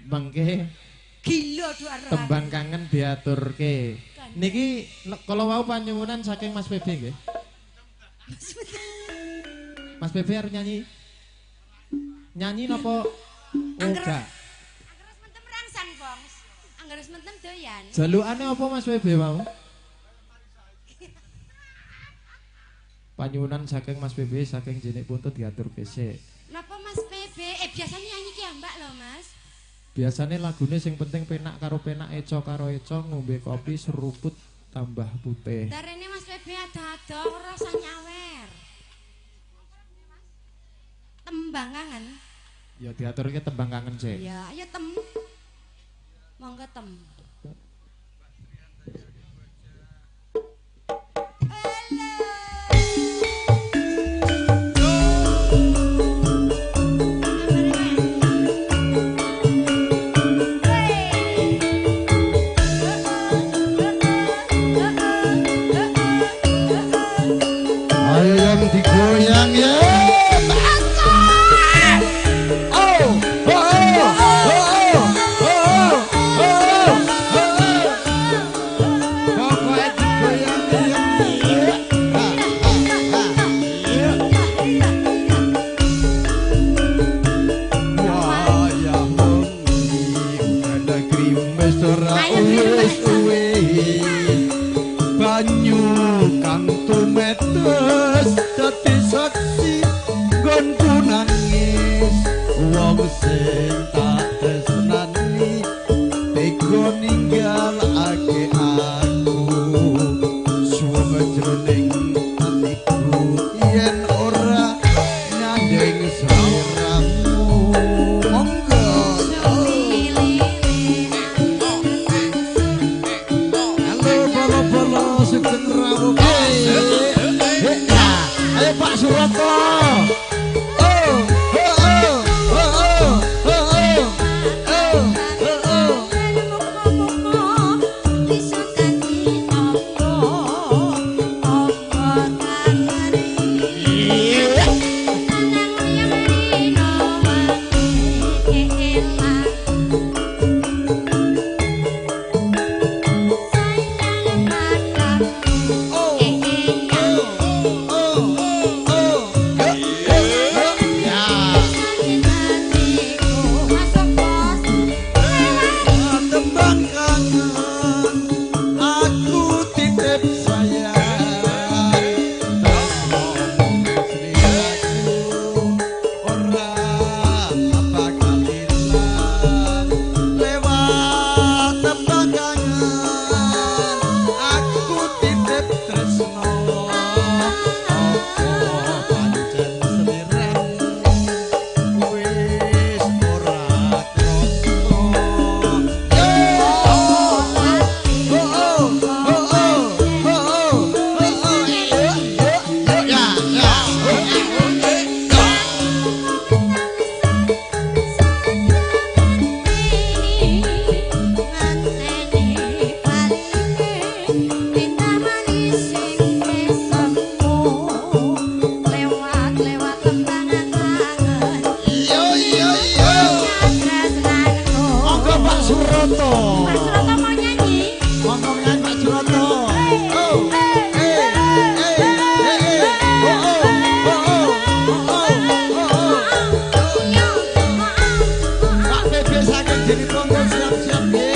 [SPEAKER 3] Mangke
[SPEAKER 6] gila duar.
[SPEAKER 3] Tembang kangen diaturke. Niki kalau wau panyuwunan saking Mas PB nggih. Mas PB arep nyanyi. Nyanyi napa? Enggak.
[SPEAKER 6] Anggeres mentem doyan.
[SPEAKER 3] Jalukane apa Mas WB mau? Panyuwunan saking Mas PB saking Jenik Puntut diatur besek.
[SPEAKER 6] Napa Mas PB? Biasanya nyanyi ki ambak lho Mas.
[SPEAKER 3] Biasane lagune sing penting penak karo penak, eco karo eco, ngombe kopi seruput tambah putih.
[SPEAKER 6] Darene Mas PB ada-ada rasa nyawer. Tembang kangen.
[SPEAKER 3] Ya diaturke tembang kangen sik.
[SPEAKER 6] Ya, ayo monggo tem.
[SPEAKER 7] Ayo yang digoyang ya. Banyu kang tumetes dadi saksi nggonku nangis wong sing tak tresnani tega ninggalake aku suwe jroning atiku yen ora nyandeng sliramu monggo sugeng rawuh. Ayo Pak Suroto. Oh. Suroto.
[SPEAKER 5] Pak Suroto mau nyanyi?
[SPEAKER 7] Monggo nyanyi Pak Suroto. Pak Bebe saking Jeni Ponto siap-siap nggih.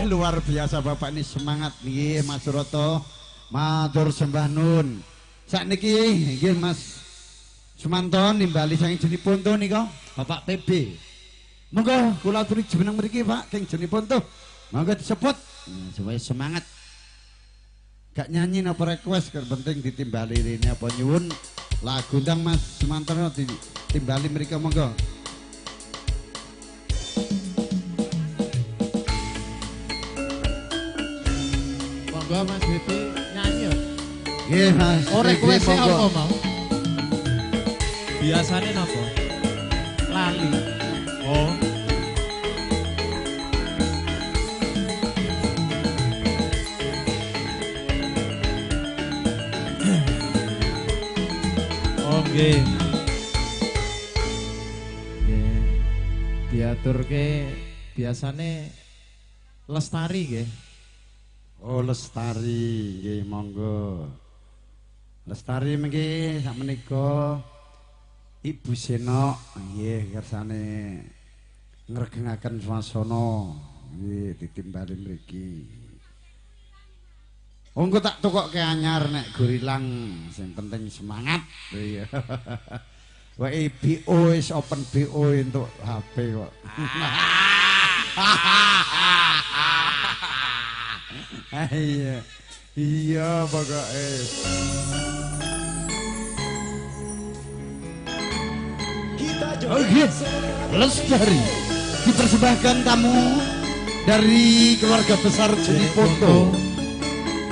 [SPEAKER 7] Luar biasa Bapak ini semangat nih Mas Suroto. Matur sembah nun. Sakniki nggih Mas Sumanto nimbali saking Jeni Ponto nika Bapak TB. Monggo kula aturi jeneng mriki Pak King Jeni Ponto. Monggo disebut supaya semangat. Gak nyanyi napa request kan penting ditimbali rene apa nyuwun lagu ndang Mas Sumanto ditimbali mriki monggo.
[SPEAKER 3] Monggo Mas Bibi nyanyi.
[SPEAKER 7] Nggih Mas.
[SPEAKER 3] Request apa mau? Biasane napa? Lali. Oh. Oke. Nggih. Diaturke biasane Lestari nggih.
[SPEAKER 7] Oh Lestari, nggih monggo. Lestari mengki sakmenika Ibu Seno nggih kersane ngregengaken swasana nggih ditimbali mriki. Engko tak tukokke anyar nek gurilang sing penting semangat. Iya. Wae BO wis open BO entuk HP kok. Iya. Iya pokoke. Oke, Lestari dipersembahkan tamu dari keluarga besar Jeni Ponto.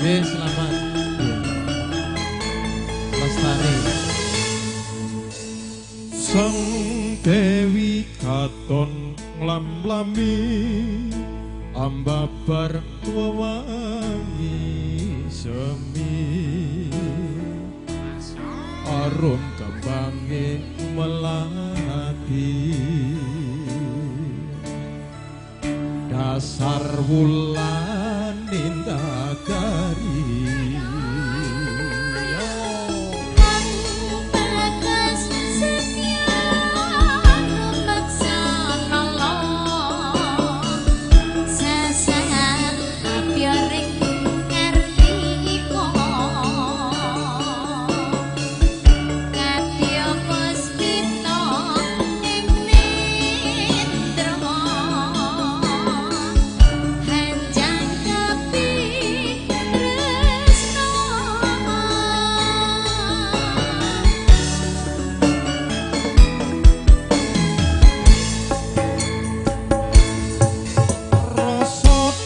[SPEAKER 3] Selamat. Lestari. Sang Dewi katon nglam-lami ambabar wewangi semi arum kembange melati dasar wulan nindagari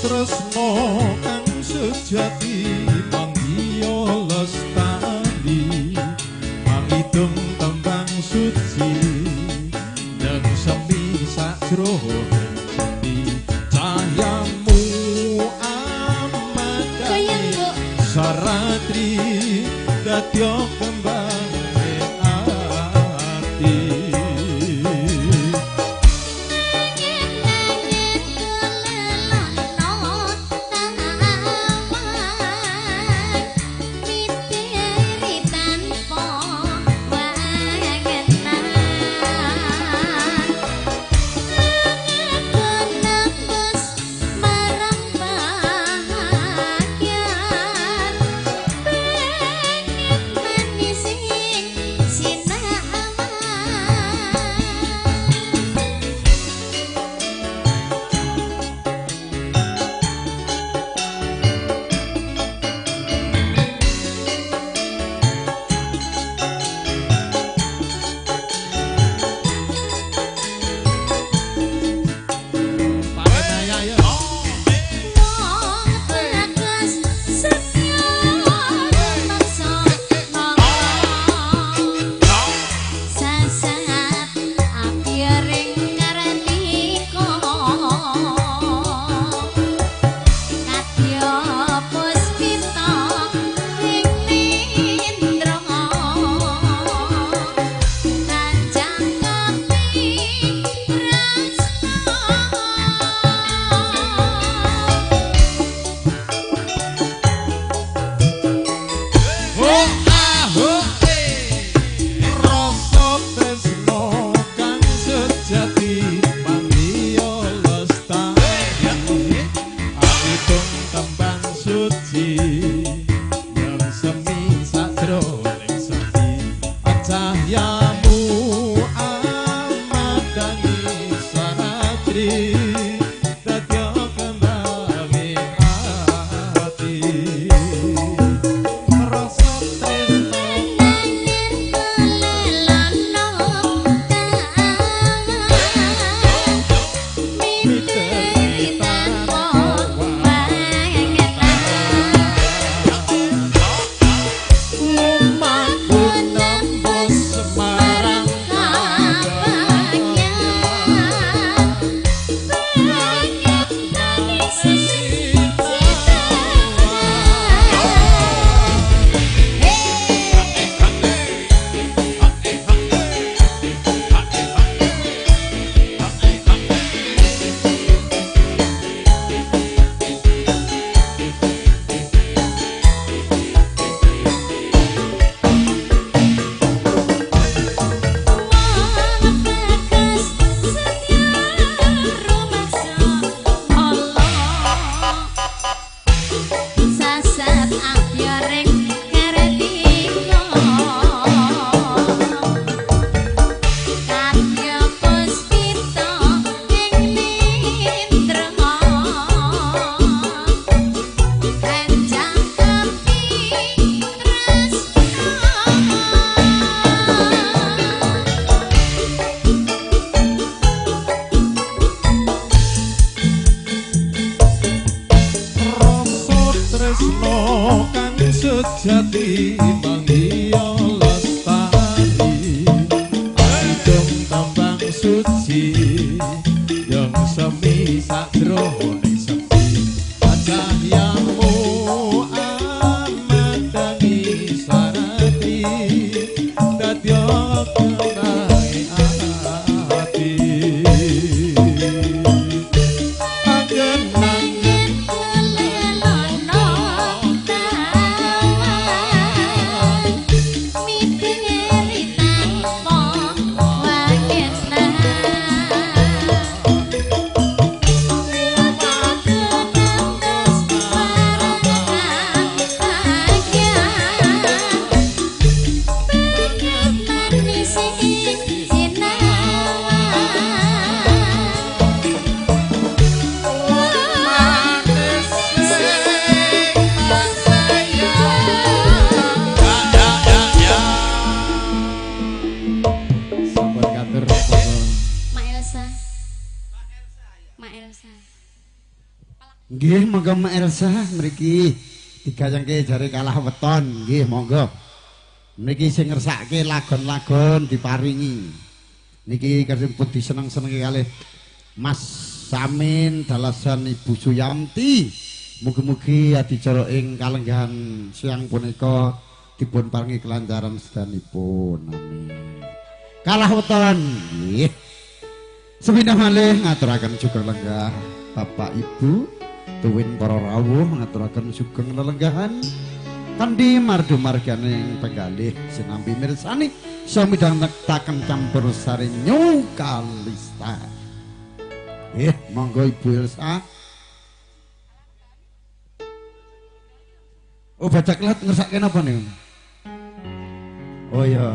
[SPEAKER 3] tresno kang sejati manggiya lestari mangidung tembang suci dan sepi sakjroning ati cahyamu amadani saratri dadya kembang ati. Sejati manggiya lestari mangidung tembang suci yang semi sakjroning sepi cahyamu amadani saratri dadya kembang ati angen-angen
[SPEAKER 7] Nggih, monggo Mbak Elsa mriki digayengke jare kalah weton. Nggih, monggo. Niki sing ngersake lagon-lagon diparingi. Niki kasemput diseneng-senengi kalih Mas Samin dalasan Ibu Suyanti. Mugi-mugi adicara ing kalenggahan siang punika dipun paringi kelancaran sedanipun. Amin. Kalah weton nggih. Sepindah malih ngaturaken sugeng lenggah Bapak Ibu tuwin para rawuh ngaturaken sugeng lelenggahan kanthi mardu marganing penggalih sinambi mirsani samidang nektaken campur sari nyukalista. Monggo Ibu Elsa. Oh bajak laut ngersake napa niku? Oh ya.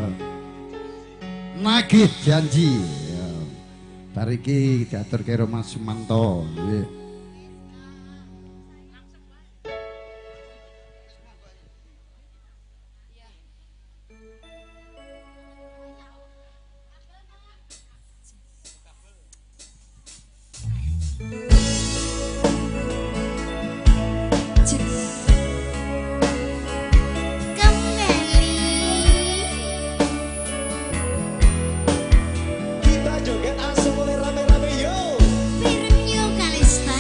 [SPEAKER 7] Nagih janji. Ya. Bariki diatur karo Mas Sumanto. Nggih.
[SPEAKER 2] Firmio Kalista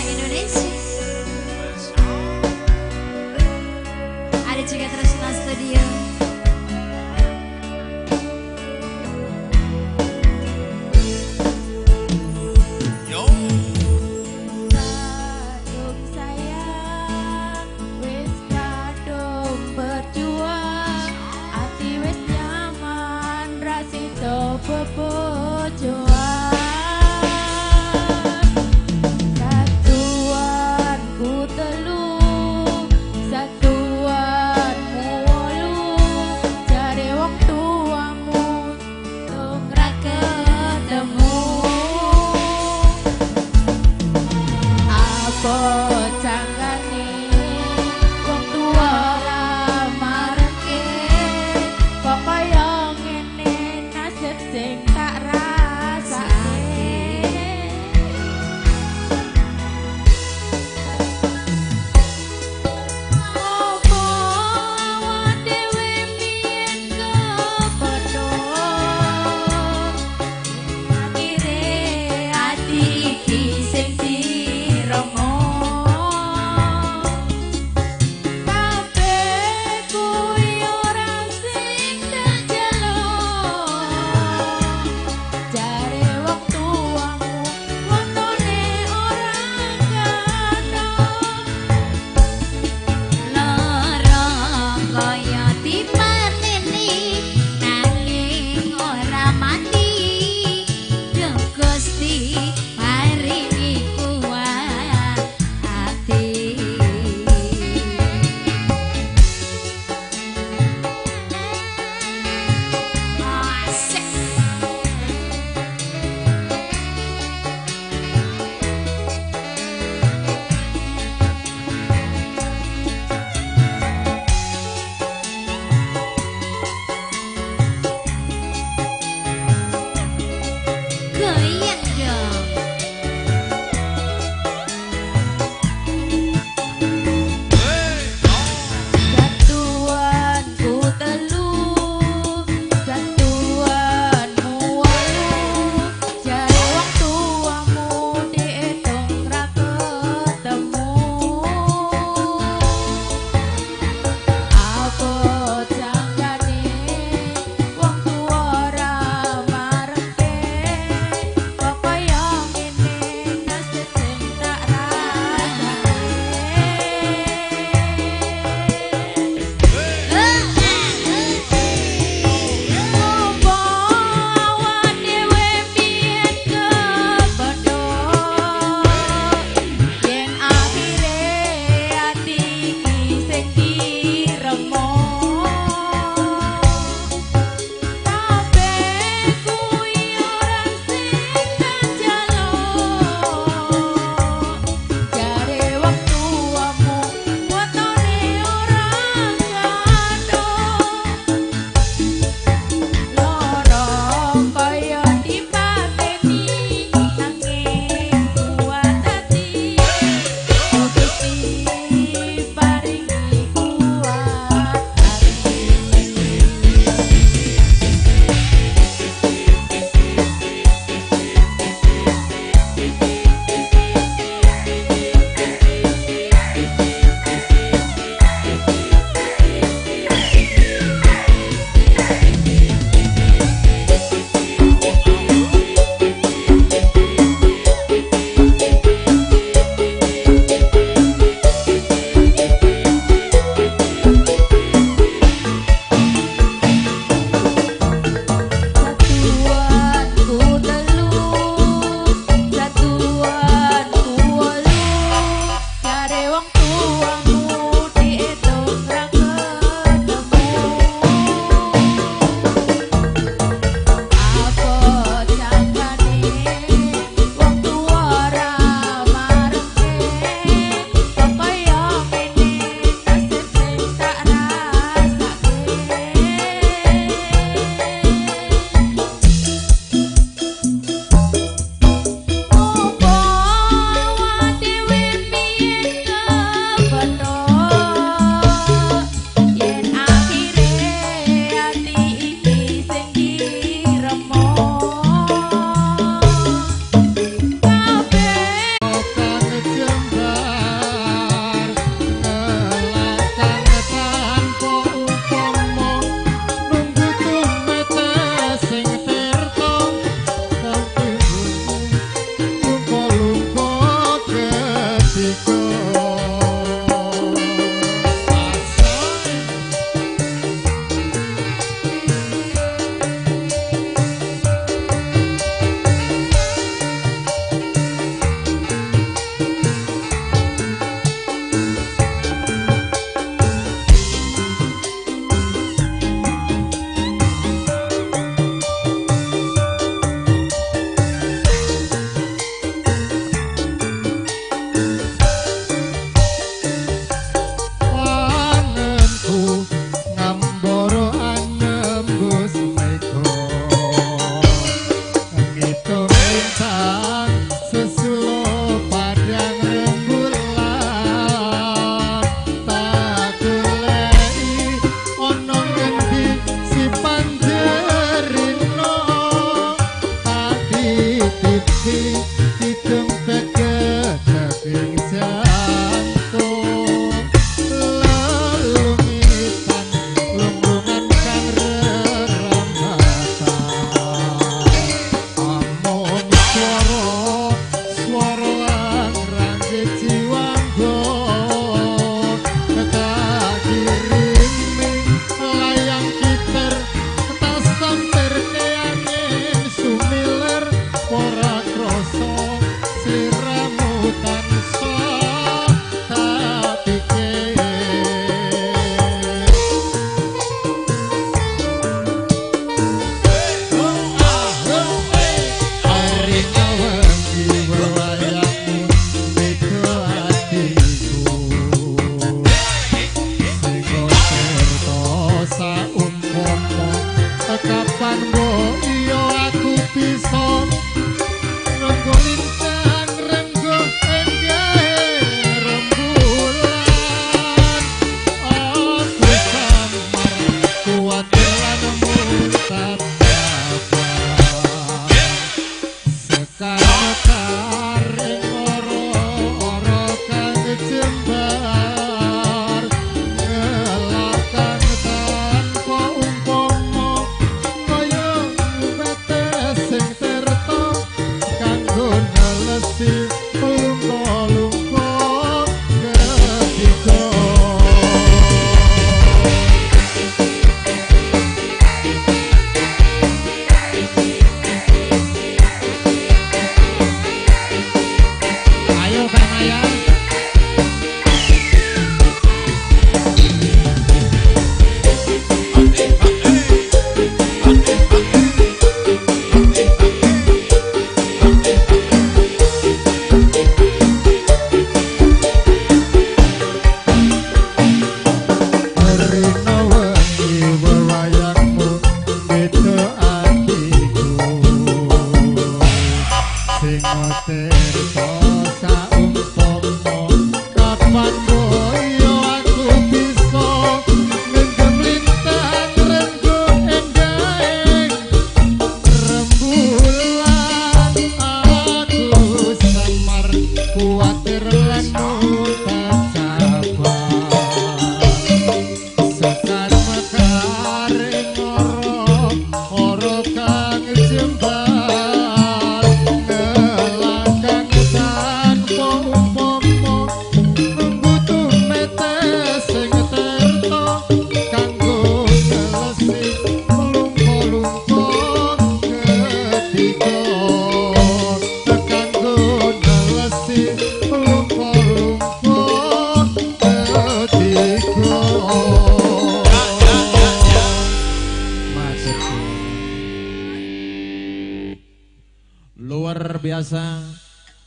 [SPEAKER 3] pasang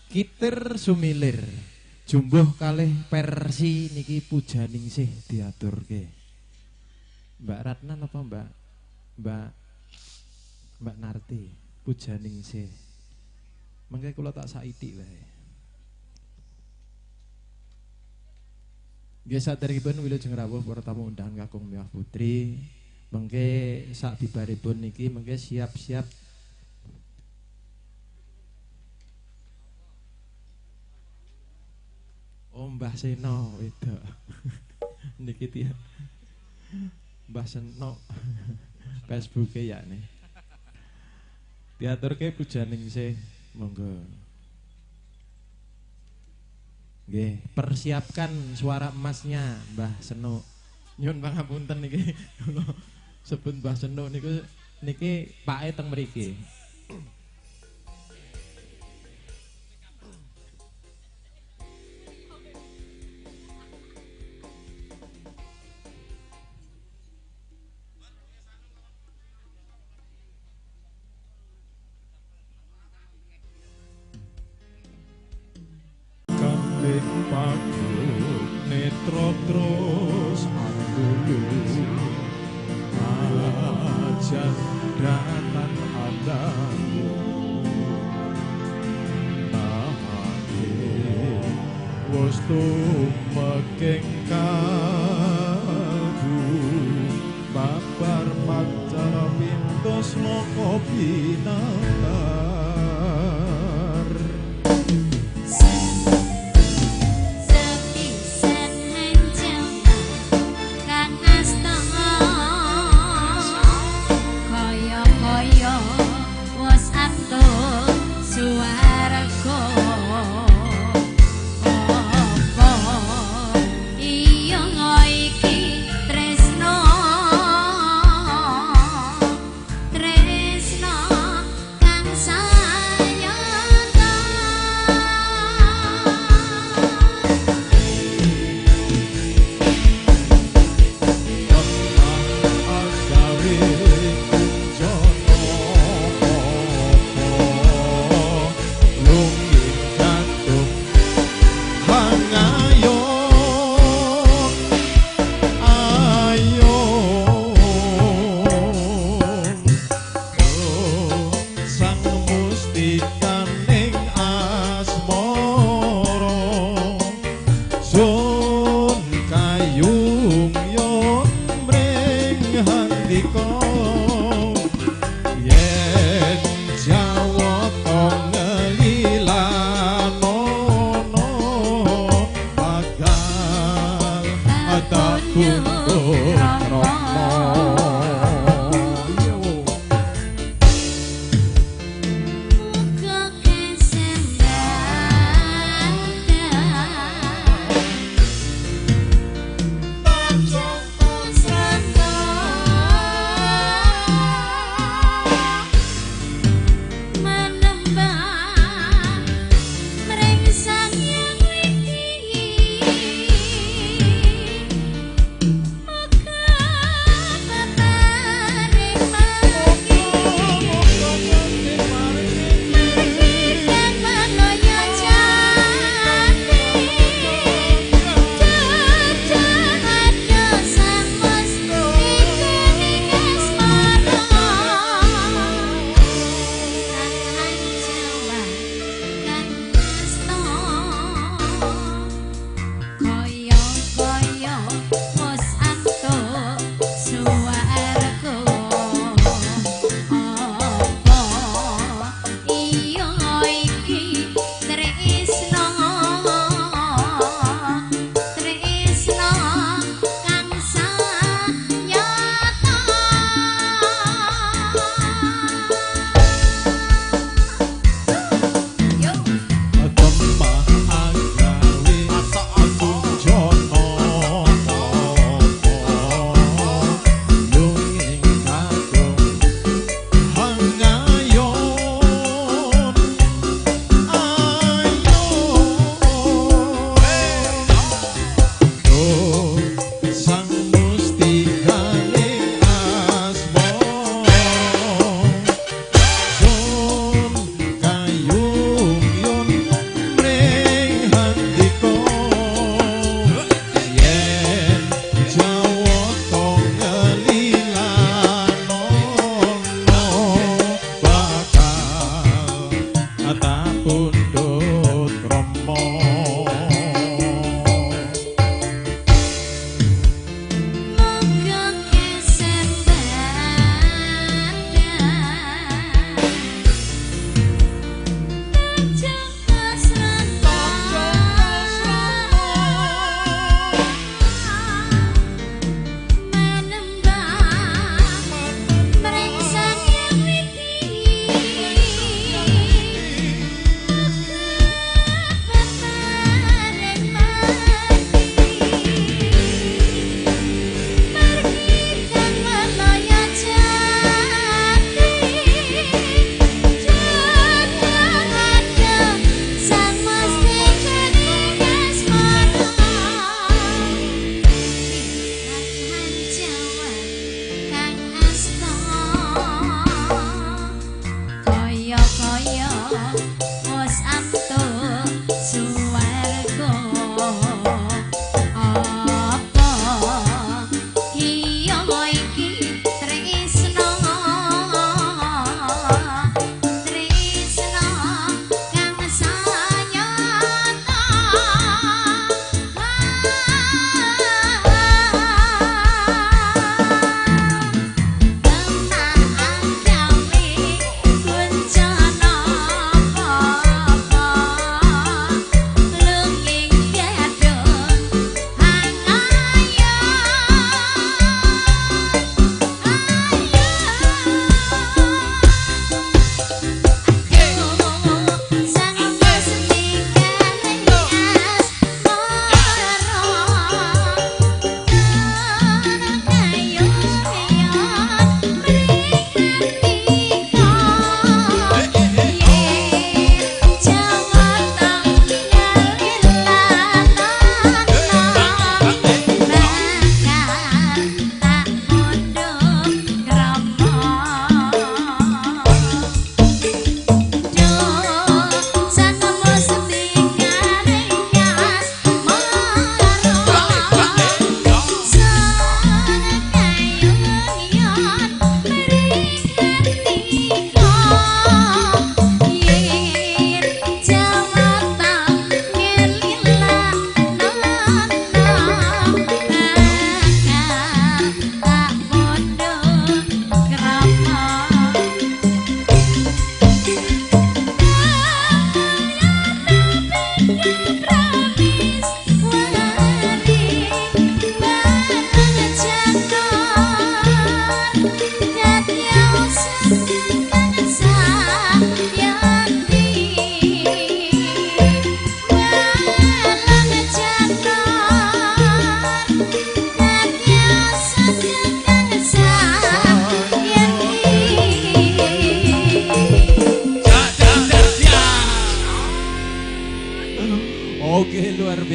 [SPEAKER 3] Kitir Sumilir jumbuh kalih versi niki pujaning sih diaturke. Mbak Ratna apa Mbak Narti pujaning sih. Mengke kula tak saithik wae. Nggih saderengipun wilujeng rawuh para tamu undangan kakung Miwah Putri. Mengke sak bibaripun niki mengke siap-siap Mbah Seno wedok. Niki tiyang Mbah Seno Facebooke yakne. Diaturke pujaning sih monggo. Nggih, persiapkan suara emasnya Mbah Seno. Nyun pangapunten niki kula sebut Mbah Seno niku niki pake teng mriki.
[SPEAKER 8] Netro terus andulu aja datan adamu nahane wis tumekeng kalbu babar pacar pintos moko binantar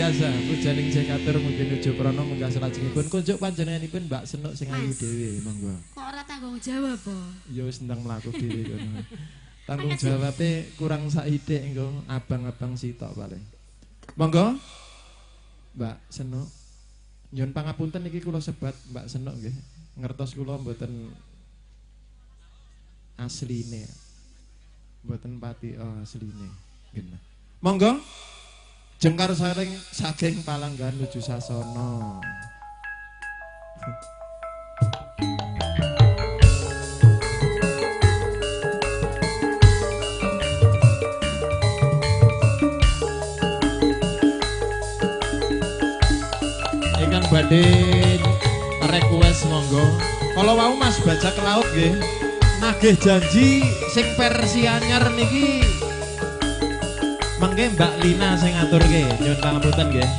[SPEAKER 3] biasa. Pujaning Jekatur mungkin nuju prana munggah salajengipun kunjuk panjenenganipun Mbak Senuk sing ayu dhewe monggo.
[SPEAKER 2] Kok ora tanggung jawab po?
[SPEAKER 3] Ya wis ndang mlaku dhewe kono. Tanggung jawabe kurang saithik engko abang-abang sitok paling. Monggo. Mbak Senuk. Nyuwun pangapunten iki kula sebat Mbak Senuk nggih. Ngertos kula mboten asline. Mboten pati asline. Nggih. Monggo. Jengkar saring saking Palanggan nuju Sasana. Ingkang badhe request monggo. Kalau mau Mas baca ke laut nggih. Nagih janji sing versi anyar niki mangke Mbak Lina sing ngaturke, nyuwun pangapunten nggih.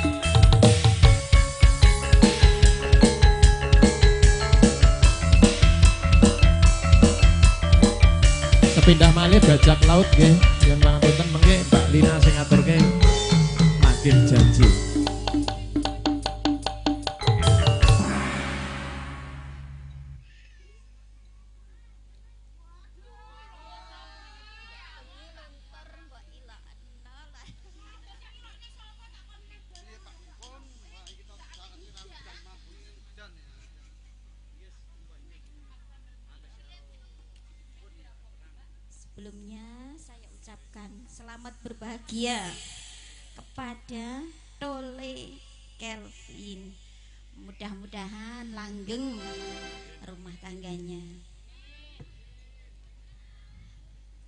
[SPEAKER 3] Sepindah malih bajak laut nggih, nyuwun pangapunten mangke Mbak Lina sing ngaturke makin janji.
[SPEAKER 5] Sebelumnya saya ucapkan selamat berbahagia kepada Tole Kelvin. Mudah-mudahan langgeng rumah tangganya.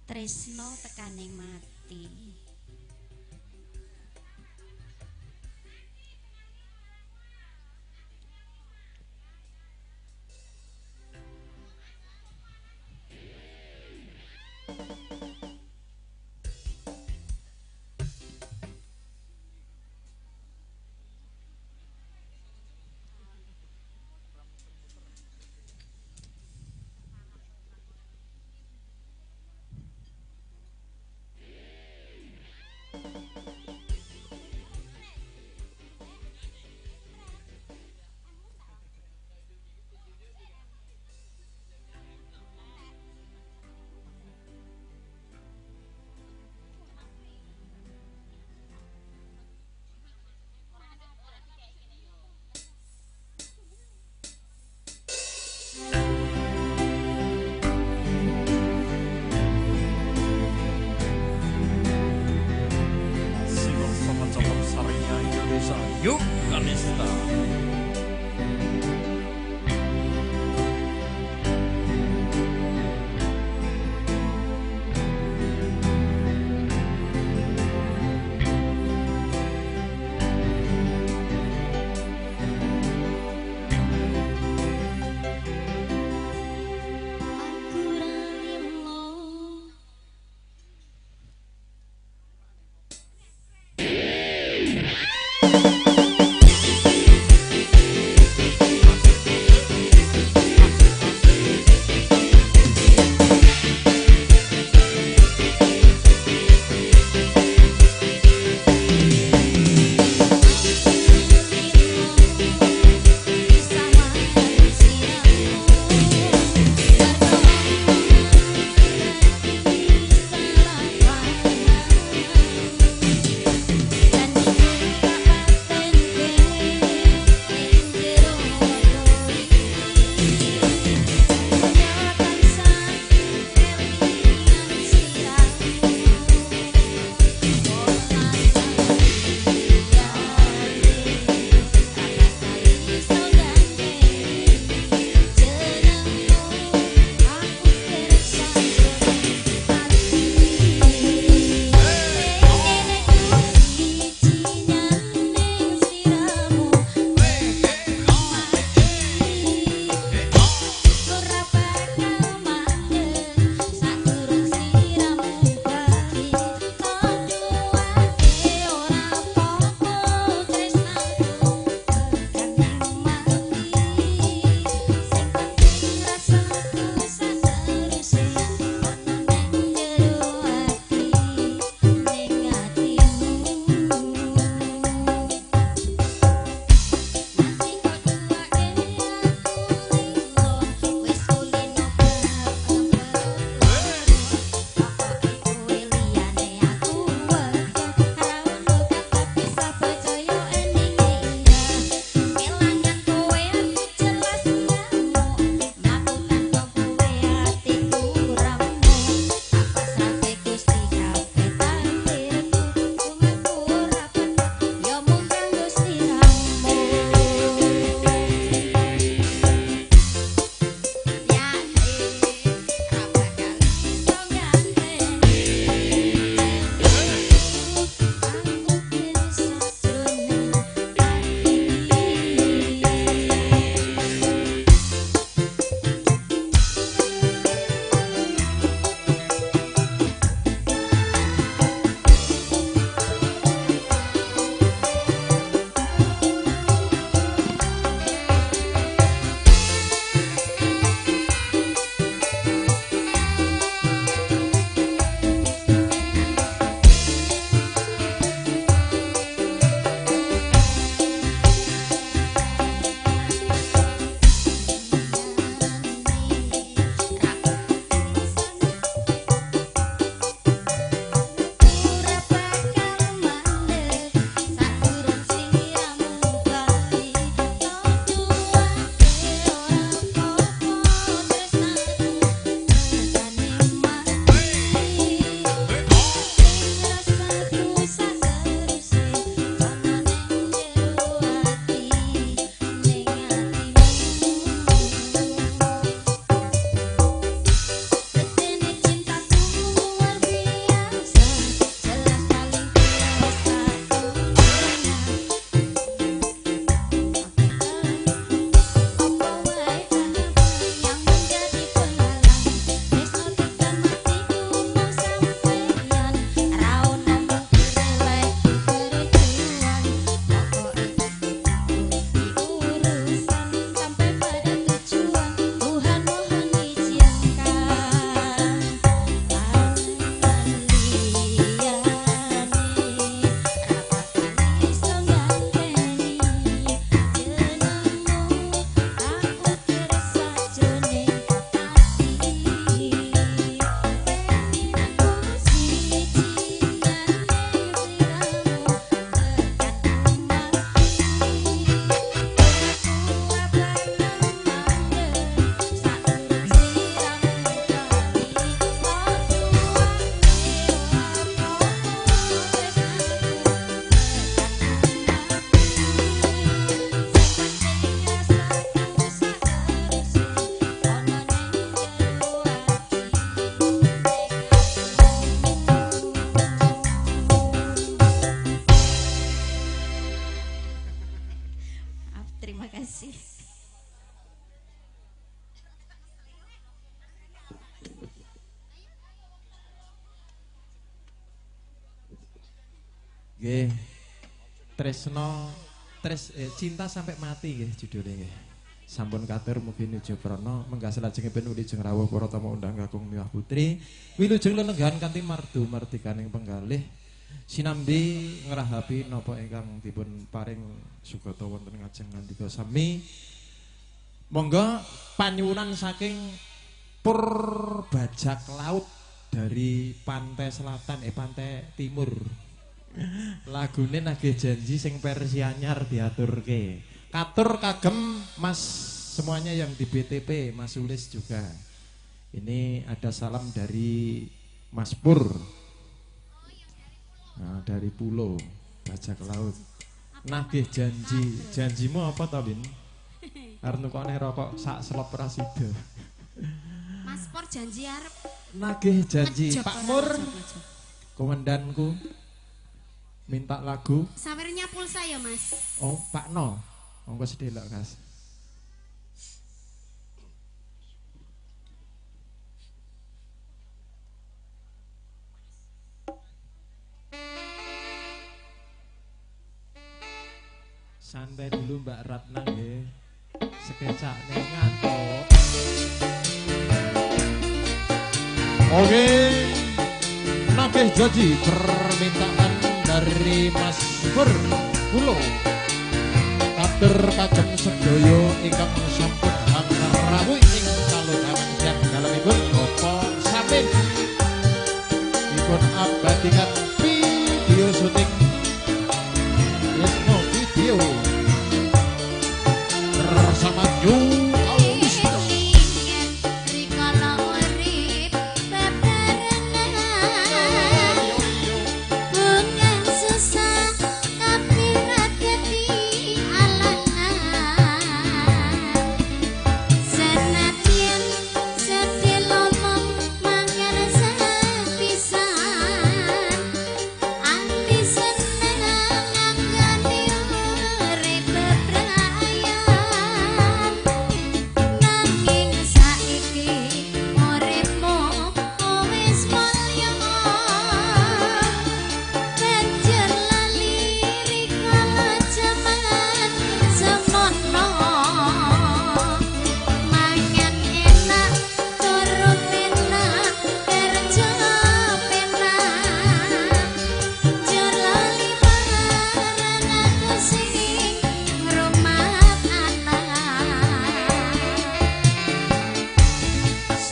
[SPEAKER 5] Tresno tekane mati.
[SPEAKER 4] Yuk Kanista.
[SPEAKER 5] Terima kasih.
[SPEAKER 3] Nggih. Cinta sampai mati nggih judulnya nggih. Sampun katur mugi nuju prana menggah salajengipun wilujeng rawuh para tamu undang kakung miwah putri wilujeng lelenggahan kanthi mardu mardikaning penggalih sinambi ngrahapi napa ingkang dipun paring sugata wonten ngajeng ngandika sami. Monggo panyuwunan saking Pur Bajak Laut dari pantai selatan pantai timur. Lagune nagih janji sing versi anyar diaturke. Katur kagem Mas semuanya yang di BTP, Mas Ulis juga. Ini ada salam dari Mas Pur. Nah, dari Pulau Bajak Laut. Nagih janji. Janjimu apa ta, Bin? Arep kok rokok sak selop rasida.
[SPEAKER 2] Mas Pur janji arep
[SPEAKER 3] nagih janji Pak Mur. Komandanku minta lagu.
[SPEAKER 2] Sawirnya pulsa ya, Mas.
[SPEAKER 3] Oh, Pak No. Monggo sedelok, Kas. Santai dulu Mbak Ratna nggih. Sketsane ngantuk. Oke. Nagih janji permintaan dari Mas Pur Pulau. Katur kagem sedaya ingkang sampun rawuh ing kalodhangan siang dalemipun Bapak Samin. Dipun abadikan video syuting. Yes, no video. Bersama New Alista.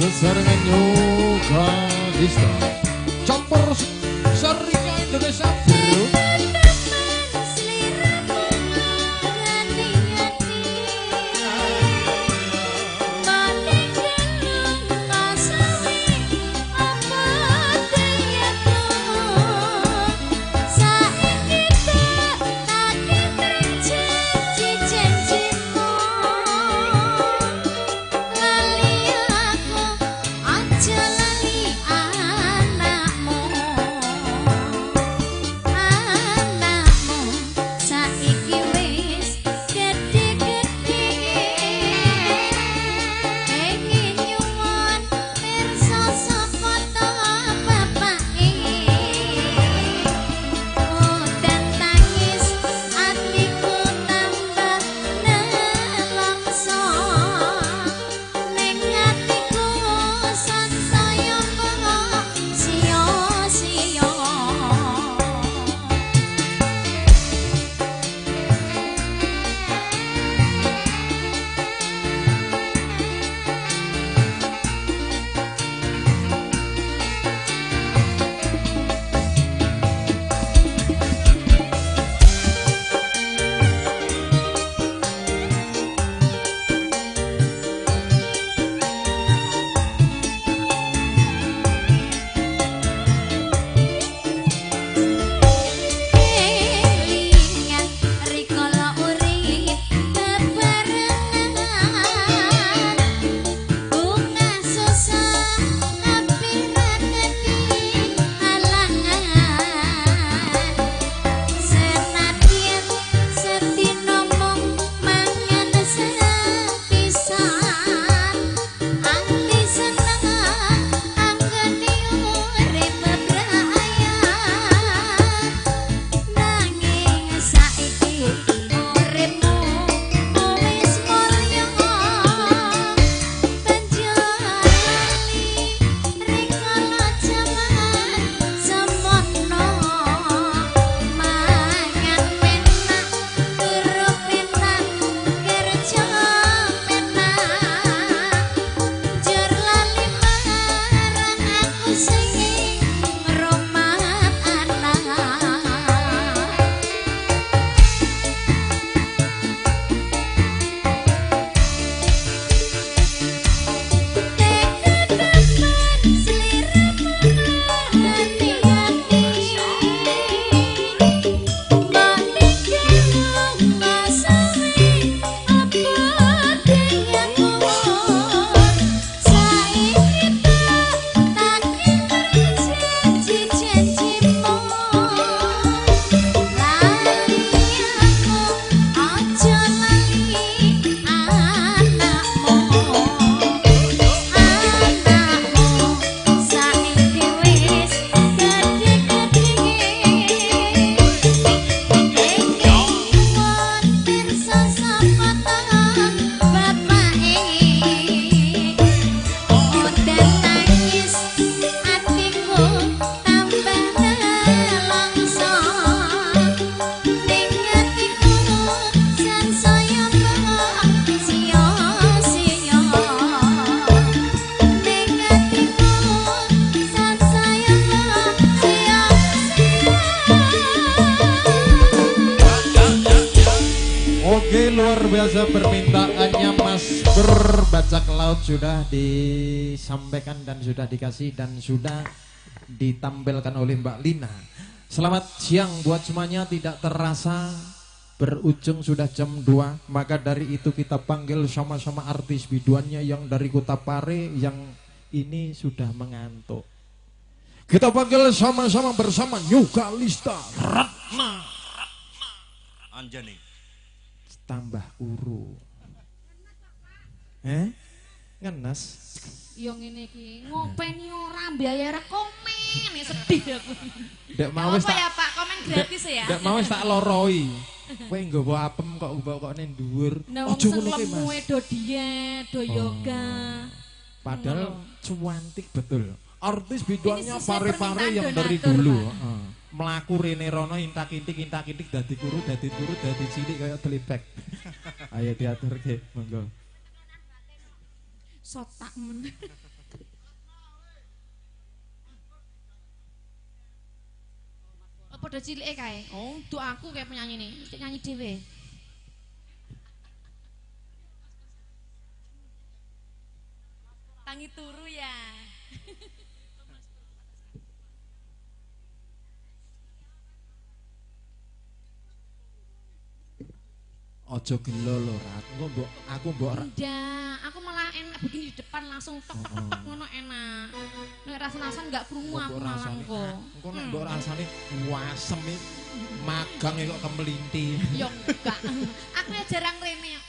[SPEAKER 3] Sesarengan Yoga Dista campur Sarika Indonesia Bro.
[SPEAKER 2] Aja lali anakmu.
[SPEAKER 3] Oke, luar biasa permintaannya Mas Berbajak Laut sudah disampaikan dan sudah dikasih dan sudah ditampilkan oleh Mbak Lina. Selamat siang buat semuanya, tidak terasa berujung sudah jam 2. Maka dari itu kita panggil sama-sama artis biduannya yang dari Kota Pare yang ini sudah mengantuk. Kita panggil sama-sama bersama Nyuka Lista Ratna
[SPEAKER 4] Anjani
[SPEAKER 3] tambah uru. Ngenes.
[SPEAKER 6] Yo ngene iki, ngopeni ora biaya komen, sedih aku.
[SPEAKER 3] Ndak mau wis tak
[SPEAKER 6] ya Pak, komen gratis ya.
[SPEAKER 3] Ndak mau wis tak loroi. Kowe nggawa apem kok ning dhuwur.
[SPEAKER 6] Aja ngono ki Mas. Do diet, do yoga.
[SPEAKER 3] Padahal cuantik betul. Artis biduannya Pare-Pare yang dari dulu. Melaku rene rono intak-intik dadi turu dadi cilik kayak telipek. Ayo diaturke, monggo.
[SPEAKER 6] Sotak men. Apa do cilike kae? Oh, do aku kayak penyanyi nih, cek nyanyi dhewe. Tangi turu ya.
[SPEAKER 3] Ojo gelo lho, Rat. Aku mbok
[SPEAKER 6] Ndak, aku malah enak begini di depan langsung tok ngono enak. Nek rasa-rasan enggak krungu aku malah engko.
[SPEAKER 3] Engko nek mbok rasane wasem magang kok kemelinti.
[SPEAKER 6] Yo enggak. Aku ya jarang rene.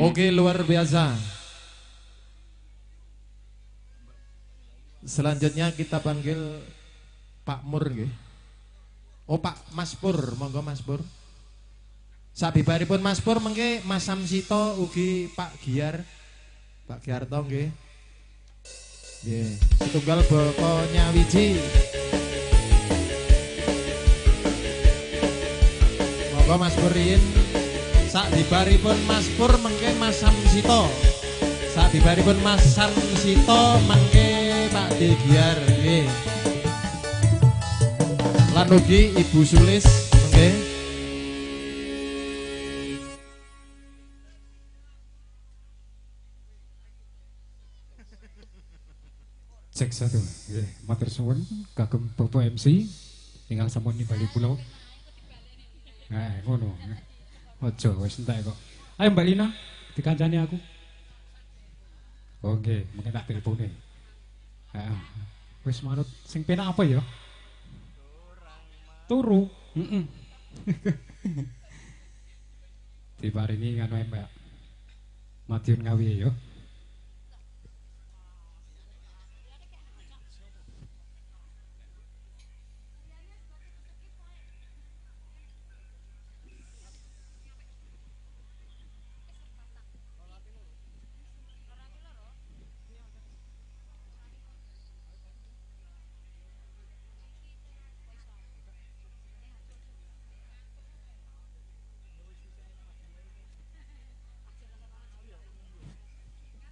[SPEAKER 3] Oke, luar biasa. Selanjutnya kita panggil Pak Mur nggih. Oh, Pak Mas Pur, monggo Mas Pur. Sabibaripun Mas Pur mengke Mas Samsito ugi Pak Giar. Pak Giarto nggih. Nggih, setunggal boko nyawiji. Monggo Mas Purin. Sabibaripun Mas Pur mengke Mas Samsito. Sabibaripun Mas Samsito mengke Pak Giar nggih. Lan ugi Ibu Sulis nggih.
[SPEAKER 9] Cek satu, nggih, matur suwun kagem Bapak MC ingkang sampun nimbali kula. Nah, ngono. Aja wis entek kok. Ayo Mbak Lina, dikancani aku. Oh nggih, mungkin tak telepone. Heeh. Wis manut sing penak apa ya? Turu. Heeh. Diparingi nganu Mbak. Madiun Ngawi ya.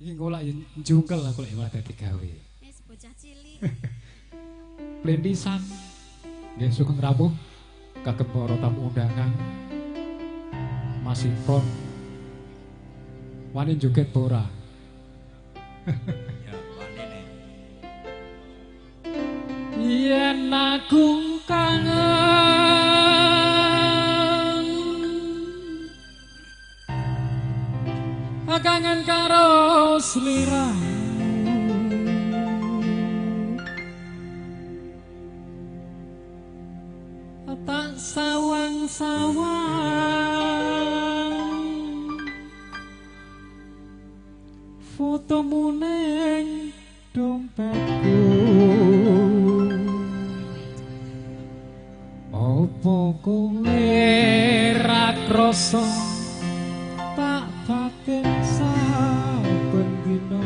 [SPEAKER 9] Iki golak njungkel aku lek malah dadi gawe.
[SPEAKER 2] Wis bocah cilik.
[SPEAKER 9] Plendisan. Nggih sugeng rawuh kagem para tamu undangan. Mas Ifron. Wani joget ora?
[SPEAKER 4] Ya, wanine.
[SPEAKER 9] Yen aku kangen kangen karo sliramu tak sawang-sawang fotomu ning dompetku opo kowe ra krasa tak batin saben dina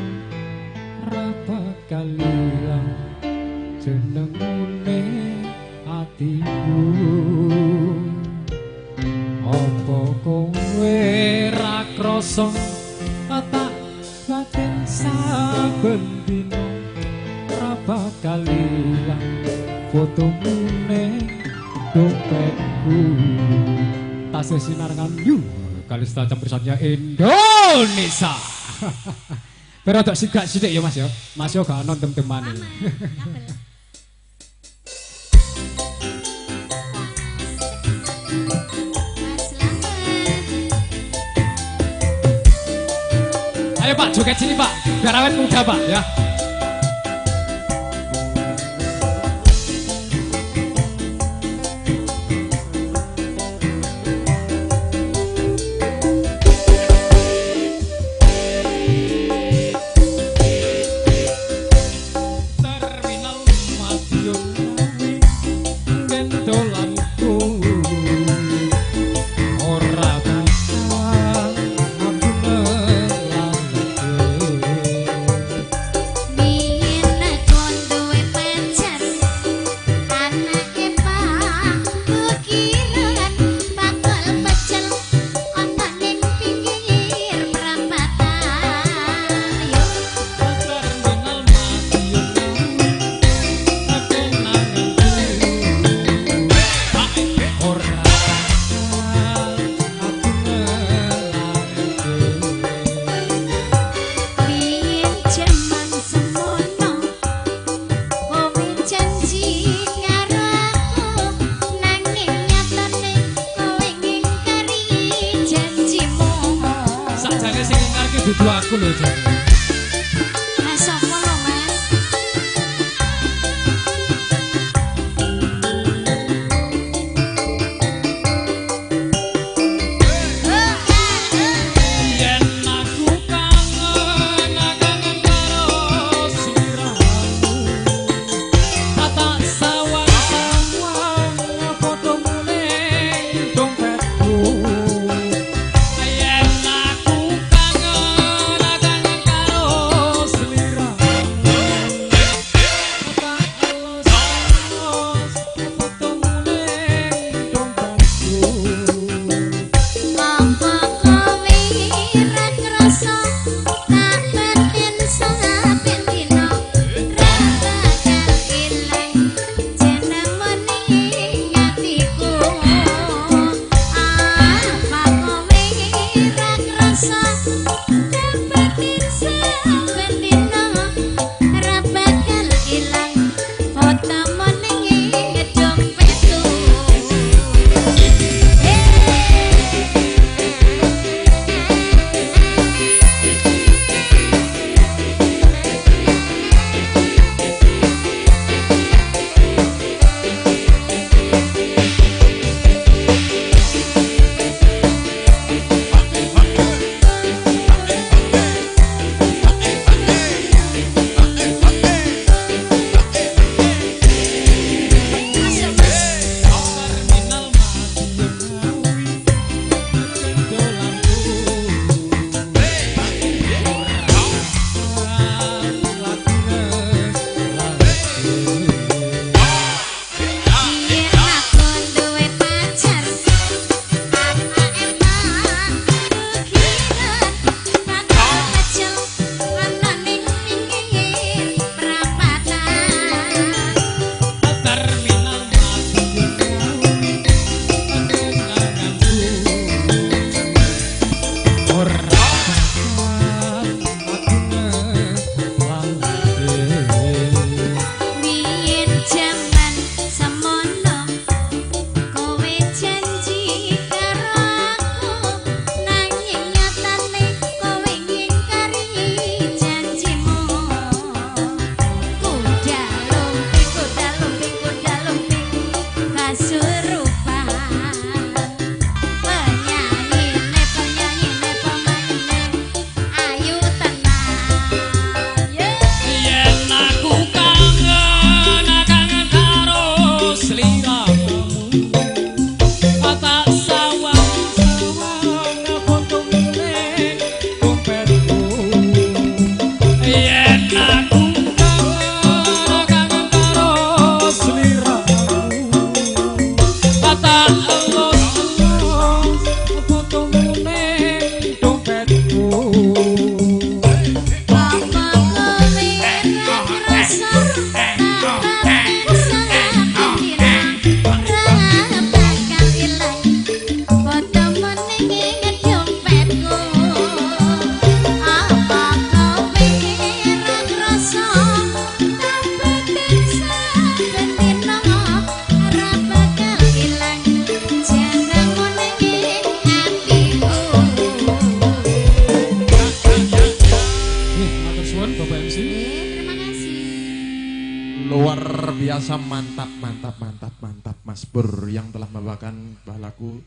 [SPEAKER 9] ra bakal ilang jenengmu atiku opo kowe ra krasa tak batin saben dina ra bakal ilang fotomu ning dompetku tasih sinar nganyu Kalista campurannya Indonesia. Pero tak sigak sidik ya Mas ya. Mas yo gak nonton temane. Ayo Pak joget sini Pak. Biar awet muda Pak ya. Dudu aku lho jane.
[SPEAKER 5] Sapa lho Mas?
[SPEAKER 9] Yen Bapak MC.
[SPEAKER 2] Terima kasih.
[SPEAKER 3] Luar biasa, mantap Mas Pur yang telah membawakan lagu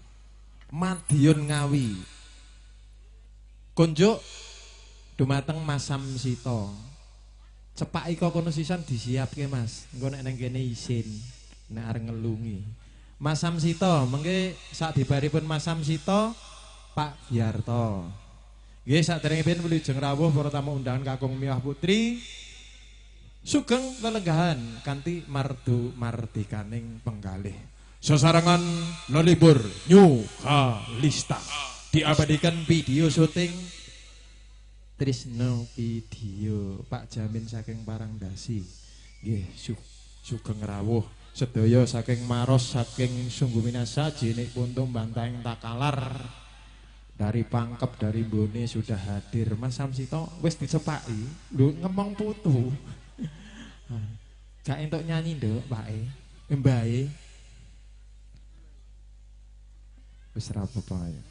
[SPEAKER 3] Madiun Ngawi. Konjuk dumateng Mas Samsito. Cepak iko kono sisan disiapke Mas. Engko nek nang kene isin nek arep ngelungi. Mas Samsito, mengke sak dibaripun Mas Samsito, Pak Giarto. Nggih saderengipun wilujeng rawuh para tamu undangan Kakung Miwah Putri. Sugeng lelenggahan kanthi mardu mardikaning penggalih. Sesarengan lelibur New Kalista diabadikan video syuting Trisno Video Pak Jamin saking Parangdasi. Nggih sugeng rawuh sedaya saking Maros saking Sungguh Minasa Jenik Puntung Bantaeng Takalar. Dari Pangkep dari Bone sudah hadir. Mas Samsito wis dicepaki lho ngemong putu. Gak entuk nyanyi nduk, Pake. Mbae. Wis ra apa-apa ya.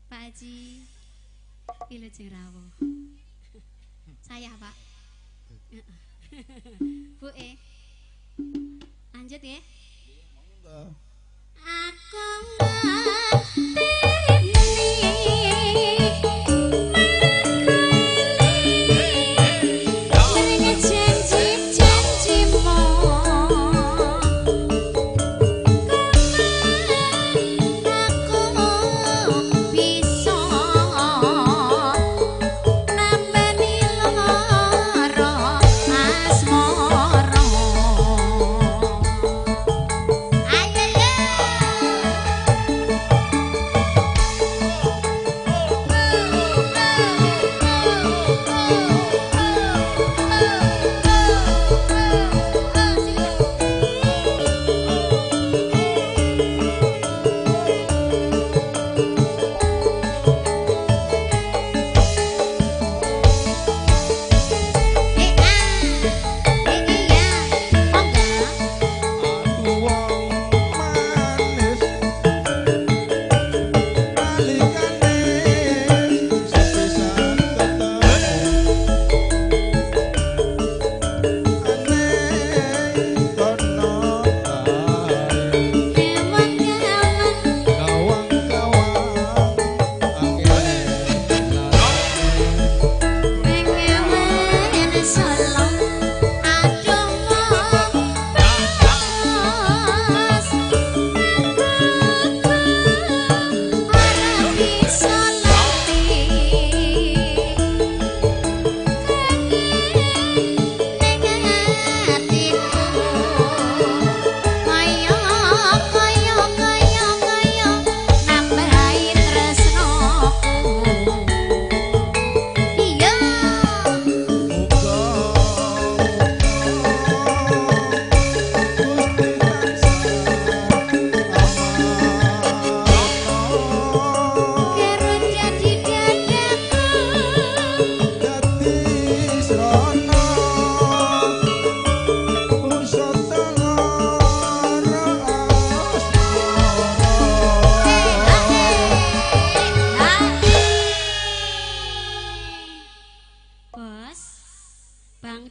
[SPEAKER 2] Pak Haji Wilujeng Rawuh. Saya Pak. Bu lanjut ya. Aku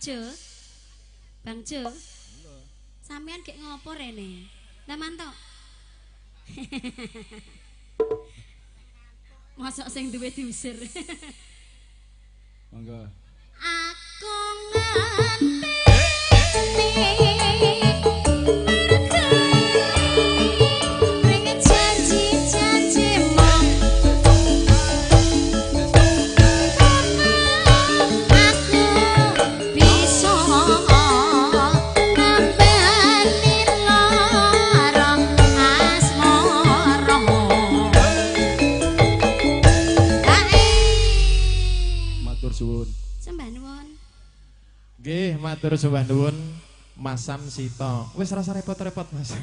[SPEAKER 2] Jo. Bang Jo. Sampean gek ngopo rene? Lah mantuk. Mosok sing duwe diusir.
[SPEAKER 3] Monggo.
[SPEAKER 2] Aku nganteni
[SPEAKER 3] Nggih, matur sembah nuwun Mas Sam Sito. Wis rasa repot-repot Mas.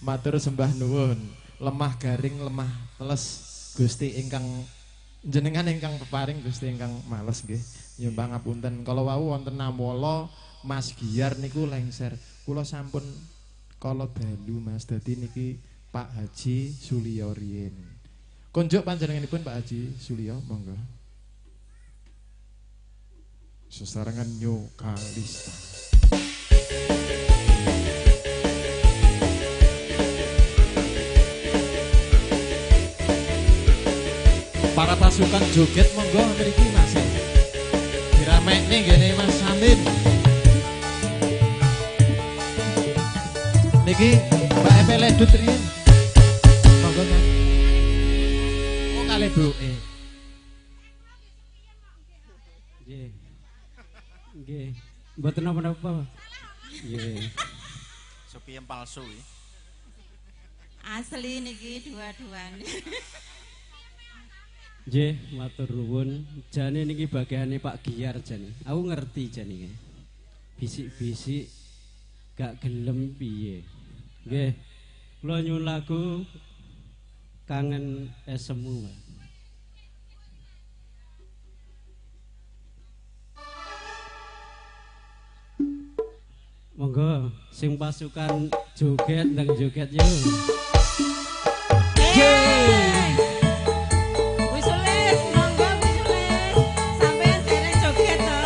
[SPEAKER 3] Matur sembah nuwun. Lemah garing, lemah teles Gusti ingkang jenengan ingkang peparing Gusti ingkang males nggih. Nyumbang ngapunten. Kala wau wonten namwala Mas Giar niku lengser. Kula sampun kala dalu Mas. Dadi niki Pak Haji Suliyo riyin. Kunjuk panjenenganipun Pak Haji Suliyo, monggo. Sesarengan New Kalista. Para pasukan joget monggo mriki Mas. Diramekne ngene Mas Samin. Niki Mbak Epe Ledut riyen. Monggo Mas. Oh kalih Broke.
[SPEAKER 10] Nggih. Nggih, mboten napa-napa. Nggih.
[SPEAKER 4] Supiem palsu iki.
[SPEAKER 6] Asli niki dua-duane.
[SPEAKER 10] Nggih, matur nuwun. Jane niki bagiane Pak Giar jane. Aku ngerti jane iki. Bisik-bisik gak gelem piye. Nggih. Kula nyuwun lagu Kangen Esemu. Monggo sing pasukan joget ndang joget yo.
[SPEAKER 6] Wisulis, monggo wisulis. Sampeyan dereng joget to.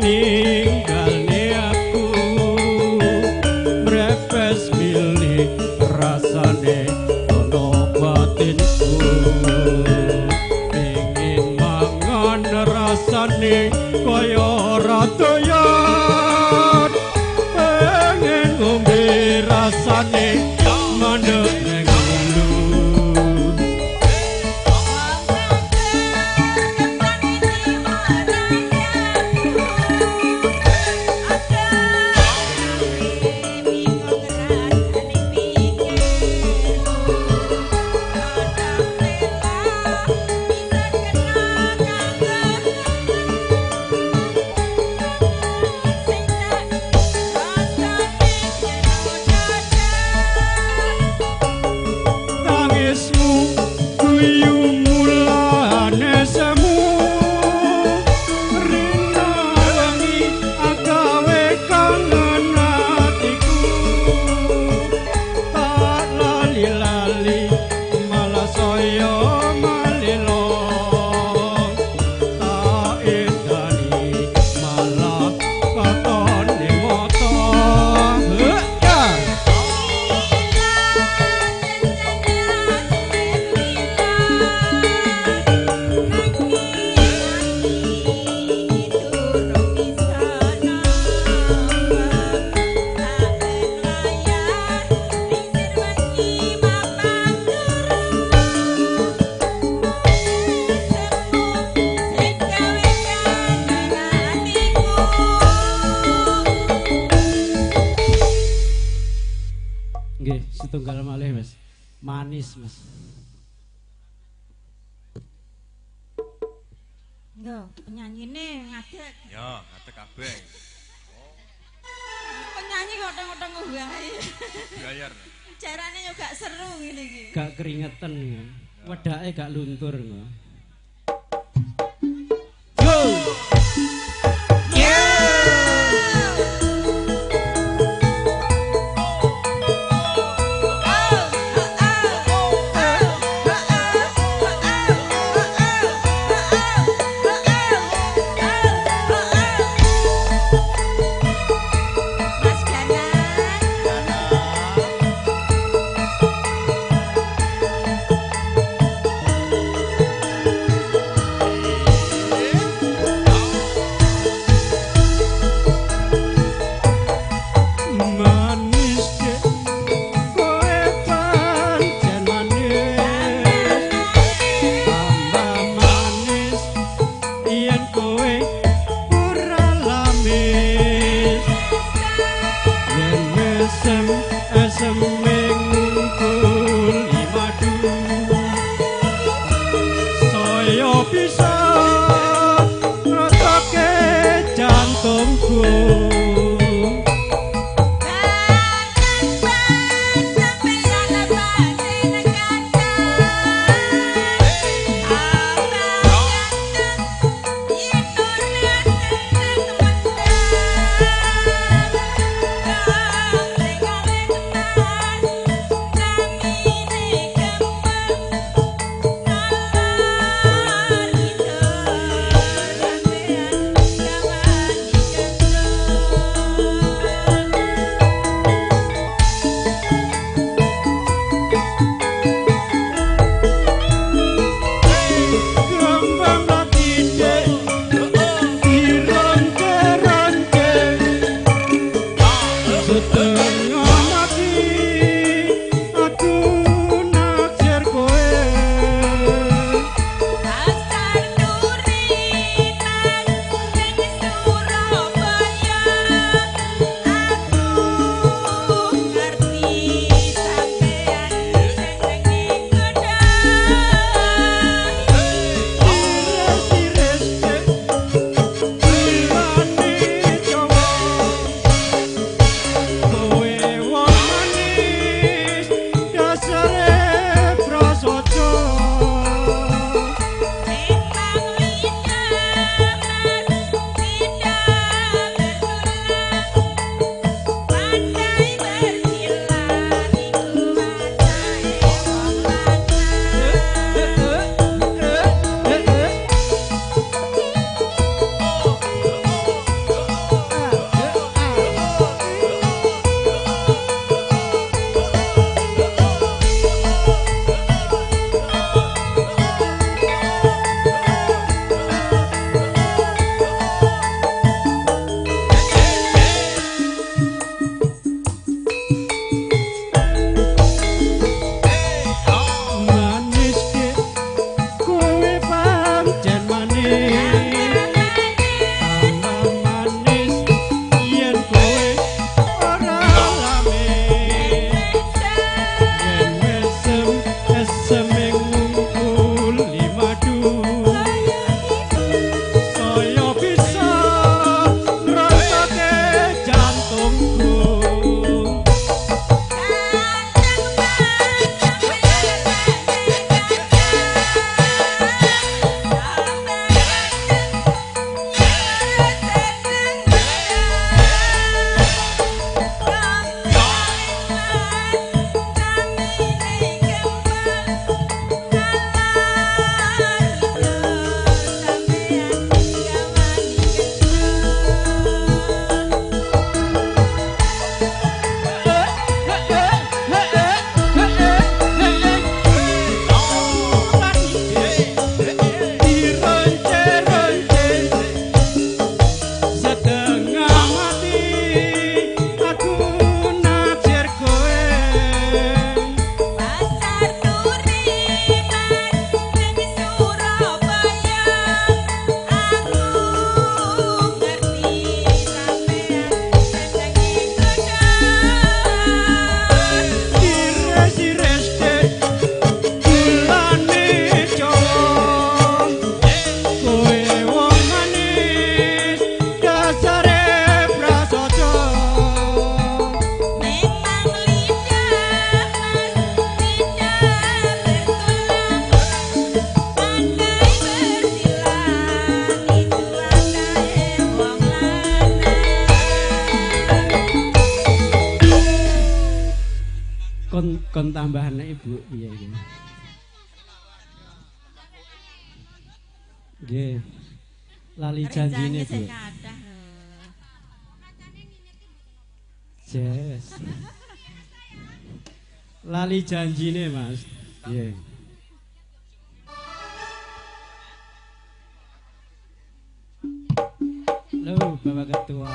[SPEAKER 10] ninggalne aku brepes milih rasane ana batinku pengin mangan rasane kaya ratoyan pengen ngombe rasane mandek neng ulu setunggal malih Mas. Manis Mas.
[SPEAKER 6] Yo, penyanyine ngadeg.
[SPEAKER 4] Ya, ngadeg kabeh.
[SPEAKER 6] Penyanyi kok teng-teng wae.
[SPEAKER 4] Gayar.
[SPEAKER 6] Carane yo gak seru ngene iki.
[SPEAKER 10] Gak keringetan ya. Wedake gak luntur kok. Go! kon tambahane Ibu piye iki? Nggih. Lali janjine, Bu. Yes. Lali janjine, Mas. Nggih. Loh, Bapak Ketua.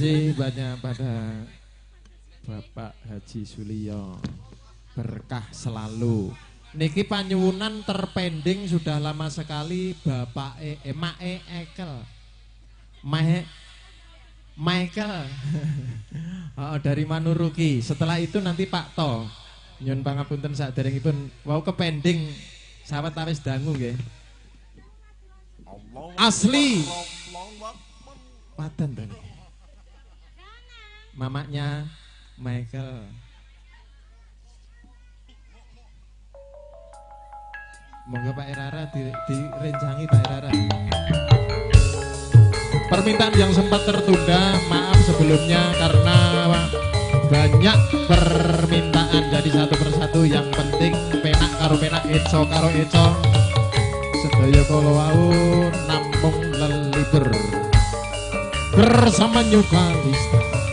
[SPEAKER 3] kasih banyak pada Bapak Haji Suliyo. Berkah selalu. Niki panyuwunan terpending sudah lama sekali Bapak Mae Ekel. Michael. Oh, dari Manuruki. Setelah itu nanti Pak To. Nyun pangapunten saderengipun wau kepending sawet awis dangu nggih. Asli. Paten to. Mamanya Michael. Monggo Pak Erara direncangi Pak Erara. Permintaan yang sempat tertunda, maaf sebelumnya karena banyak permintaan jadi satu persatu. Yang penting penak karo penak, eco karo eco. Sedaya kala wau nampung lelibur bersama Nyukalista.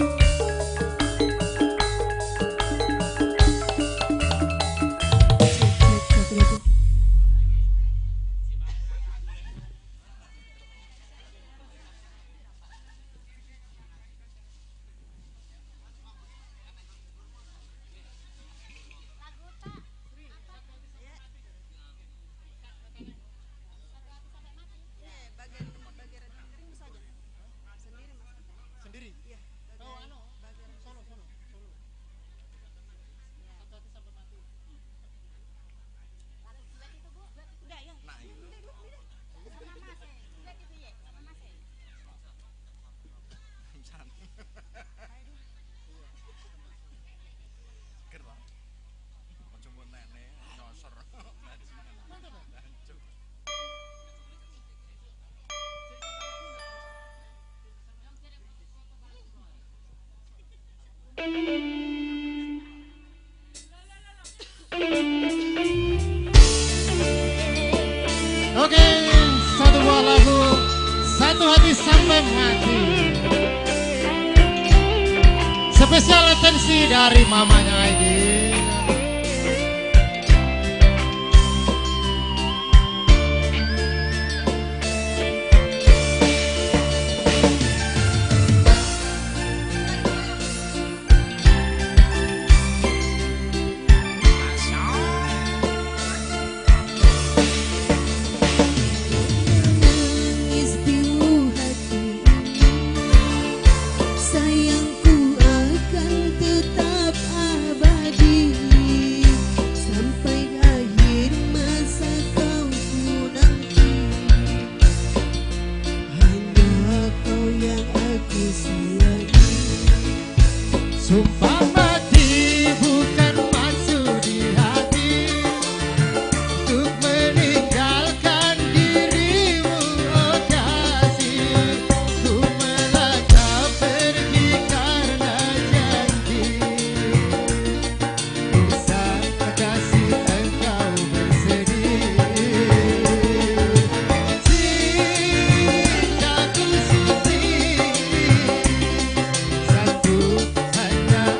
[SPEAKER 3] Oke, satu buah lagu, satu hati sampai mati. Spesial atensi dari mamanya Aidi. Sumpah mati bukan maksud di hati untuk meninggalkan dirimu, oh kasih. Ku melangkah pergi karena janji, bisa kasih engkau bersedih. Cintaku sendiri satu hanya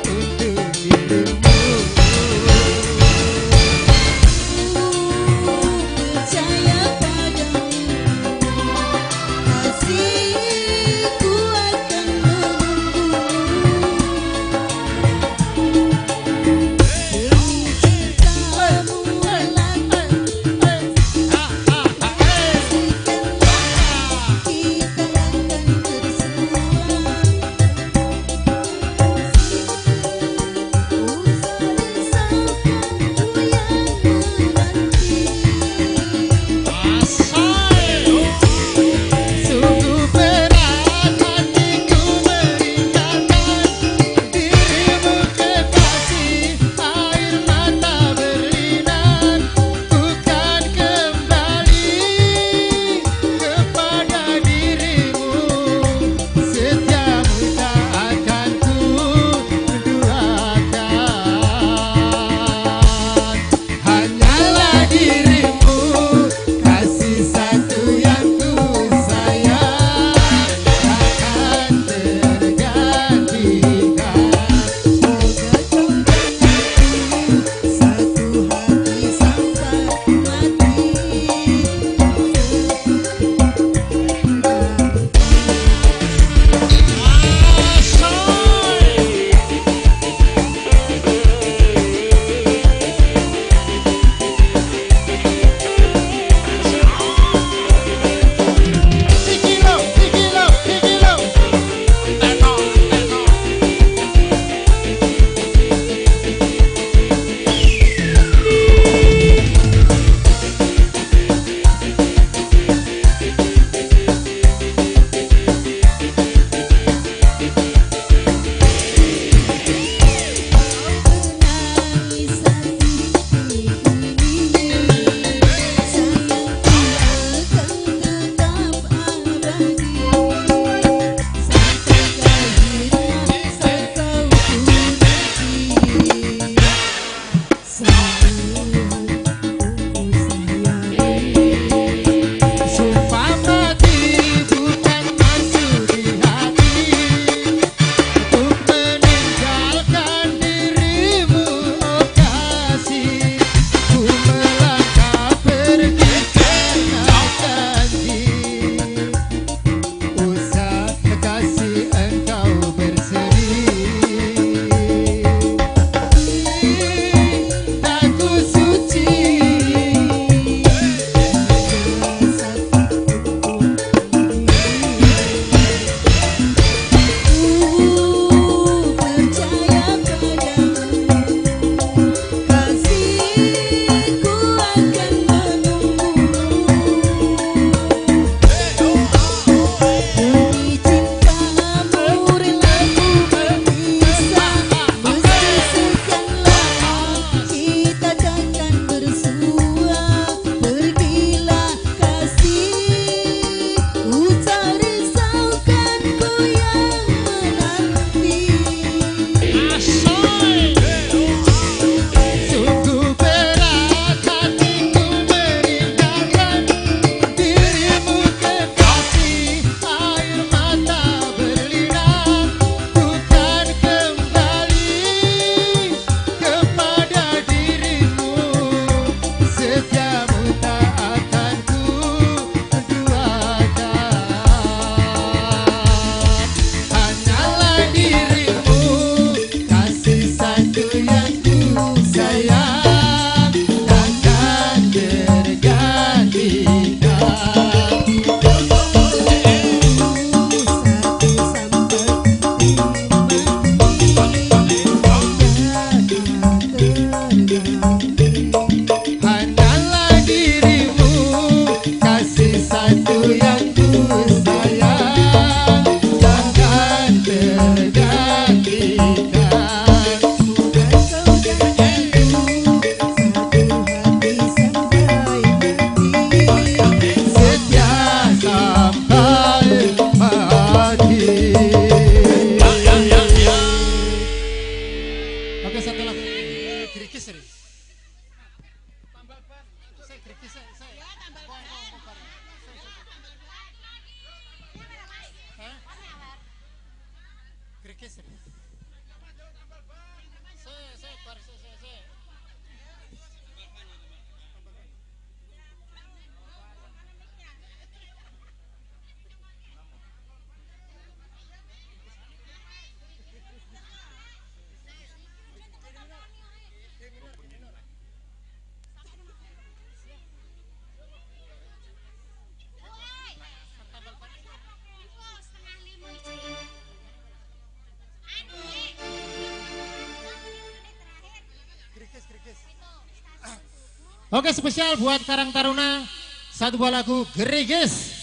[SPEAKER 11] Oke, spesial buat Karang Taruna, satu buah lagu Gerigis.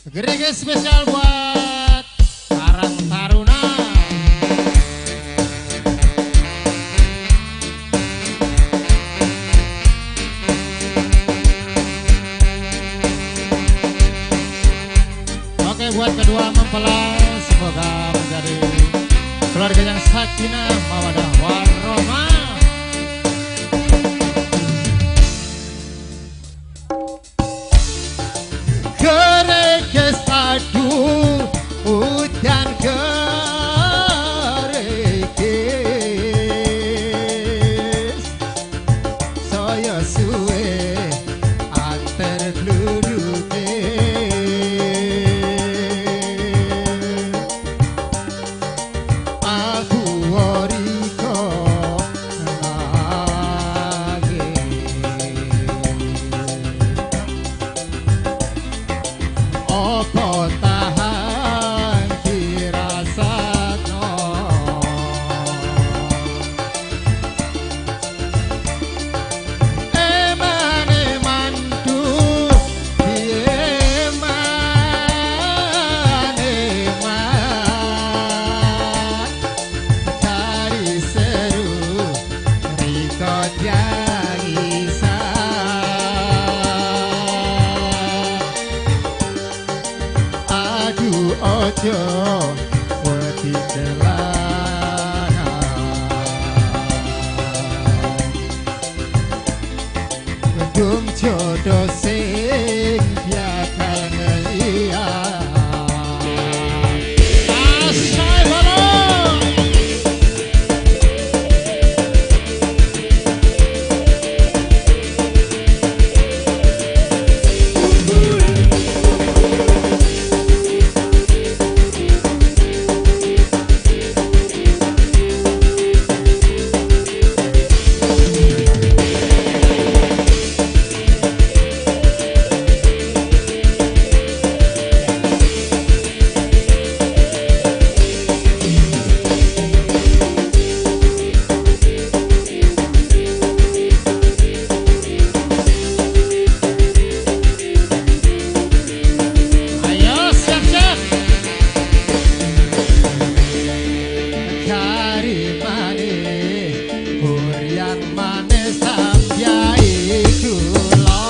[SPEAKER 11] Gerigis spesial buat Karang Taruna. Oke, buat kedua mempelai, semoga menjadi keluarga yang sakinah mawaddah warahmah. Gerigis aduh udan gerigis saya suwe antar kluruke aku oriko lagi opo tahan dirasakno eman du eman cari seru rikot yang isa aduh ojo wedi kelangan gedung jodoh sing bakal ngeliat asai balon. Ayo siap-siap. Cari manis, yang manis sampai kula.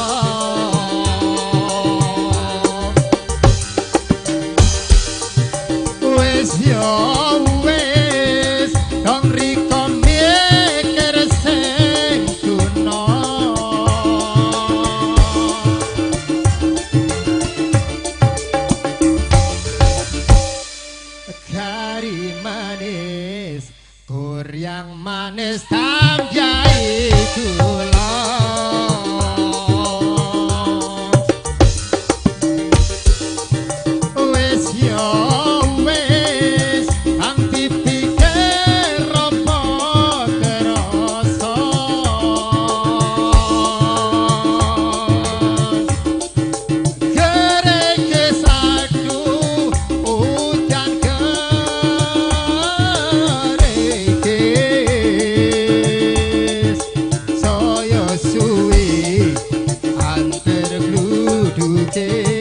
[SPEAKER 11] Wes yo wes, dong riko mikir sing tuna. Kari manis, yang manis sampai kula. Wes yo wes, ang dipikir apa kerasa. Gerigis aduh udan gerigis saya suwi antar gluduke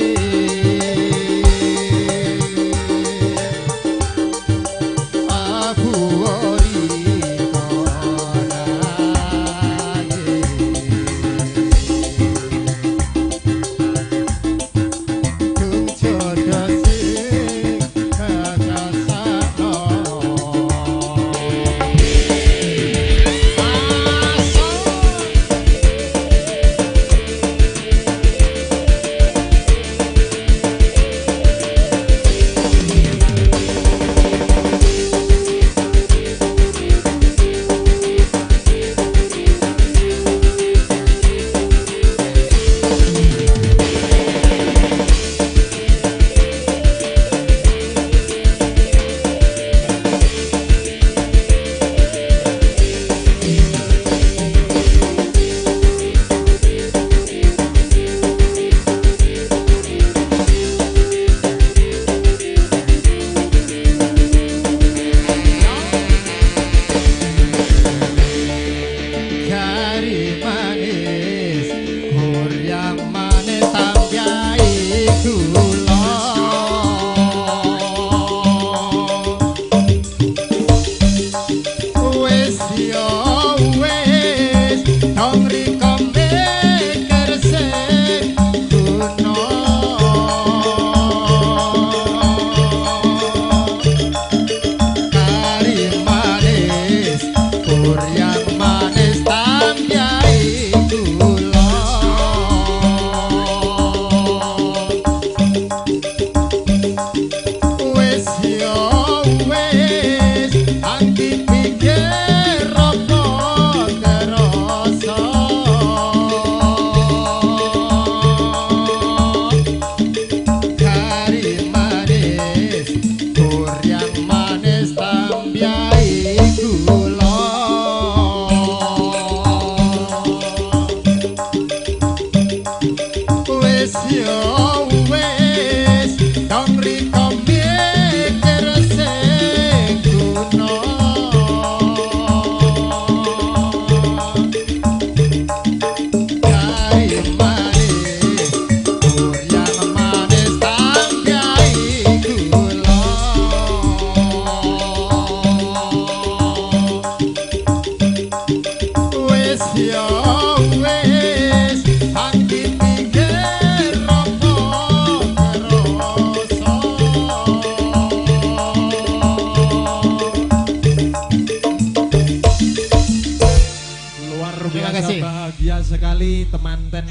[SPEAKER 3] menawi temanten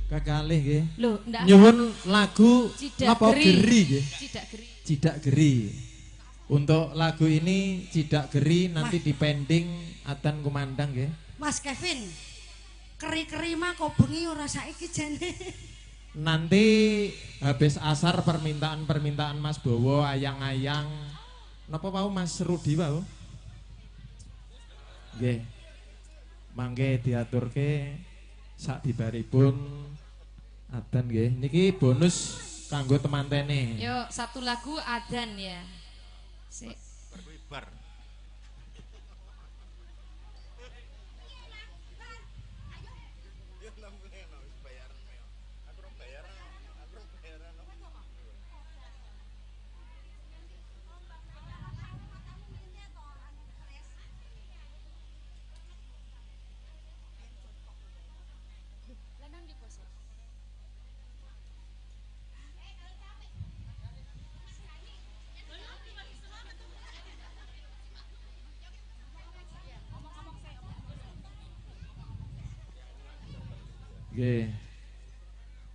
[SPEAKER 3] kekalih nggih.
[SPEAKER 6] Lho, ndak.
[SPEAKER 3] Nyuwun lagu napa
[SPEAKER 6] Geri.
[SPEAKER 3] geri nggih?
[SPEAKER 6] Cidak Geri.
[SPEAKER 3] Cidak Geri. Untuk lagu ini Cidak Geri nanti dipending Atan kumandang nggih.
[SPEAKER 6] Mas Kevin. Keri-keri mah kok bengi ora saiki jane.
[SPEAKER 3] Nanti habis asar permintaan Mas Bowo, ayang-ayang. Napa wau Mas Rudi wau? Nggih. Mangke diaturke sak dibaripun adan nggih. Niki bonus kanggo temantene.
[SPEAKER 5] Yo, satu lagu adan ya. Sik.
[SPEAKER 4] Bar.
[SPEAKER 3] Nggih.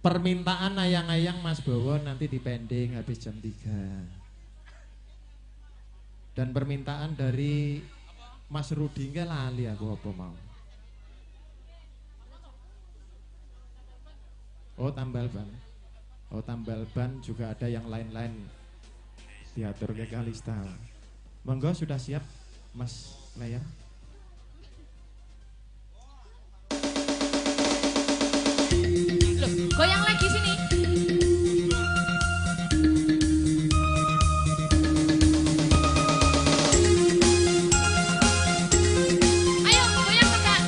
[SPEAKER 3] Permintaan ayang-ayang Mas Bowo nanti dipending habis jam 3. Dan permintaan dari Mas Rudi nggih lali aku apa mau. Oh tambal ban. Oh tambal ban juga ada yang lain-lain. Diatur ke Kalista. Monggo sudah siap Mas Layar.
[SPEAKER 5] Loh, goyang lagi sini. Ayo, goyang Kakak.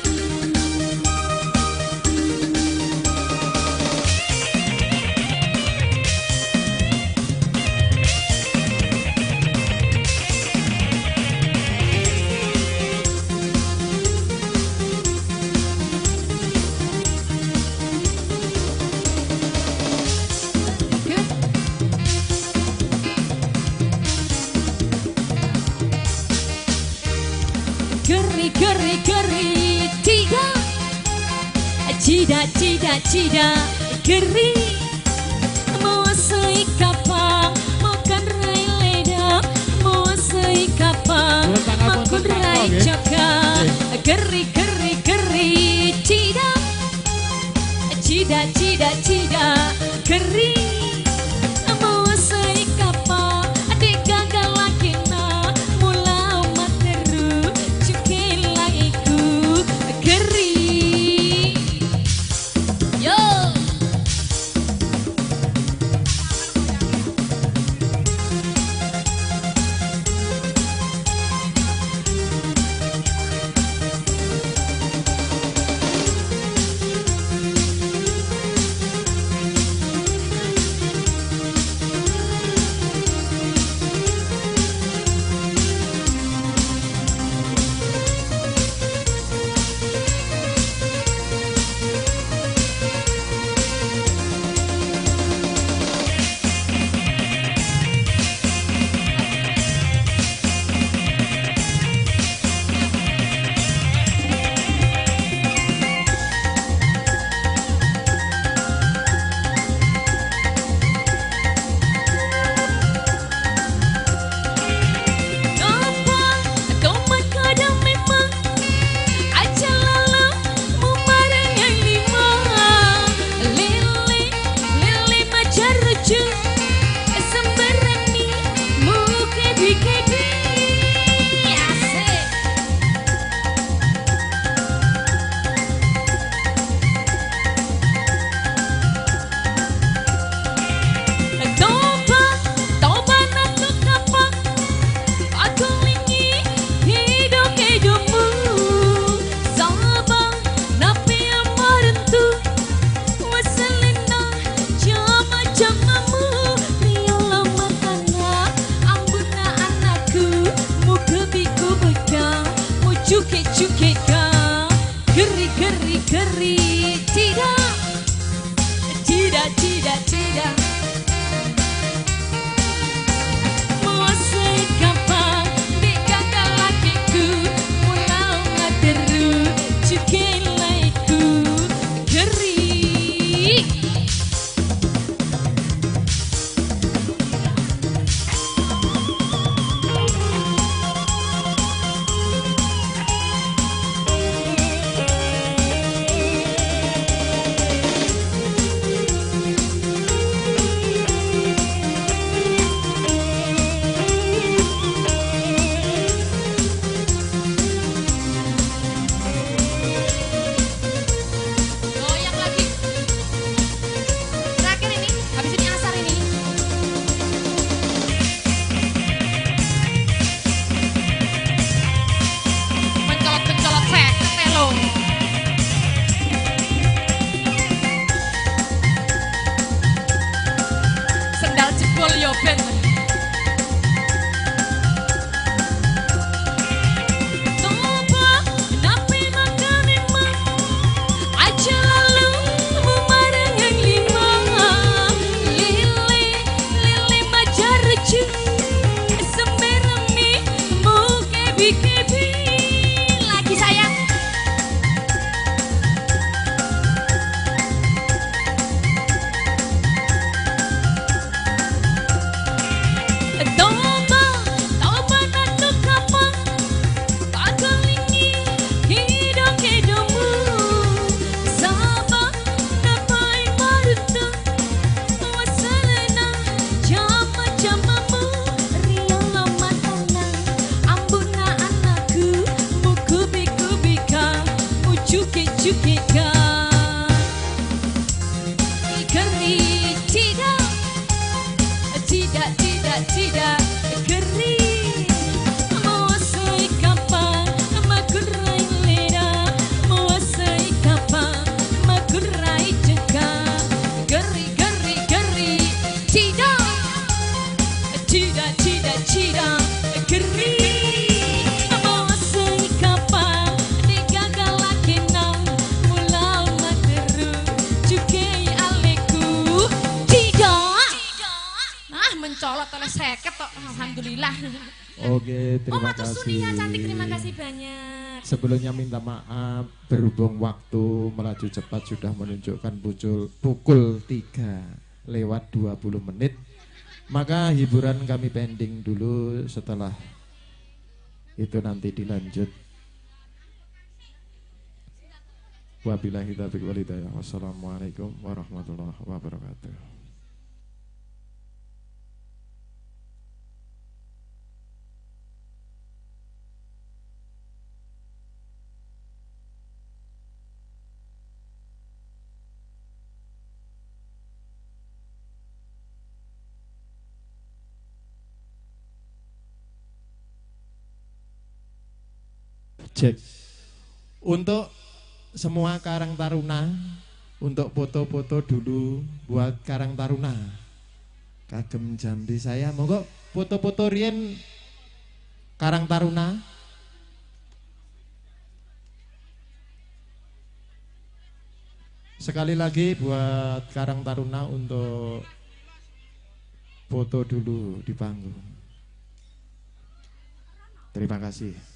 [SPEAKER 12] Geri, cida, geri. Mau sei kapang, makan rai leda. Mau sei kapang, makan rai jaka. Geri, cida, geri. Mau sei kapang, adik gagal lagi na. Mula materu, cukela iku. Geri. Yo. band. Toba napi makanima aja lalu memarang yang lima lili lili majarju semerami mau kebi kebi lagi sayang. Toba toba natu kapang kagalingi hidung hidungmu sabah napai marutu wasalena jama jamamu riala matana ambuna anakku mukubi kubika mucuki cukika keri tidak keri menguasai kapal makurai leda menguasai kapal makurai jengka keri tidak keri menguasai kapal digagal lagi nang mulau materu cukai aleku tidak mencolot oleh seket kok alhamdulillah.
[SPEAKER 3] Oke, terima
[SPEAKER 12] Matur
[SPEAKER 3] kasih.
[SPEAKER 12] Sunia cantik, terima kasih banyak.
[SPEAKER 3] Sebelumnya minta maaf berhubung waktu melaju cepat sudah menunjukkan pukul 3 lewat 20 menit. Maka hiburan kami pending dulu, setelah itu nanti dilanjut. Wabillahi taufiq wal hidayah. Wassalamualaikum warahmatullahi wabarakatuh. Cek. Untuk semua Karang Taruna, untuk foto-foto dulu buat Karang Taruna. Kagem Jambi saya, monggo foto-foto rien Karang Taruna. Sekali lagi buat Karang Taruna untuk foto dulu di panggung. Terima kasih.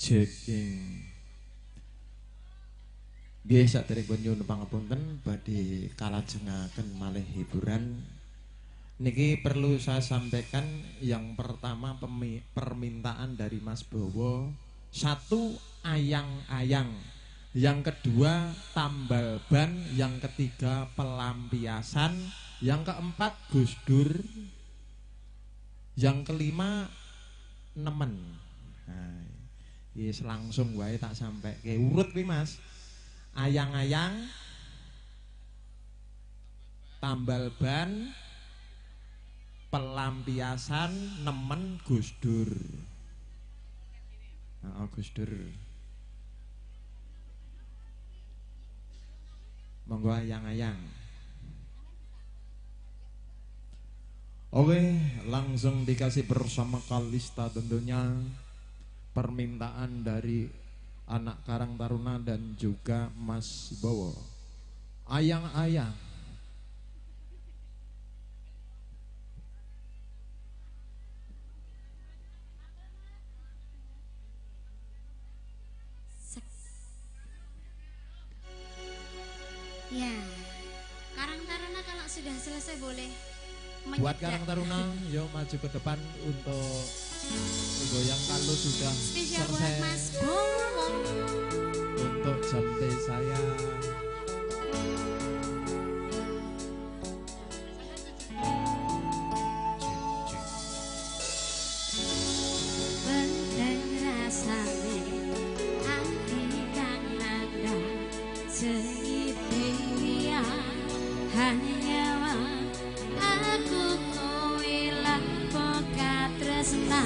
[SPEAKER 3] Jeking. Nggih saderengipun nyuwun pangapunten badhe kalajengaken malih hiburan. Niki perlu saya sampaikan yang pertama permintaan dari Mas Bowo 1 ayang-ayang, yang kedua tambal ban, yang ketiga pelampiasan, yang keempat Gus Dur, yang kelima nemen. Nah, yes, langsung wae tak sampai ke urut nih Mas. Ayang-ayang, tambal ban, pelampiasan, nemen, Gus Dur. Gus Dur. Monggo ayang-ayang. Oke, langsung dikasih bersama Kalista tentunya permintaan dari anak Karang Taruna dan juga Mas Bowo. Ayang-ayang.
[SPEAKER 2] Ya, Karang Taruna kalau sudah selesai boleh
[SPEAKER 3] buat Karang Taruna, yuk maju ke depan untuk goyang kalau sudah
[SPEAKER 2] spesial
[SPEAKER 3] selesai.
[SPEAKER 2] Buat Mas Bowo.
[SPEAKER 3] Untuk jante saya.
[SPEAKER 2] Benteng rasane ati kang nanda senyipia hanya aku kowe lan tresna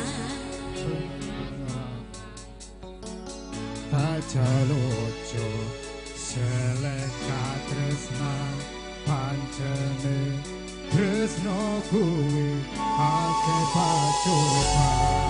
[SPEAKER 8] Tajalojo seleka tresna pancene tresno kuwi ake pacoban.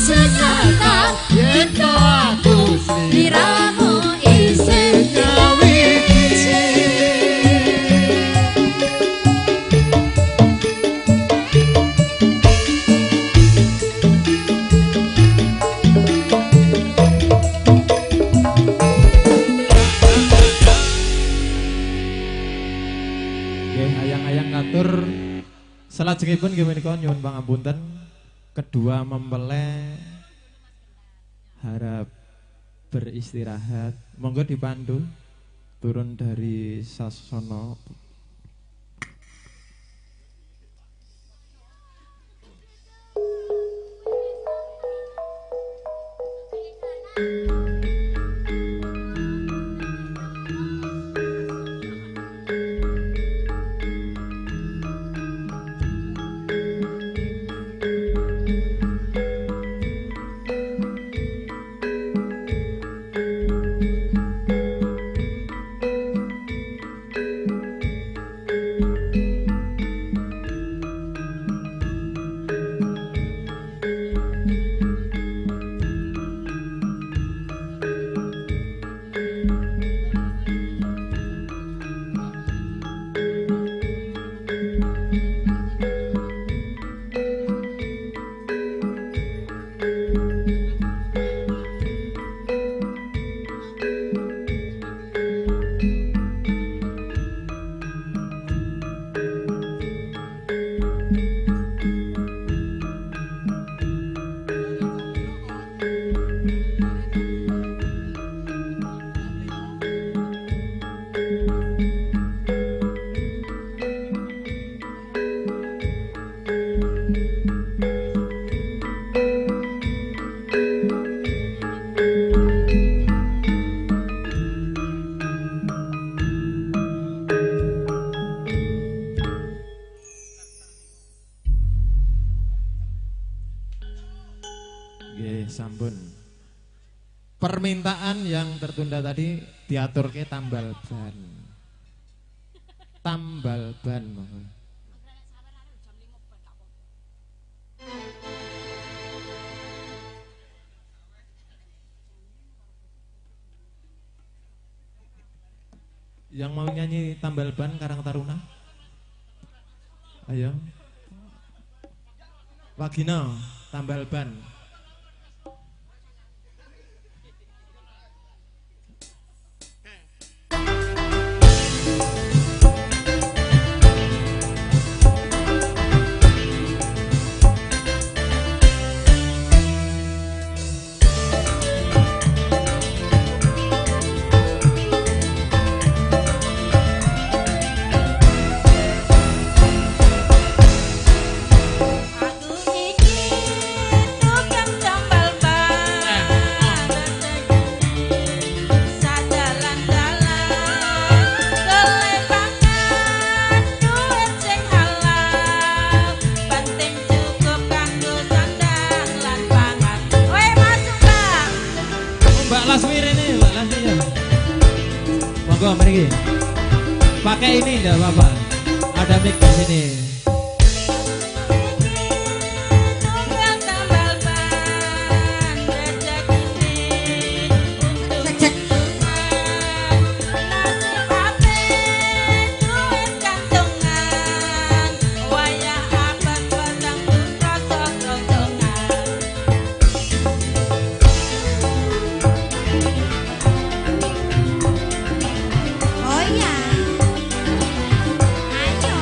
[SPEAKER 11] isih nyata yen to aku sliramu isih nyawiji.
[SPEAKER 3] Matur salajengipun nggih menika nyuwun pangapunten kedua mempelai harap beristirahat. Monggo dipandu turun dari sasana. Sampun. Permintaan yang tertunda tadi diatur ke tambal ban. Tambal ban. Yang mau nyanyi tambal ban Karang Taruna? Ayo. Wagina tambal ban. Pakai ini enggak apa-apa. Ada mic di sini.
[SPEAKER 6] Oh iya. Ayo.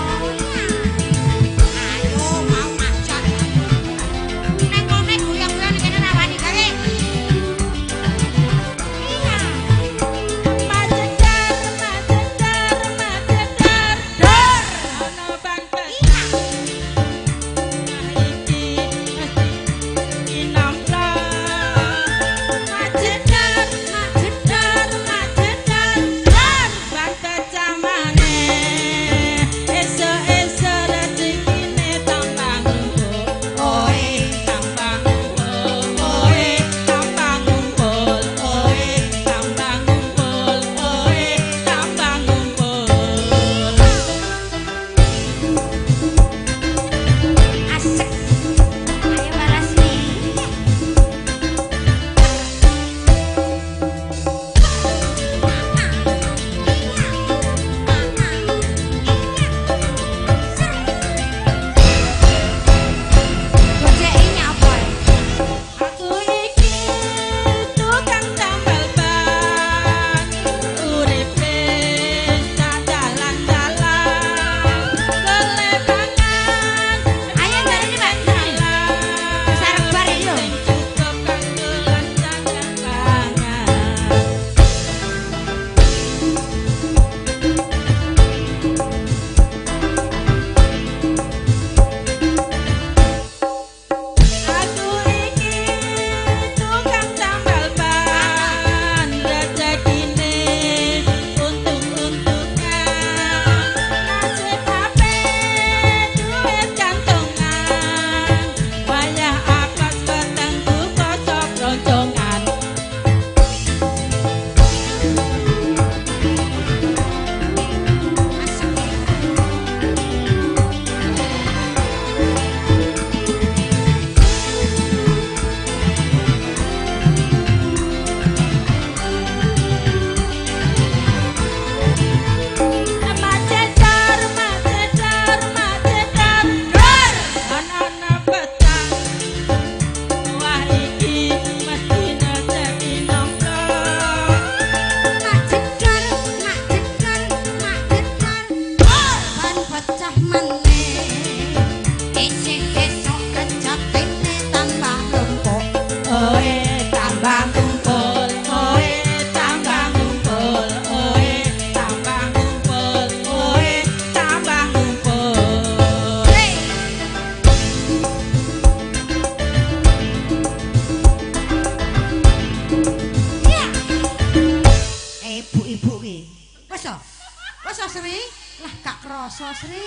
[SPEAKER 6] poso Sri.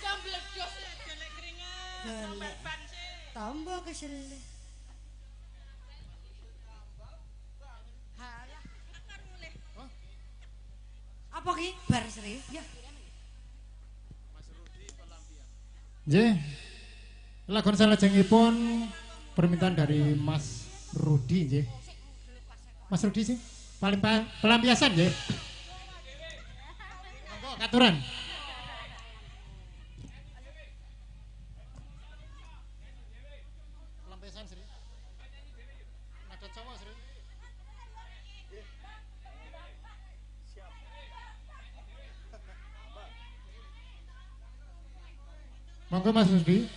[SPEAKER 12] Tambledos golek keringet.
[SPEAKER 6] Golek. Tombo kesel. Halah. Apa ki bar Sri? Ya.
[SPEAKER 11] Nggih. Lagon salajengipun permintaan dari Mas Rudi nggih. Mas Rudi sih paling pelampiasan nggih. Monggo katuran. Pelampiasan Sri. Nada Jawa Sri. Monggo Mas Rudi.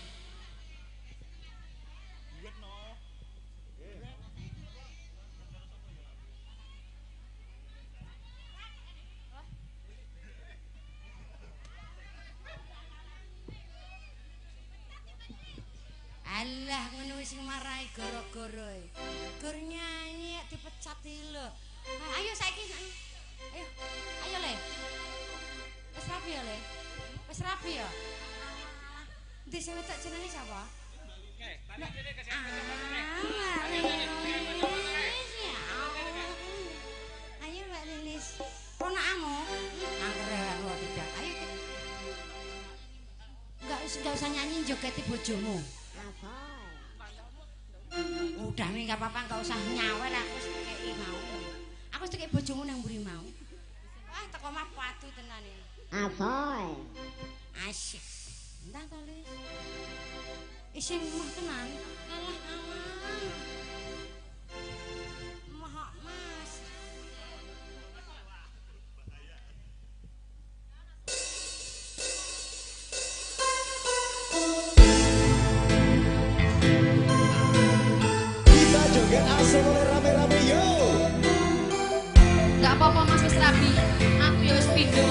[SPEAKER 6] Alah ngono wis marahi gara-gara. Gur nyanyi dipecat lho. Ayo saiki. Ayo. Ayo Le. Wis rapi ya Le. Wis rapi ya. Ndi sing wetok jenenge sapa? Balik dene ke Ayo Mbak Lilis. Ponakmu? Anggeran kok tidak. Ayo. Enggak usah nyanyi jogeti bojomu. Udah nih gak apa-apa, gak usah nyawer aku sekei mau. Aku sekei bojomu nang mburi mau. Wah, teko mah patu tenan iki. Apoy. Asyik. Entah to, Lis. Isin mah tenan. Alah aman. Mahak Mas.
[SPEAKER 13] Joget asal oleh rame-rame yo.
[SPEAKER 5] Gak apa-apa Mas wis rabi. Aku ya wis pindho.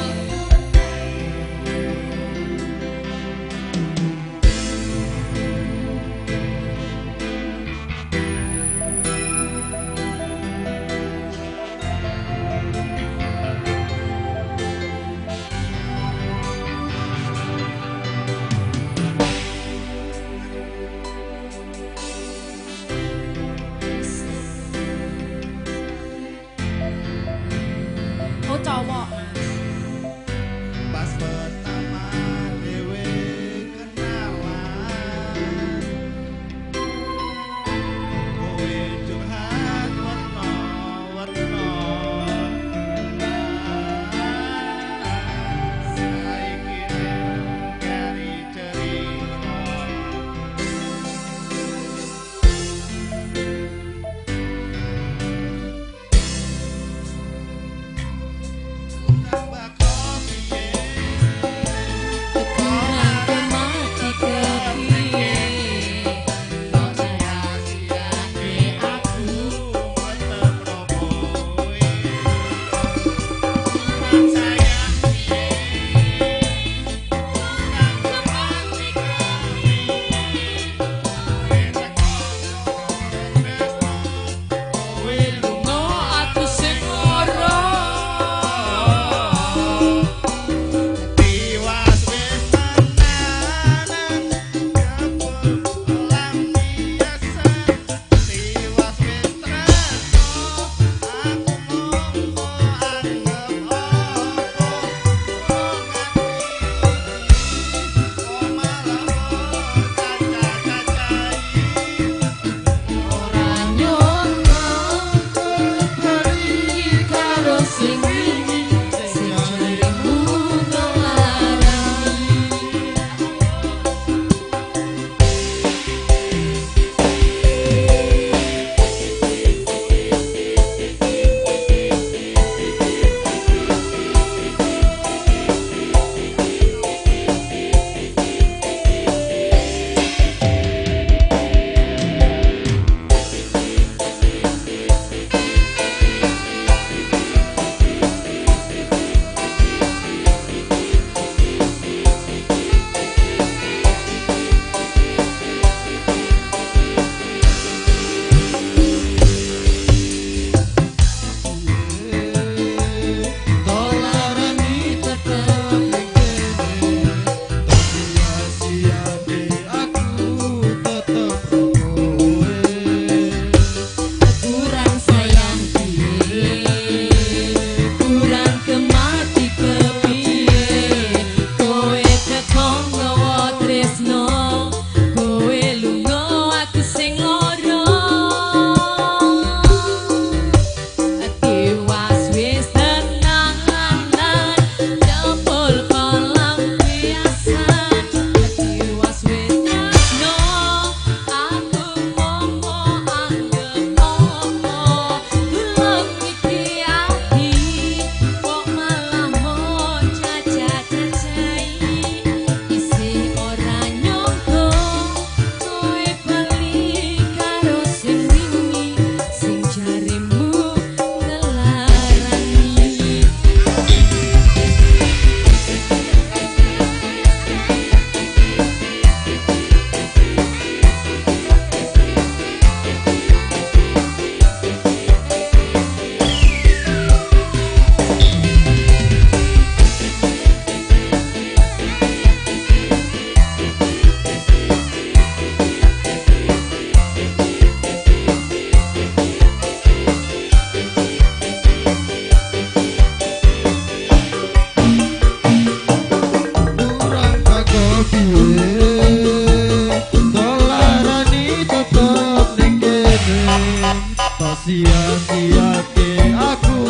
[SPEAKER 3] tak sia-siake aku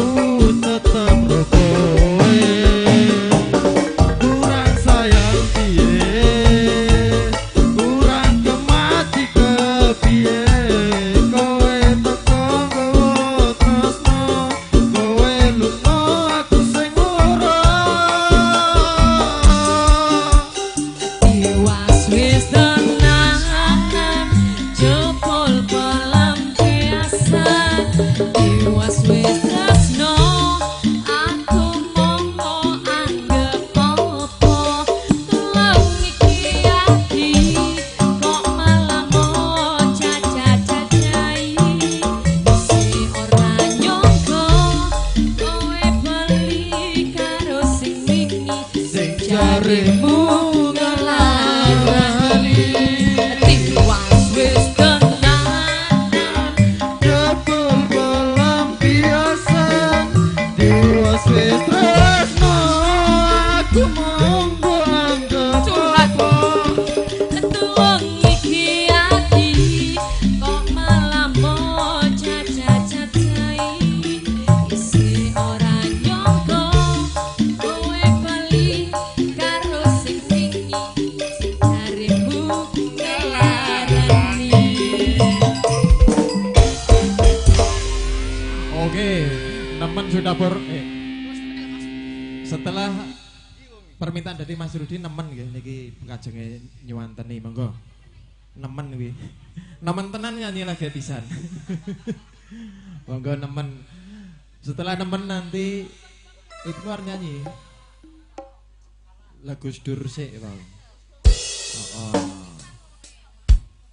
[SPEAKER 3] tetep ro kowe kurang sayang piye kurang kemati kepiye kowe teko nggawa tresno kowe lunga aku sing ora
[SPEAKER 12] Tiwas wis tenan jebol pelampiasan Tiwas wis tresno aku mongko anggap apa telung iki ati kok malah mau caca-cacai si ora nyangka kowe bali karo sing wingi sing jarimu ngelarani Tiwas wis tenan
[SPEAKER 3] jebol pelampiasan Tiwas wis tresno aku monggo anggap apa
[SPEAKER 12] telung iki ati kok malah mau caca-cacai isi ora nyangka kowe bali karo sing wingi sing jarimu ngelarani
[SPEAKER 3] Oke, nemen sudah setelah permintaan dari Mas Rudi nemen nggih niki kajenge nyuwanteni monggo. Nemen kuwi. Nemen tenan nyanyi lagi pisan. Monggo nemen. Setelah nemen nanti itu harus nyanyi lagu Dur sik wae.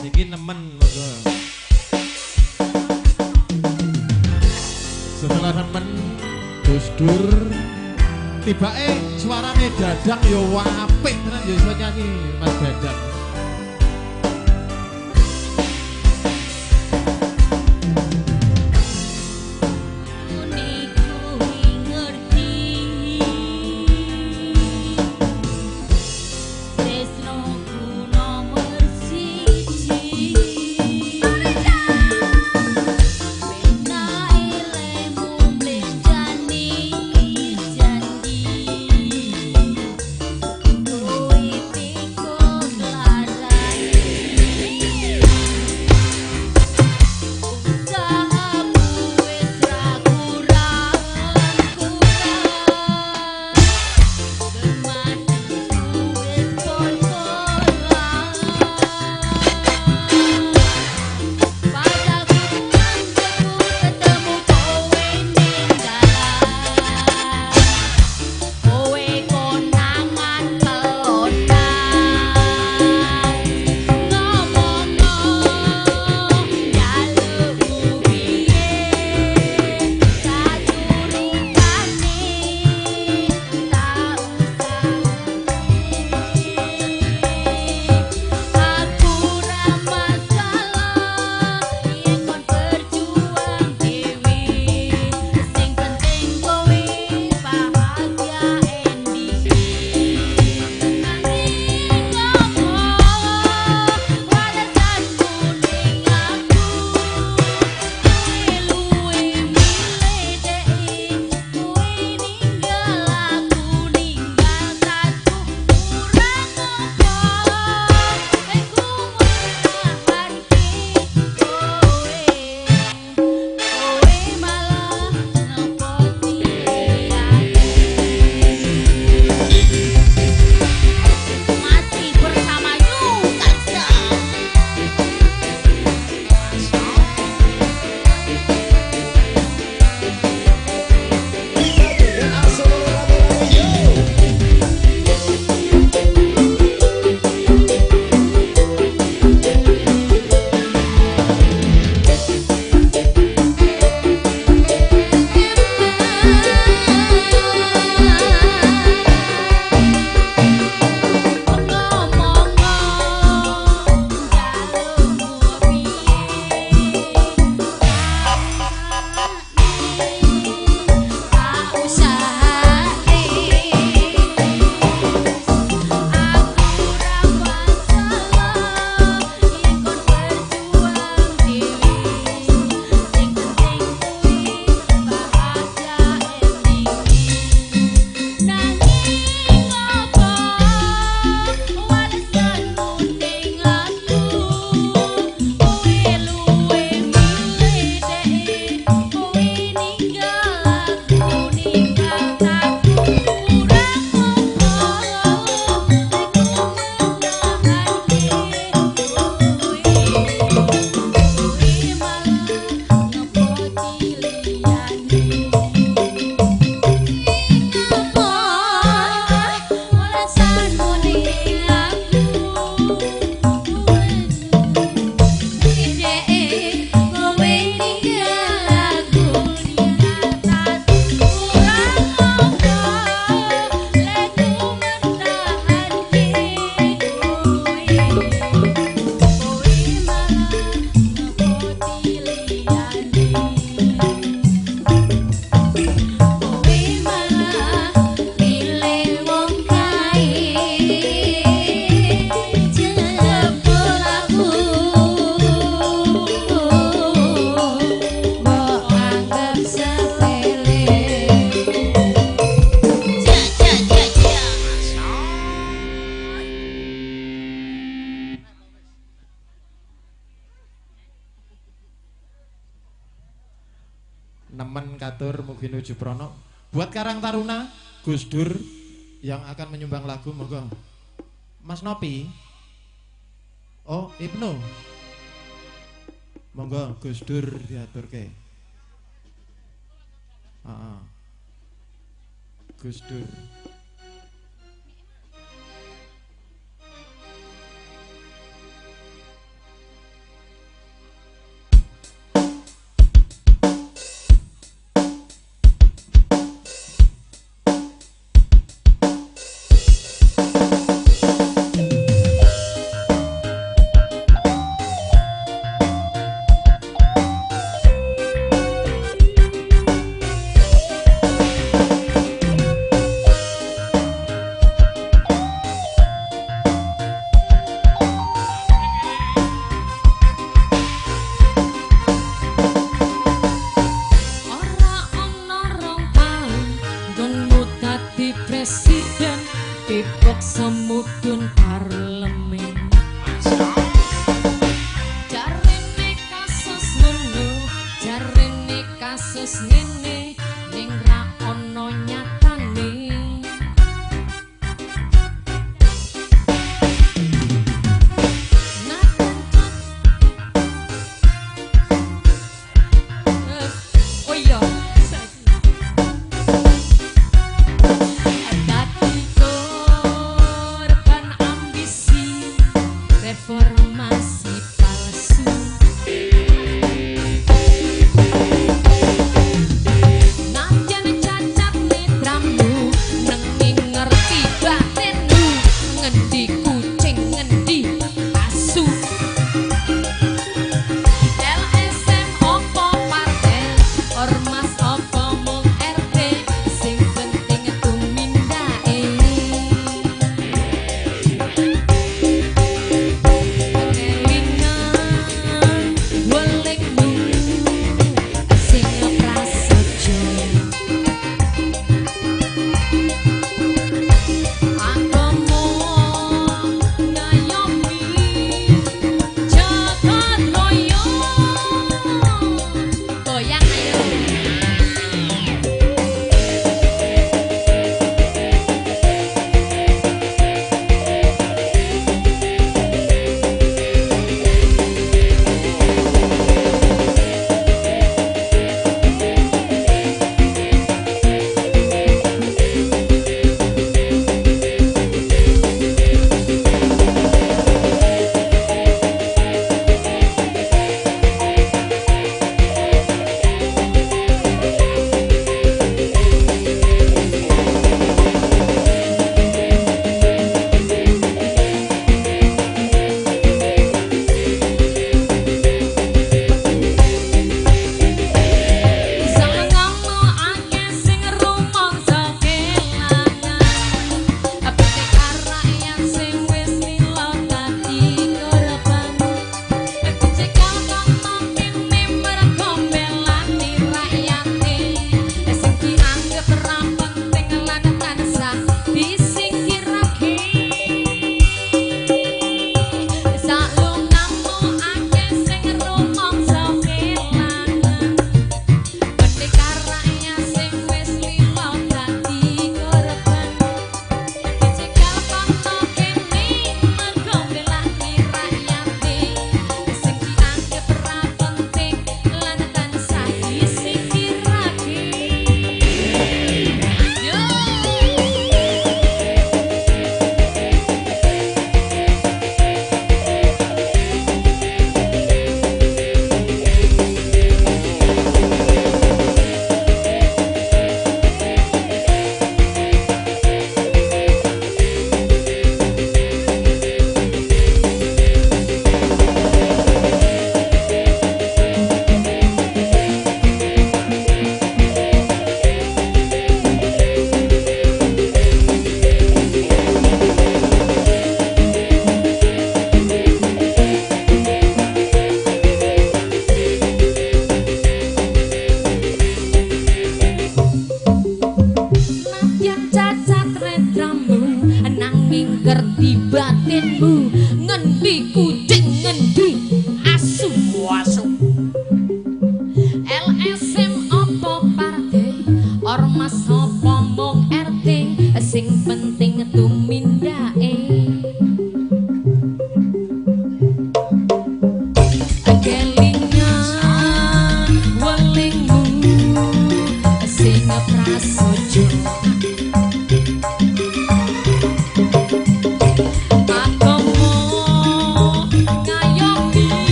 [SPEAKER 3] Niki nemen monggo. Setelah nemen Dur tibake suarane Dadang yo apik tenan yo iso nyanyi Mas Dadang.
[SPEAKER 12] Janji, kowe teko
[SPEAKER 3] nemen katur mugi nuju prono. Buat Karang Taruna Gus Dur yang akan menyumbang lagu, monggo. Mas Nopi. Oh, Ibnu. Monggo Gus Dur diaturke. Gus Dur.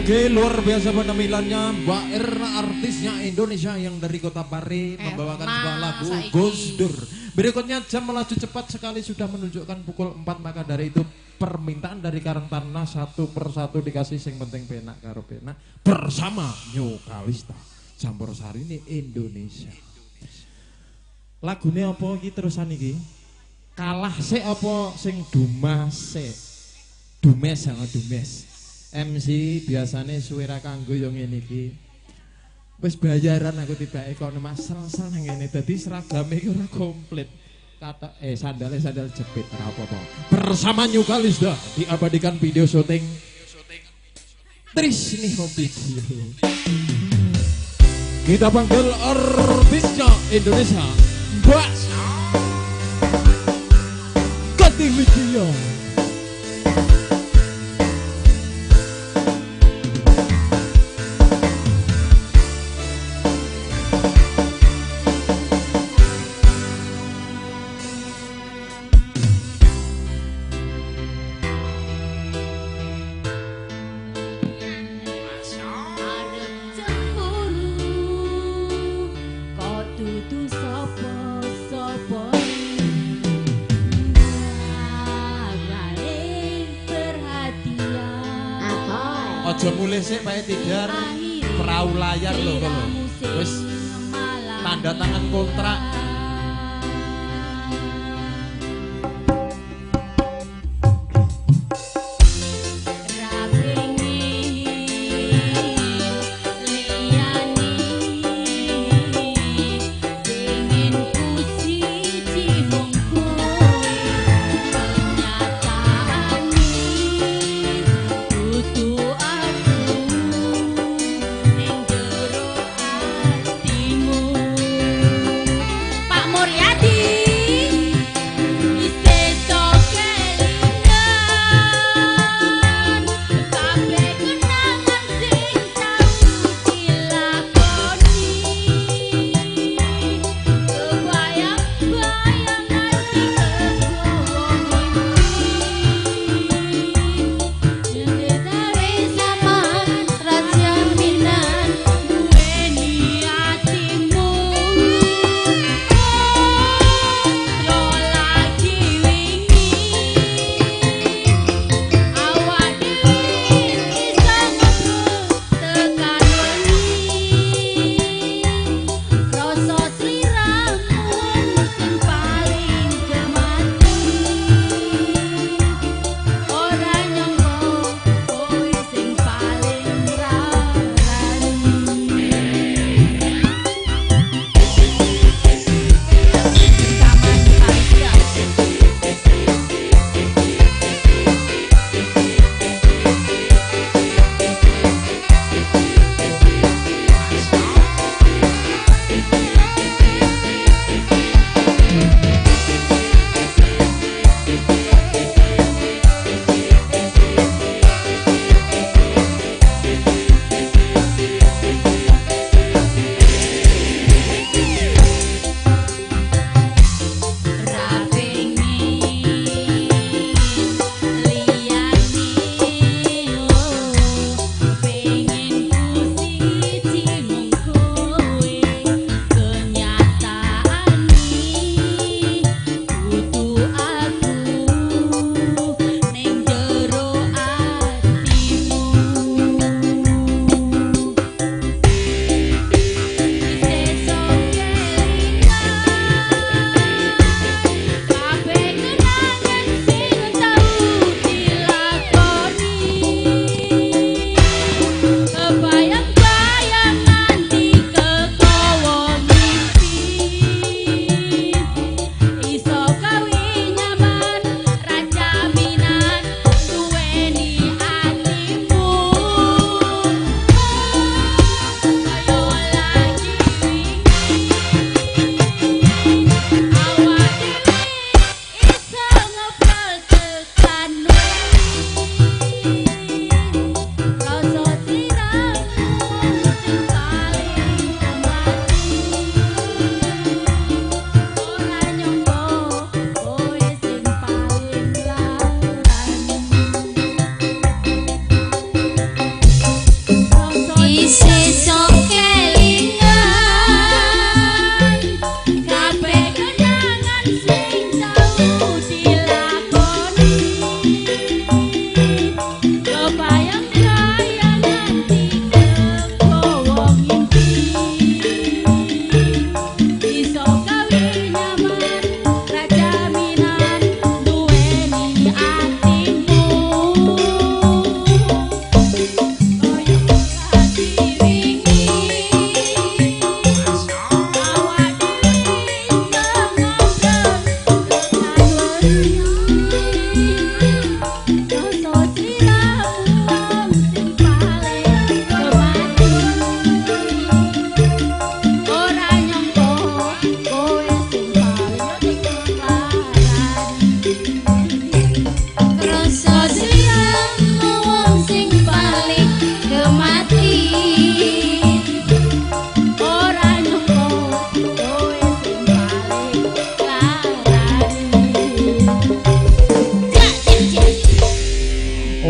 [SPEAKER 3] Oke, luar biasa penampilannya Mbak Erna, artisnya Indonesia yang dari Kota Pare membawakan sebuah lagu Gus Dur. Berikutnya jam melaju cepat sekali sudah menunjukkan pukul 4, maka dari itu permintaan dari Karang Taruna satu persatu dikasih sing penting penak karo penak bersama New Kalista Campur Sari ini Indonesia. Lagune apa iki terusan iki? Kalah sik apa sing dumas sik? Dumes sama dumes. MC biasanya suara kanggo yang ngene iki. Wis bayaran aku tibake kono Mas sel-sel nang ngene dadi seragame iki ora komplit. Kata sandal jepit ora apa-apa. Bersama New Kalista diabadikan video syuting Trisni Home Video. Kita panggil artisnya Indonesia Mbak Kati Widya. Aja mulih sik pae tidar perahu layar lho kalau wis tanda tangan kontrak.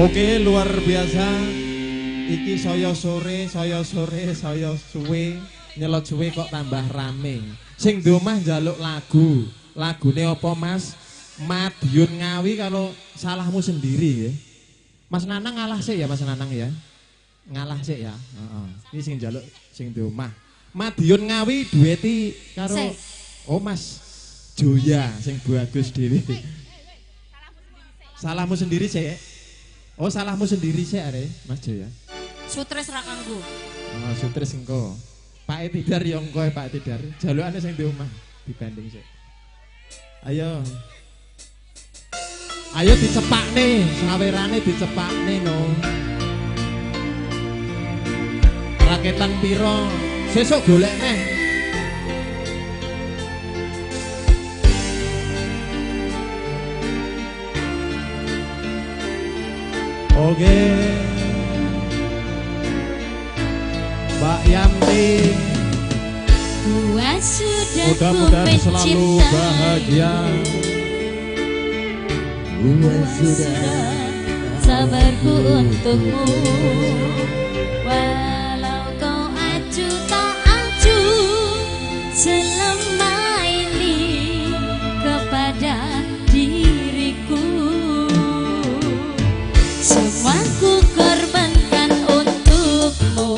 [SPEAKER 3] Oke, luar biasa. Iki saya sore, saya suwe, nyelot suwe kok tambah rame. Sing di omah njaluk lagu. Lagune apa, Mas? Madiun Ngawi kalau salahmu sendiri ya. Mas Nanang ngalah sih ya, Mas Nanang ya. Ngalah sih ya. Ini sing njaluk sing di omah. Madiun Ngawi dueti karo oh Mas Joya sing bagus dhewe. Salahmu sendiri sih. Oh, salahmu sendiri sih are, Mas Joya.
[SPEAKER 6] Sutres ra kanggo.
[SPEAKER 3] Oh, sutres engko. Pak Tidar ya engko Pak Tidar. Jalukane sing di omah dibanding sih. Ayo. Ayo dicepakne, sawerane dicepakne no. Raketan piro? Sesuk golek neh. Oke. Mbak Yanti.
[SPEAKER 2] Gua sudah
[SPEAKER 3] mudah-mudahan selalu bahagia.
[SPEAKER 2] Gua sudah sabarku untukmu. Walau kau acu tak acu selama ini kepada diriku. Semua ku korbankan untukmu.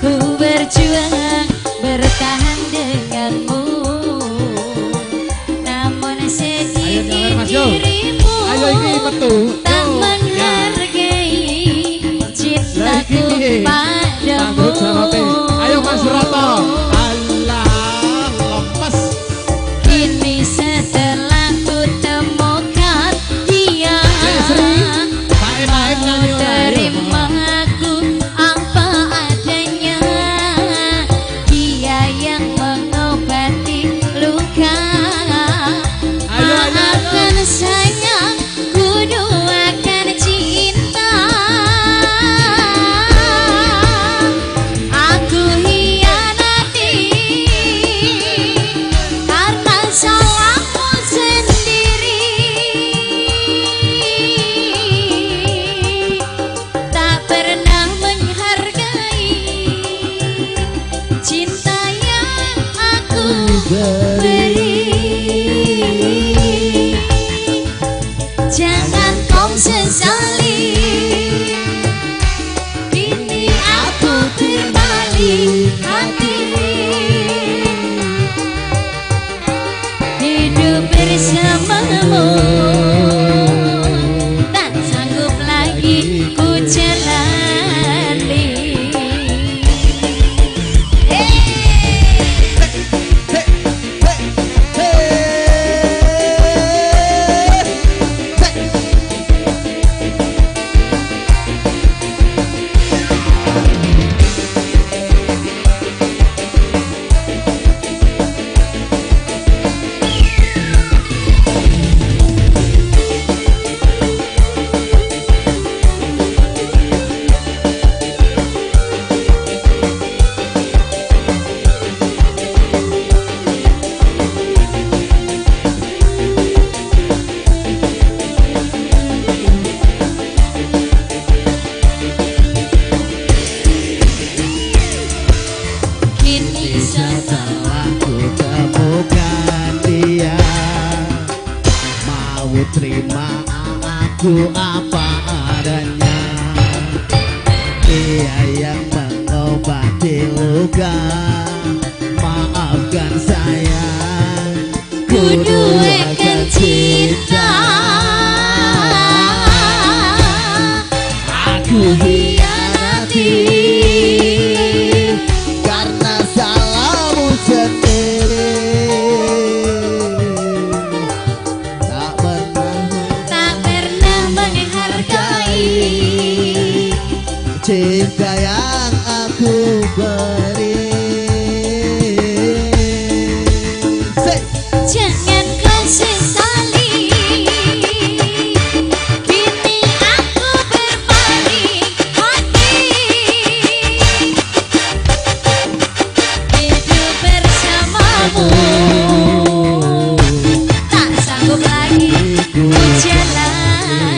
[SPEAKER 2] Ku berjuang bertahan denganmu. Namun sedih dirimu tak menghargai cintaku padamu.
[SPEAKER 3] Ayo Mas Roto. Allah lepas.
[SPEAKER 2] Kini setelah ku temukan dia, mau terima aku apa adanya. Dia yang mengobati luka. Maafkan sayang, ku doakan cinta. Aku hianati karena salahmu sendiri. Tak pernah menghargai cinta yang aku beri. Jangan kau sesali. Kini aku terbalik hati. Hidup bersamamu tak sanggup lagi ku jalani. Kini setelah ku temukan dia, mau terima aku apa adanya. Dia yang mengobati luka. Maafkan sayang, ku duakan cinta. Aku hianati karena salahmu sendiri. Tak pernah menghargai cinta yang aku beri. Jangan kau sesali. Kini aku berbalik hati. Hidup bersamamu tak sanggup lagi ku jalani.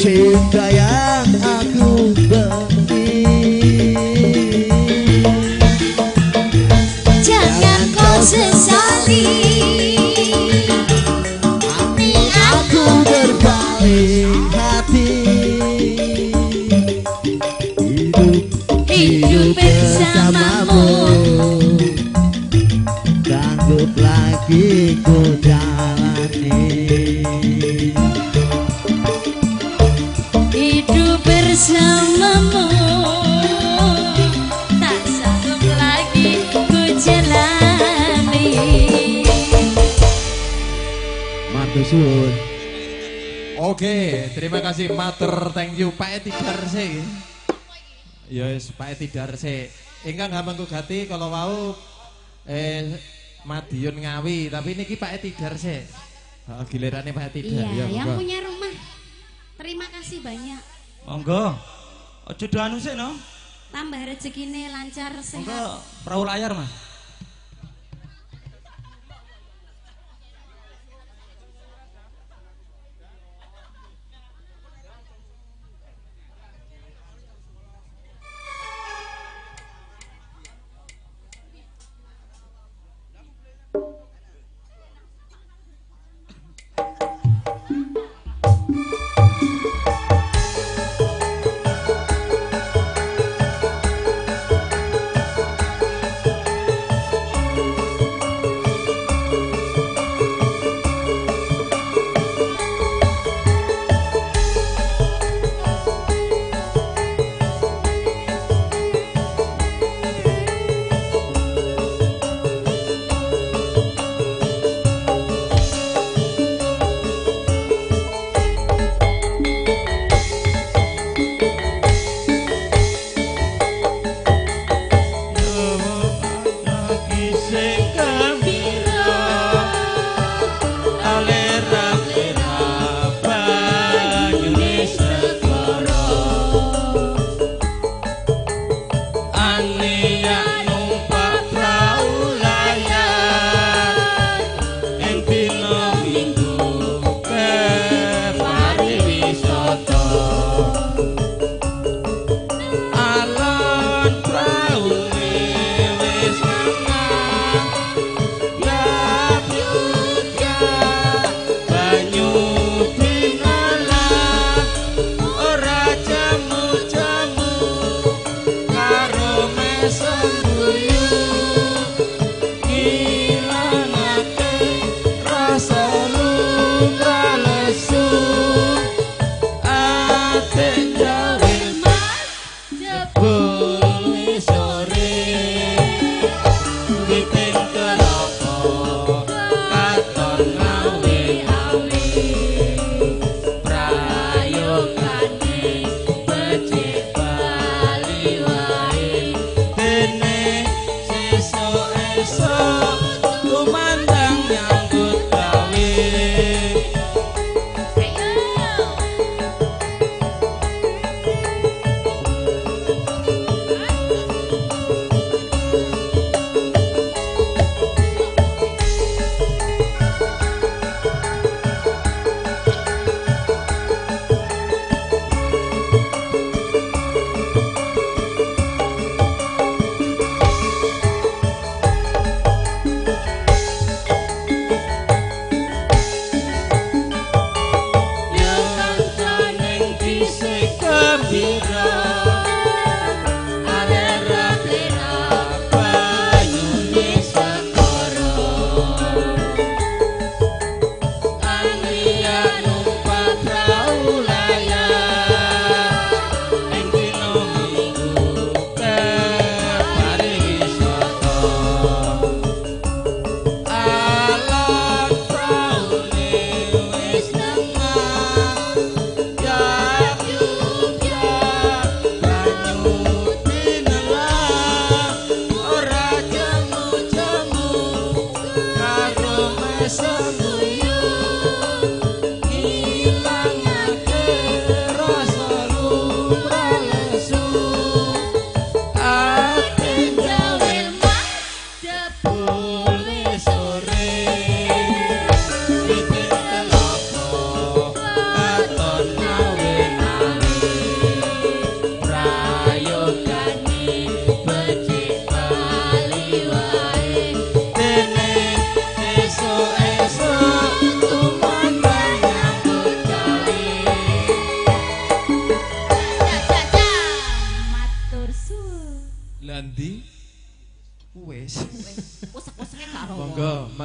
[SPEAKER 13] cinta yang aku beri.
[SPEAKER 12] Jangan kau sesali.
[SPEAKER 13] Aku berbalik hati.
[SPEAKER 12] Hidup bersamamu.
[SPEAKER 13] Sanggup lagi ku jalani.
[SPEAKER 12] Hidup bersamamu. Tak sanggup lagi ku jalani.
[SPEAKER 13] Matur suwun.
[SPEAKER 3] Oke, terima kasih matur, thank you Pak Eti Darse. Ya wis Pak Eti Darse. Ingkang hamengku gati kalau mau Madiun Ngawi, tapi niki Pak Eti Darse. Heeh, gilirannya Pak Eti Darse.
[SPEAKER 2] Iya, yang punya rumah. Terima kasih banyak.
[SPEAKER 1] Monggo. Aja do anu sik no.
[SPEAKER 2] Tambah rezekine lancar
[SPEAKER 1] Monggo
[SPEAKER 2] sehat.
[SPEAKER 1] perahu layar, Mas.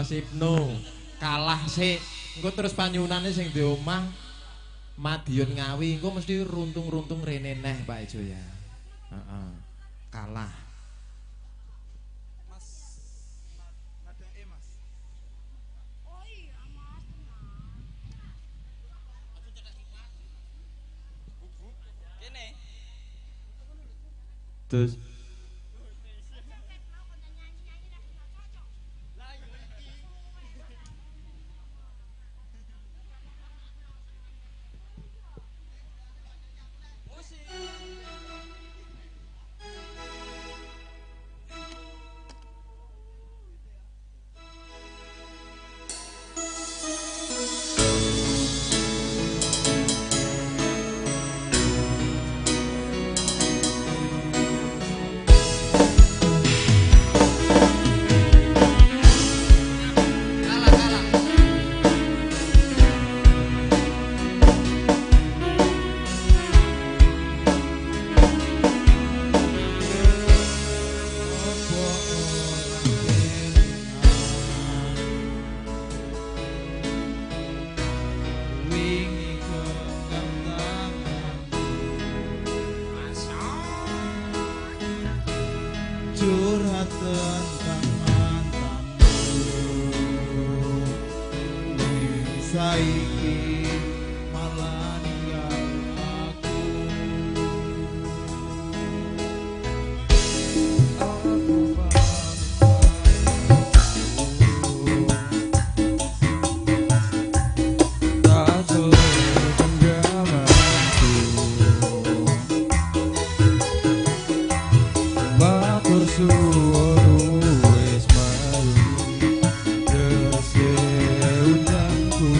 [SPEAKER 3] Mas Ibnu kalah sik. Engko terus panyunane sing di omah Madiun Ngawi engko mesti runtung-runtung rene neh Pak Ijo ya. Heeh. Kalah. Mas nadake Mas. Oh iya Mas. Kene. Terus curhat tentang mantanmu saiki malah ninggal aku. Tak genggamanku batur suara wis mayu desih undangku.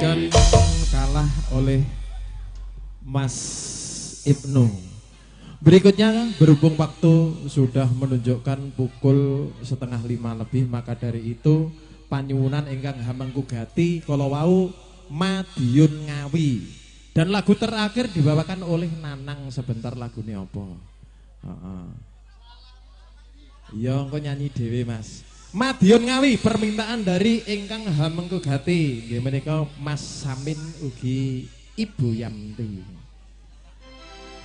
[SPEAKER 3] dan kalah oleh Mas Ibnu. Berikutnya berhubung waktu sudah menunjukkan pukul 4:30 lebih, maka dari itu panyuwunan ingkang hamengku gati kala wau Madiun Ngawi. Dan lagu terakhir dibawakan oleh Nanang. Sebentar lagune apa? Ya engko nyanyi dhewe Mas. Madiun Ngawi permintaan dari ingkang hamengku gati. Nggih menika Mas Samin ugi Ibu Yanti.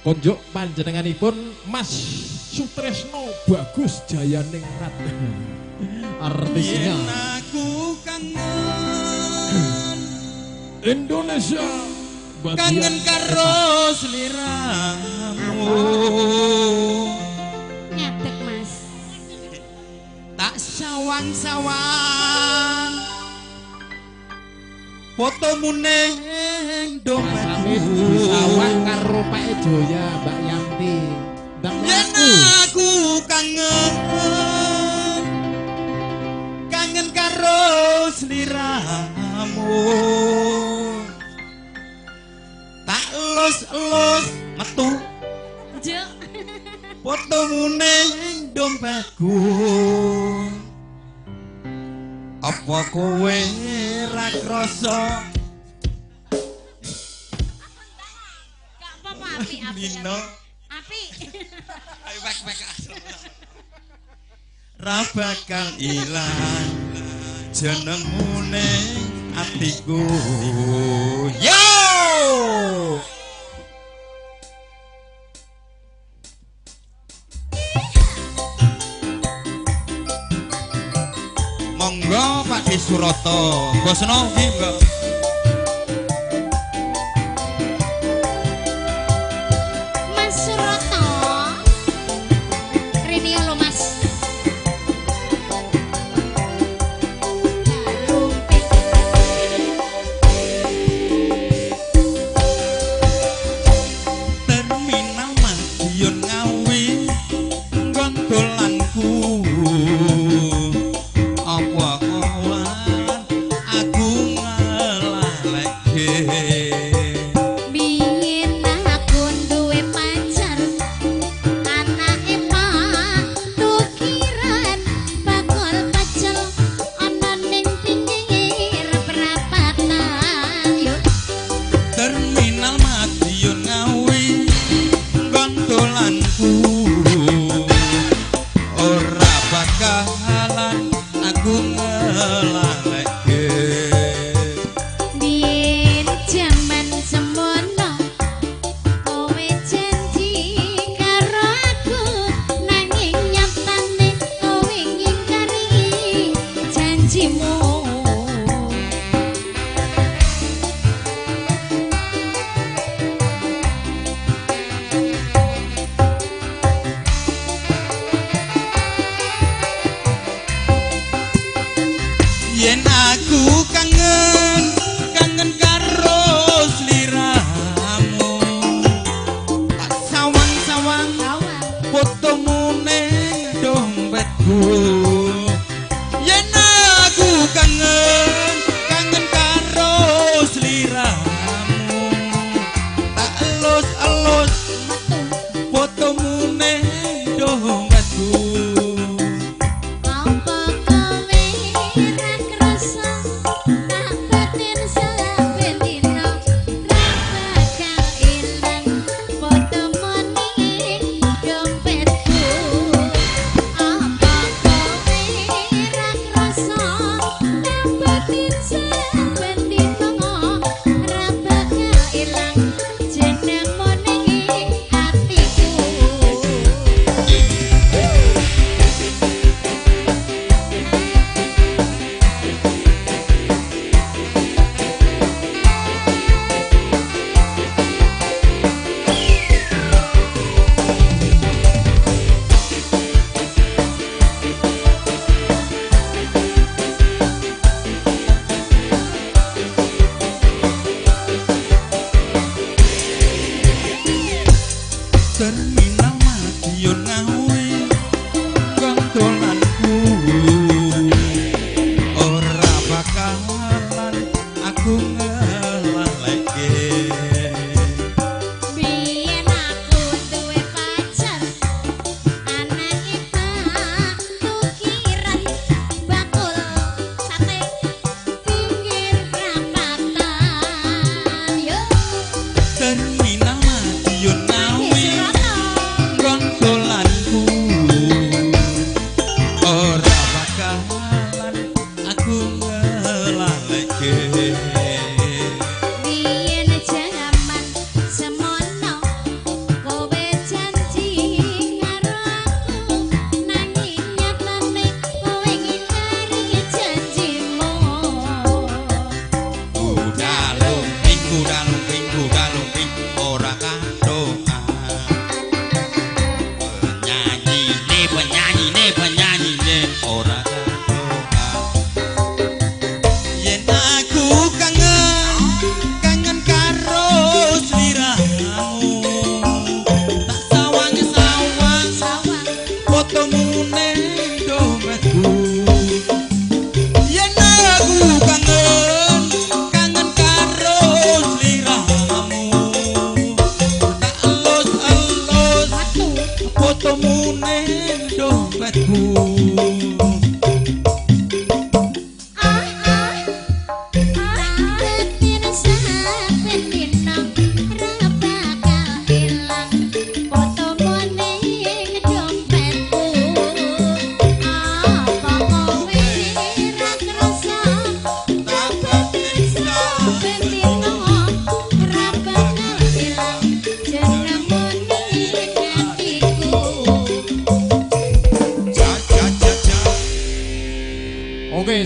[SPEAKER 3] Konjuk panjenenganipun Mas Sutresno Bagus Jayaningrat. Artisnya
[SPEAKER 1] aku kangen
[SPEAKER 3] Indonesia
[SPEAKER 1] kangen karo sliramu.
[SPEAKER 2] Ngadeg Mas.
[SPEAKER 1] Tak sawang-sawang fotomu ning dompetku.
[SPEAKER 3] sawah karo Pak Joya Mbak Yanti.
[SPEAKER 1] Yen aku kangen karo sliramu. Tak elus-elus metu
[SPEAKER 2] Jo.
[SPEAKER 1] fotomu ning dompetku. Apa kowe ra krasa
[SPEAKER 2] Gak apa-apa api.
[SPEAKER 1] Nino
[SPEAKER 2] Api.
[SPEAKER 1] ayo bak ra bakal ilang jenengmu ning atiku. Yo monggo Pak Di Suroto bosno nggih Mbak.
[SPEAKER 2] Mas Suroto. Rene lho Mas.
[SPEAKER 1] Terminal Madiun Ngawi gondolanku. Apa kawan aku ngelalekke.
[SPEAKER 2] Biyen aku duwe pacar. Anake Pak tukiran bakul pecel ana ning pinggir perapatan. Yuk.
[SPEAKER 1] Terminal Madiun Ngawi gondolanku. Ora bakalan aku ngelalekke.
[SPEAKER 2] Biyen jam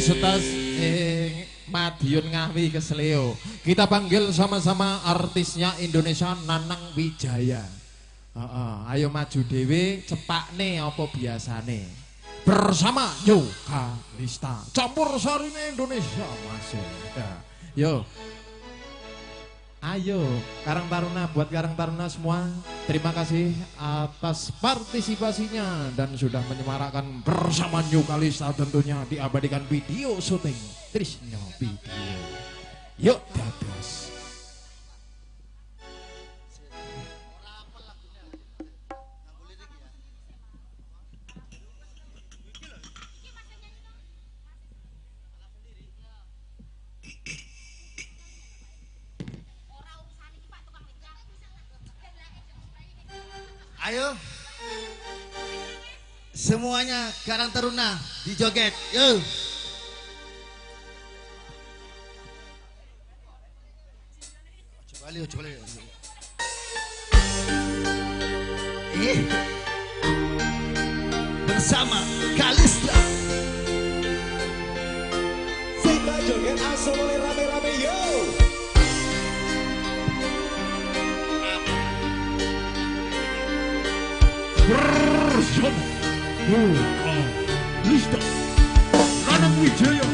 [SPEAKER 3] Setas Madiun Ngawi Keseleo. Kita panggil sama-sama artisnya Indonesia Nanang Wijaya. Ayo maju dewe cepakne apa biasane. Bersama Yoga Lista campur sarine Indonesia Mas. Ya. Yo. Ayo Karang Taruna, buat Karang Taruna semua, terima kasih atas partisipasinya dan sudah menyemarakkan bersama Yoga Lista tentunya diabadikan video syuting Trisno Video. Yuk dados.
[SPEAKER 13] Ayo semuanya Karang Taruna dijoget. Yo. Coba lihat. Bersama Kalista. Kita joget asal oleh rame-rame yo.
[SPEAKER 8] Bersama Yoga Lista Nanang Wijaya.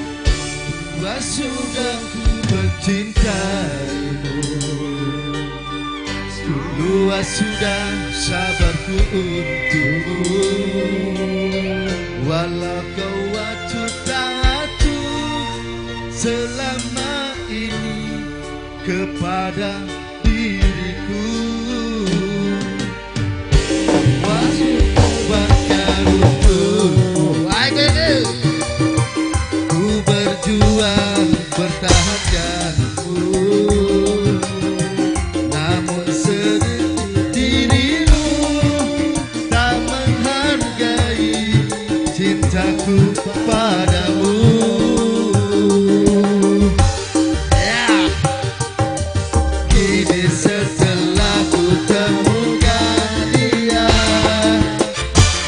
[SPEAKER 13] Gua sudah mencintaimu, gua sudah sabarku untukmu, walau kau acuh tak acuh selama ini kepada diriku. Ku berjuang bertahan jauh, namun sedikit dirimu tak menghargai cintaku padamu. Kini setelah ku temukan dia,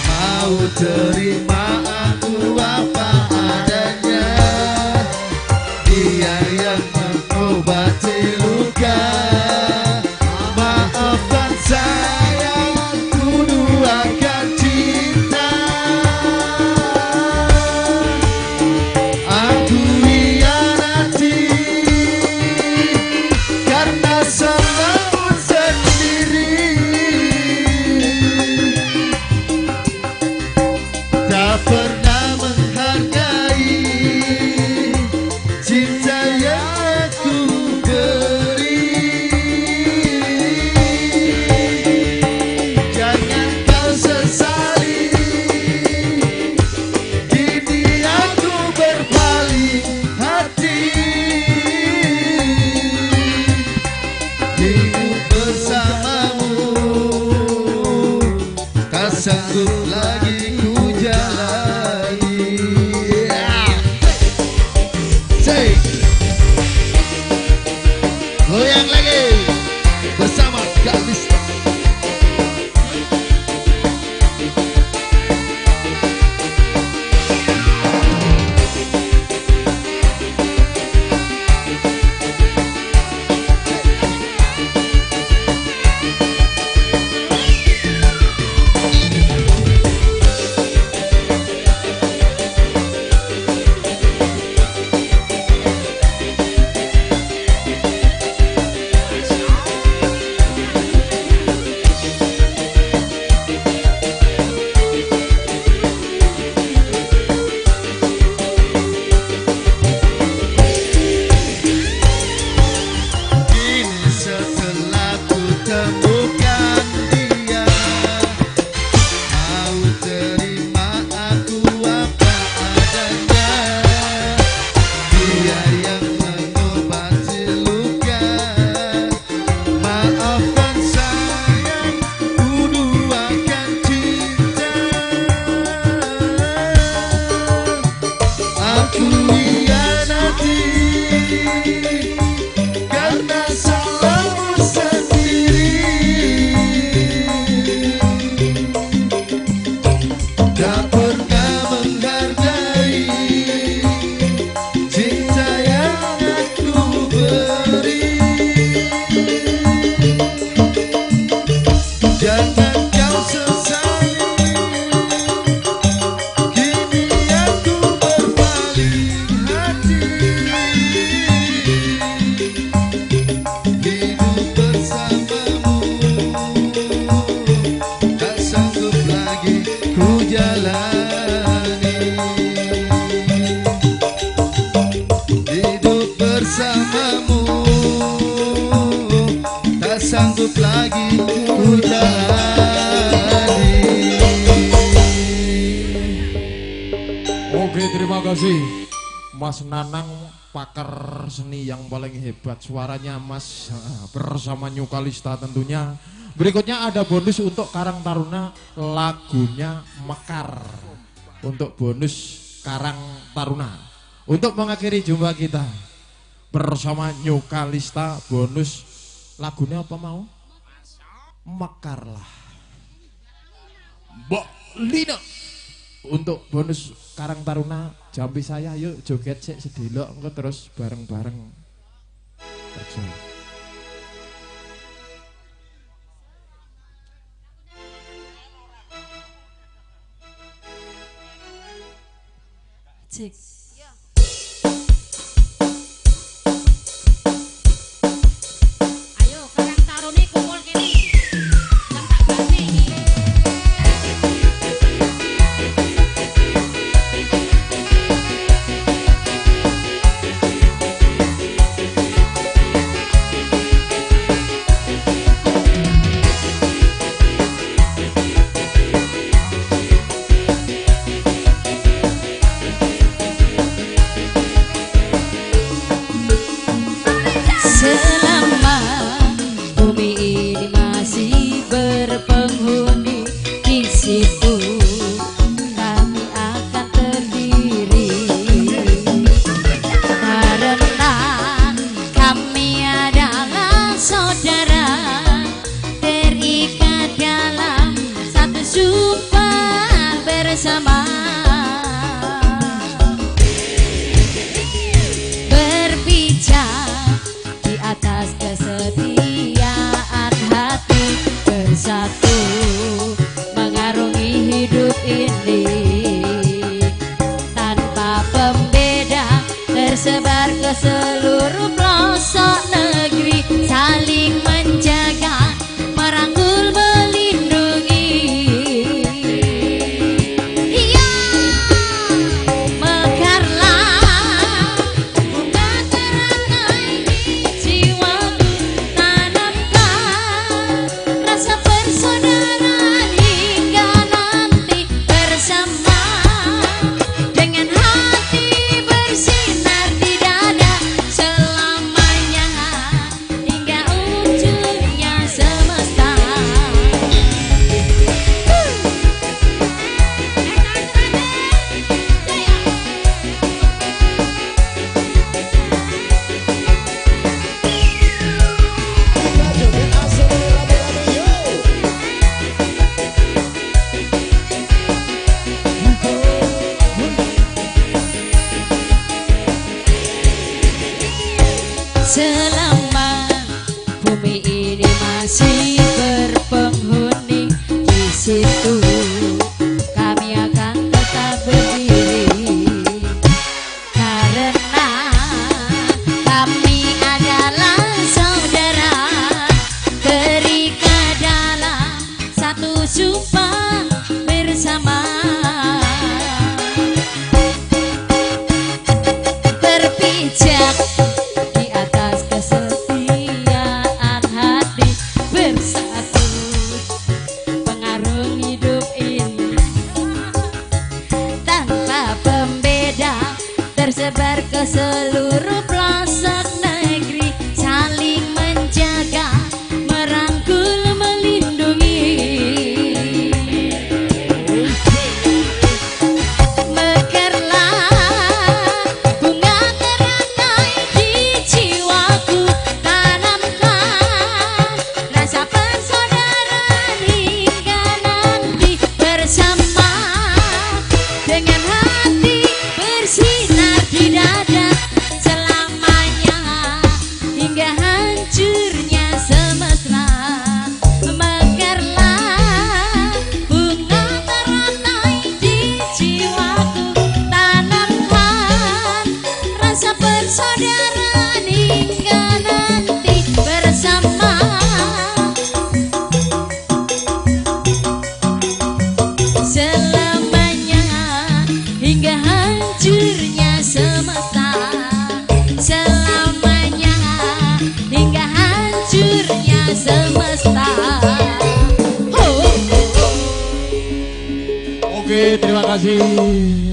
[SPEAKER 13] mau terima aku apa adanya. Dia yang mengobati luka, maafkan sayang, ku duakan cinta. Aku hianati karena salahku sendiri, tak pernah menghargai cinta yang aku beri. Jangan kau sesali, kini aku berpaling hati. Hidup bersamamu tak sanggup lagi ku jalani. Say, goyang lagi bersama Kalista.
[SPEAKER 7] sanggup lagi ku jalani.
[SPEAKER 3] Oke, terima kasih Mas Nanang, pakar seni yang paling hebat. Suaranya Mas bersama New Kalista tentunya. Berikutnya ada bonus untuk Karang Taruna, lagunya Mekar. Untuk bonus Karang Taruna. Untuk mengakhiri jumpa kita bersama New Kalista, bonus lagunya apa mau? Mekarlah. Mbak Lina. Untuk bonus Karang Taruna, jambi saya yuk joget sik sedelok engko terus bareng-bareng kerja.
[SPEAKER 2] Cek.
[SPEAKER 6] Ayo Karang Taruna kumpul kene. Nang tak bane iki.
[SPEAKER 12] Selama bumi ini masih berpenghuni, di situ kami akan terdiri. Karena kami adalah saudara, terikat dalam satu sumpah bersama. Berpijak di atas kesetiaan hati, bersatu mengarungi hidup ini tanpa pembeda, tersebar ke seluruh pelosok negeri, saling menjaga, merangkul, melindungi. Iya, mekarlah bunga teratai di jiwaku, tanamkan rasa persaudaraan hingga nanti bersama, dengan hati bersinar di dada selamanya hingga ujungnya semesta.
[SPEAKER 13] Joget asal mulai rame-rame yo.
[SPEAKER 12] Selama bumi ini masih berpenghuni, di situ kami akan tetap berdiri. Karena kami adalah saudara, terikat dalam satu sumpah bersama. Berpijak di atas kesetiaan hati, bersatu semesta.
[SPEAKER 11] Oke, terima kasih.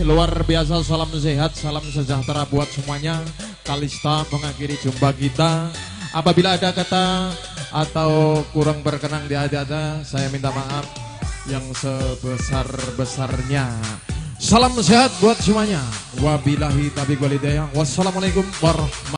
[SPEAKER 11] Luar biasa, salam sehat, salam sejahtera buat semuanya. Kalista mengakhiri jumpa kita. Apabila ada kata atau kurang berkenan di hati Anda, saya minta maaf yang sebesar-besarnya. Salam sehat buat semuanya. Wabillahi taufiq wal hidayah. Wassalamualaikum warahmatullahi wabarakatuh.